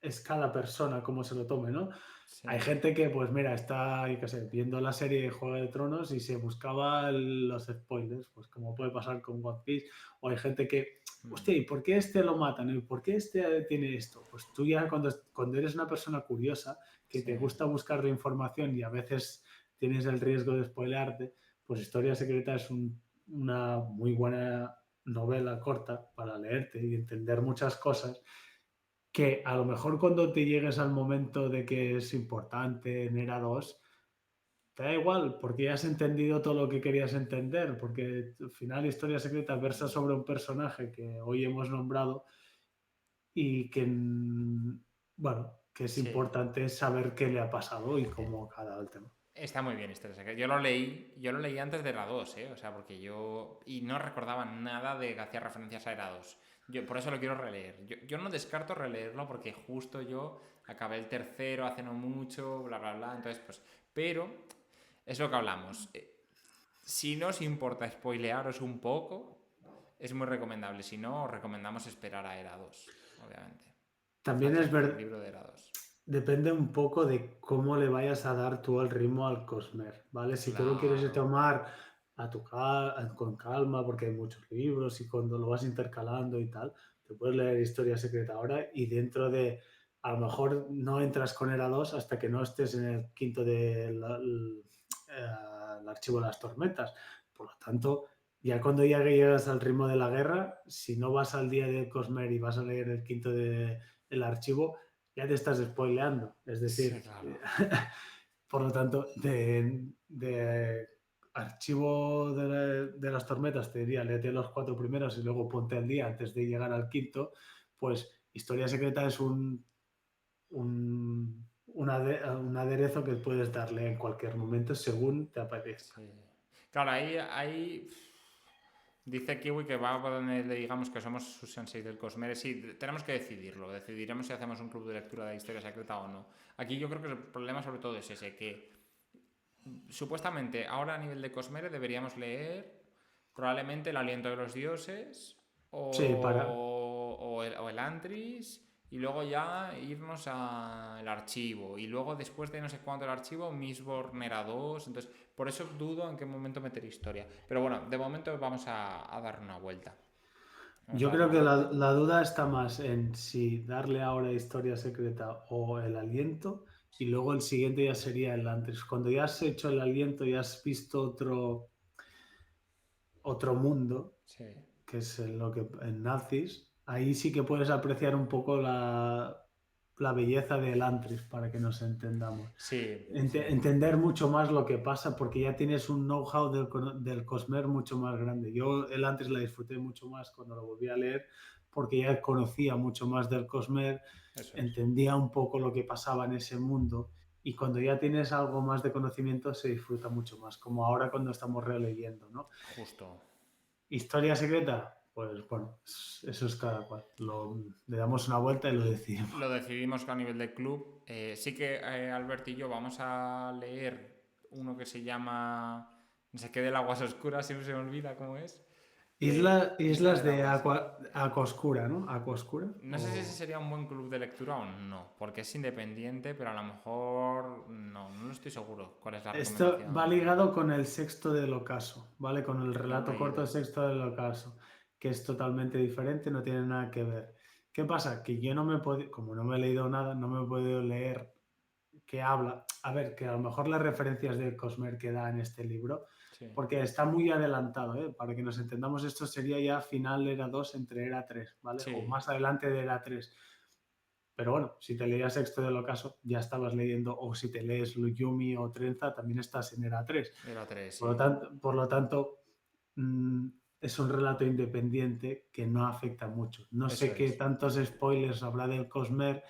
es cada persona como se lo tome, ¿no? Sí. Hay gente que, pues mira, está, yo qué sé, viendo la serie de Juego de Tronos y se buscaba los spoilers, pues como puede pasar con One Piece, o hay gente que, hostia, ¿y por qué este lo matan? ¿Y por qué este tiene esto? Pues tú ya cuando eres una persona curiosa, que Sí. te gusta buscar la información y a veces tienes el riesgo de spoilearte, pues Historia Secreta es una muy buena novela corta para leerte y entender muchas cosas que a lo mejor cuando te llegues al momento de que es importante en Era 2 te da igual, porque ya has entendido todo lo que querías entender, porque al final Historia Secreta versa sobre un personaje que hoy hemos nombrado y que, bueno, que es Sí. importante saber qué le ha pasado y cómo ha dado el tema. Está muy bien Historia Secreta. Yo lo leí antes de la 2, ¿eh? O sea, porque yo... Y no recordaba nada de que hacía referencias a Era 2. Yo por eso lo quiero releer. Yo no descarto releerlo porque justo yo acabé el tercero hace no mucho, bla, bla, bla. Entonces, pues... Pero es lo que hablamos. Si no os importa spoilearos un poco, es muy recomendable. Si no, os recomendamos esperar a Era 2, obviamente. También es Hacia el verdad, libro de Era 2. depende un poco de cómo le vayas a dar tú el ritmo al Cosmer, ¿vale? Si tú lo quieres Claro. tomar con calma, porque hay muchos libros y cuando lo vas intercalando y tal, te puedes leer Historia Secreta ahora y dentro de, a lo mejor no entras con Era 2 hasta que no estés en el quinto del archivo de las tormentas. Por lo tanto, ya cuando ya llegas al ritmo de la guerra, si no vas al día del Cosmer y vas a leer el quinto del archivo, ya te estás spoileando. Es Sí, decir, claro. por lo tanto, de archivo de las tormentas te diría, léete los 4 primeros y luego ponte al día antes de llegar al quinto, pues Historia Secreta es un aderezo que puedes darle en cualquier momento según te apetezca. Sí. Claro, ahí dice Kiwi que va a donde le digamos que somos sus senseis del Cosmere. Sí, tenemos que decidirlo. Decidiremos si hacemos un club de lectura de Historia Secreta o no. Aquí yo creo que el problema sobre todo es ese, que supuestamente ahora a nivel de Cosmere deberíamos leer probablemente El aliento de los dioses Sí, o el Antris y luego ya irnos al archivo y luego después de no sé cuánto el archivo Mistborn era 2, entonces por eso dudo en qué momento meter historia, pero bueno, de momento vamos a dar una vuelta. Vamos a yo dar creo una que vuelta. la duda está más en si darle ahora Historia Secreta o el aliento y luego el siguiente ya sería el antes. Cuando ya has hecho el aliento y has visto otro mundo, Sí, que es en lo que en Nazis, ahí sí que puedes apreciar un poco la belleza de Elantris, para que nos entendamos. Sí, Entender mucho más lo que pasa, porque ya tienes un know-how del Cosmere mucho más grande. Yo Elantris la disfruté mucho más cuando lo volví a leer, porque ya conocía mucho más del Cosmere, eso es. entendía un poco lo que pasaba en ese mundo, y cuando ya tienes algo más de conocimiento se disfruta mucho más, como ahora cuando estamos releyendo, ¿no? Justo. Historia secreta, pues bueno, eso es cada cual. Le damos una vuelta y lo decidimos. Lo decidimos a nivel de club. Sí que Albert y yo vamos a leer uno que se llama... No sé qué, del Aguas Oscuras, siempre se me olvida cómo es. Isla Islas del de Agua, sí. Aquascura, ¿no? Aquascura. No sé si ese sería un buen club de lectura o no, porque es independiente, pero a lo mejor no estoy seguro cuál es la Esto va recomendación. ligado con el Sexto del Ocaso, ¿vale? Con el No lo he relato corto leído. Sexto del Ocaso, que es totalmente diferente, no tiene nada que ver. ¿Qué pasa? Que yo no me puedo, como no me he leído nada, no me he podido leer qué habla. A ver, que a lo mejor las referencias de Cosmer que da en este libro, Sí. porque está muy adelantado, ¿eh? Para que nos entendamos, esto sería ya final Era 2 entre Era 3, ¿vale? O Sí, más adelante de Era 3. Pero bueno, si te leías Sexto del Ocaso, ya estabas leyendo, o si te lees Luyumi o Trenza, también estás en Era 3. era 3, Por lo sí. tanto, mm, es un relato independiente que no afecta mucho. No Eso sé qué es. tantos spoilers habrá del Cosmer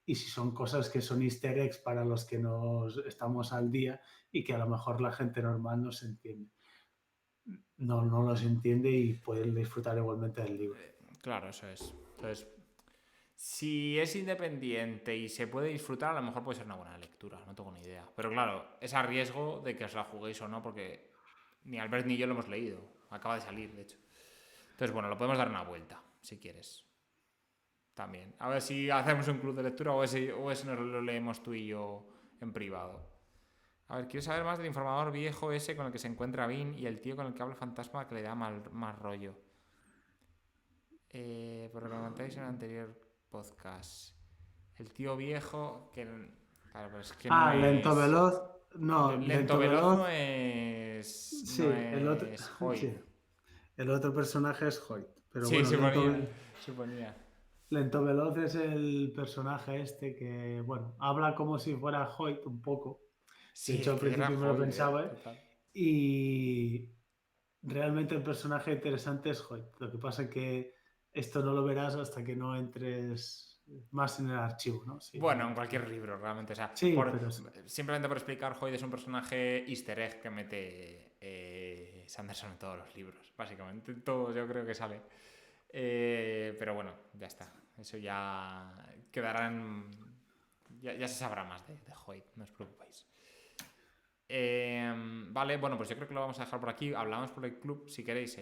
y si son cosas que son easter eggs para los que nos estamos al día y que a lo mejor la gente normal no se entiende. No los entiende y pueden disfrutar igualmente del libro. Claro, eso es. Entonces, si es independiente y se puede disfrutar, a lo mejor puede ser una buena lectura, no tengo ni idea. Pero claro, es a riesgo de que os la juguéis o no, porque ni Albert ni yo lo hemos leído. Acaba de salir, de hecho. Entonces, bueno, lo podemos dar una vuelta, si quieres. También. A ver si hacemos un club de lectura o ese nos lo leemos tú y yo en privado. A ver, quiero saber más del informador viejo ese con el que se encuentra Vin y el tío con el que habla el fantasma que le da mal rollo. Por lo que comentáis en el anterior podcast. El tío viejo que... Claro, pero es que no Lento es... veloz. No, Lento lento veloz veloz. no es... No Sí, el otro, es Hoyt. sí, el otro personaje es Hoyt. Pero Sí, bueno, suponía. Lento Veloz es el personaje este que, bueno, habla como si fuera Hoyt un poco. De Sí, hecho, es al que era principio me lo Hoyt, pensaba, ¿eh? total. Y realmente el personaje interesante es Hoyt. Lo que pasa es que esto no lo verás hasta que no entres más en el archivo, ¿no? Sí, Bueno, en cualquier libro, realmente. O sea, sí, pero sí. simplemente por explicar, Hoyt es un personaje easter egg que mete Sanderson en todos los libros, básicamente. En todos yo creo que sale. Pero bueno, ya está. Eso ya quedará en... Ya se sabrá más de Hoyt, no os preocupéis. Vale, bueno, pues yo creo que lo vamos a dejar por aquí. Hablamos por el club, si queréis,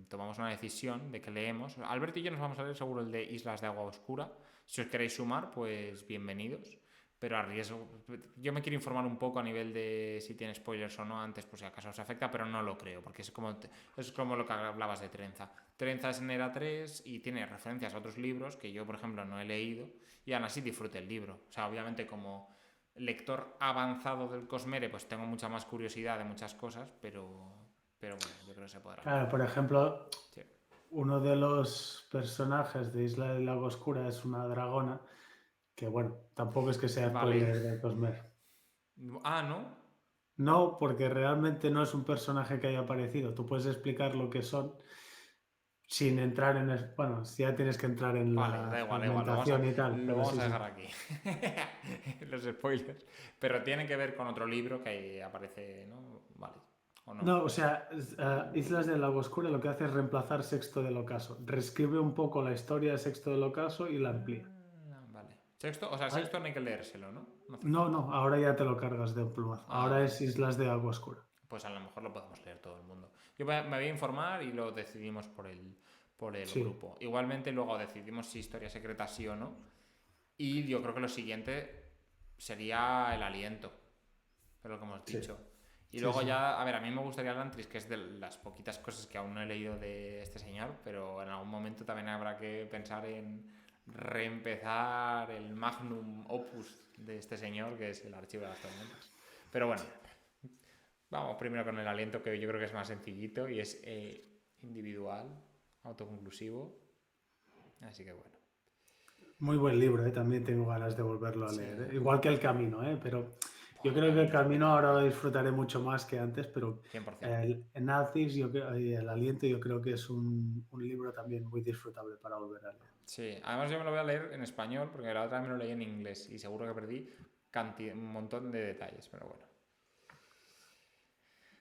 tomamos una decisión de que leemos. Alberto y yo nos vamos a leer seguro el de Islas de Agua Oscura. Si os queréis sumar, pues bienvenidos. Pero a riesgo, yo me quiero informar un poco a nivel de si tiene spoilers o no antes, por si acaso os afecta, pero no lo creo, porque es como lo que hablabas de Trenza. Trenza es en Era 3 y tiene referencias a otros libros que yo, por ejemplo, no he leído y aún así disfrute el libro. O sea, obviamente como lector avanzado del Cosmere, pues tengo mucha más curiosidad de muchas cosas, pero bueno, yo creo que se podrá Claro, leer. por ejemplo, Sí. uno de los personajes de Isla del Lago Oscura es una dragona, que bueno, tampoco es que sea Vale. spoiler de Cosmer. Ah, ¿no? No, porque realmente no es un personaje que haya aparecido. Tú puedes explicar lo que son sin entrar en... Bueno, ya tienes que entrar en Vale, la da igual, fragmentación y tal, lo pero vamos sí, a sí. dejar aquí. Los spoilers. Pero tiene que ver con otro libro que aparece, ¿no? Vale. ¿O no? No, o sea, Islas del Lago Oscuro lo que hace es reemplazar Sexto del Ocaso. Reescribe un poco la historia de Sexto del Ocaso y la amplía. Vale. Sexto, o sea, ¿Vale? sexto no hay que leérselo, ¿no? No hace No, falta. no, ahora ya te lo cargas de un plumazo. Ahora Vale. es Islas de Agua Oscura. Pues a lo mejor lo podemos leer todo el mundo. Me voy a informar y lo decidimos por el Sí, grupo. Igualmente luego decidimos si historia secreta sí o no. Y yo creo que lo siguiente sería el aliento, es lo que hemos sí, dicho. Y sí, luego sí. ya, a ver, a mí me gustaría Lantris, que es de las poquitas cosas que aún no he leído de este señor, pero en algún momento también habrá que pensar en reempezar el magnum opus de este señor, que es el archivo de las tormentas. Pero bueno, vamos primero con el aliento, que yo creo que es más sencillito y es individual, autoconclusivo. Así que bueno. Muy buen libro, también tengo ganas de volverlo a Sí. leer. Igual que El Camino, pero yo Buah, creo que El Camino ahora lo disfrutaré mucho más que antes, pero 100%. el Nazis y El Aliento yo creo que es un libro también muy disfrutable para volver a leer. Sí, además yo me lo voy a leer en español porque la otra vez me lo leí en inglés y seguro que perdí un montón de detalles, pero bueno.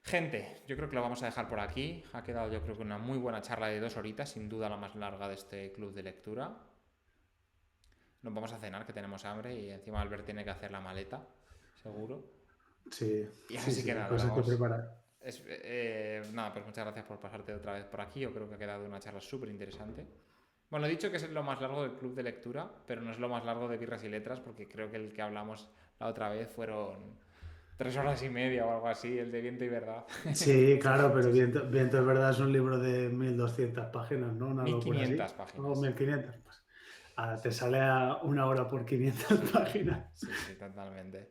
Gente, yo creo que lo vamos a dejar por aquí. Ha quedado yo creo que una muy buena charla de 2 horitas, sin duda la más larga de este club de lectura. Nos vamos a cenar, que tenemos hambre y encima Albert tiene que hacer la maleta, seguro. Sí, Y sí, así que sí, nada, cosas que vamos. preparar. Nada, pues muchas gracias por pasarte otra vez por aquí. Yo creo que ha quedado una charla súper interesante. Bueno, he dicho que es lo más largo del club de lectura, pero no es lo más largo de Birras y Letras, porque creo que el que hablamos la otra vez fueron 3 horas y media o algo así, el de Viento y Verdad. Sí, claro, pero Viento es verdad es un libro de 1200 páginas, ¿no? Una mil locura así. quinientas O páginas. 1500. Pues. Te sale a 1 hora por 500 páginas. Sí, sí, totalmente.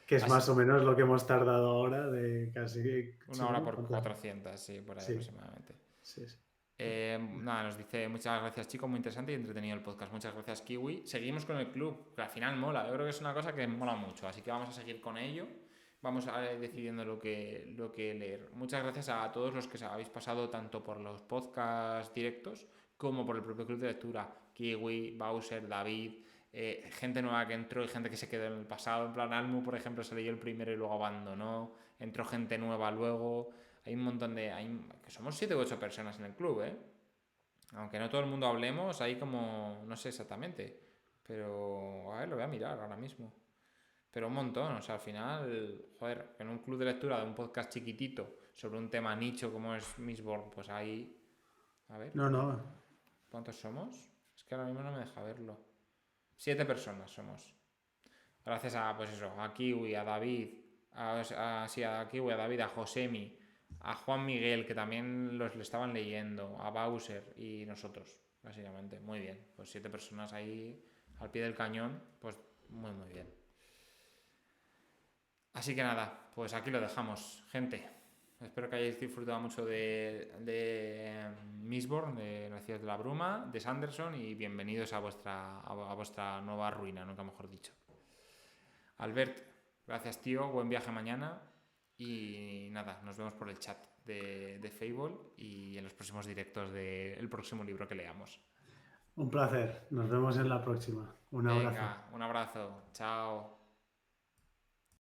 Que es Así, más o menos lo que hemos tardado ahora de casi... una hora ¿no? por ¿Cuántas? 400, sí, por ahí Sí, aproximadamente. sí, sí. Nada, nos dice muchas gracias, chicos, muy interesante y entretenido el podcast. Muchas gracias, Kiwi. Seguimos con el club, que al final mola. Yo creo que es una cosa que mola mucho, así que vamos a seguir con ello. Vamos a ir decidiendo lo que leer. Muchas gracias a todos los que habéis pasado tanto por los podcasts directos como por el propio club de lectura. Kiwi, Bowser, David, gente nueva que entró y gente que se quedó en el pasado. En plan, Almu, por ejemplo, se leyó el primero y luego abandonó. Entró gente nueva luego. Hay un montón de... que somos 7 u 8 personas en el club, ¿eh? Aunque no todo el mundo hablemos, hay como... No sé exactamente. Pero... A ver, lo voy a mirar ahora mismo. Pero un montón, o sea, al final... Joder, en un club de lectura de un podcast chiquitito sobre un tema nicho como es Mistborn, pues hay... A ver, No, no. ¿cuántos somos? Es que ahora mismo no me deja verlo. 7 personas somos. Gracias a, pues eso, a Kiwi, a David, a Kiwi, a David, a Josemi, a Juan Miguel, que también le estaban leyendo, a Bowser y nosotros, básicamente. Muy bien, pues 7 personas ahí al pie del cañón, pues muy, muy bien. Así que nada, pues aquí lo dejamos, gente. Espero que hayáis disfrutado mucho de Mistborn, de Nacidos de la Bruma, de Sanderson y bienvenidos a vuestra nueva ruina, nunca mejor dicho. Albert, gracias tío, buen viaje mañana y nada, nos vemos por el chat de Fable y en los próximos directos del próximo libro que leamos. Un placer. Nos vemos en la próxima. Un abrazo. Venga, un abrazo, chao.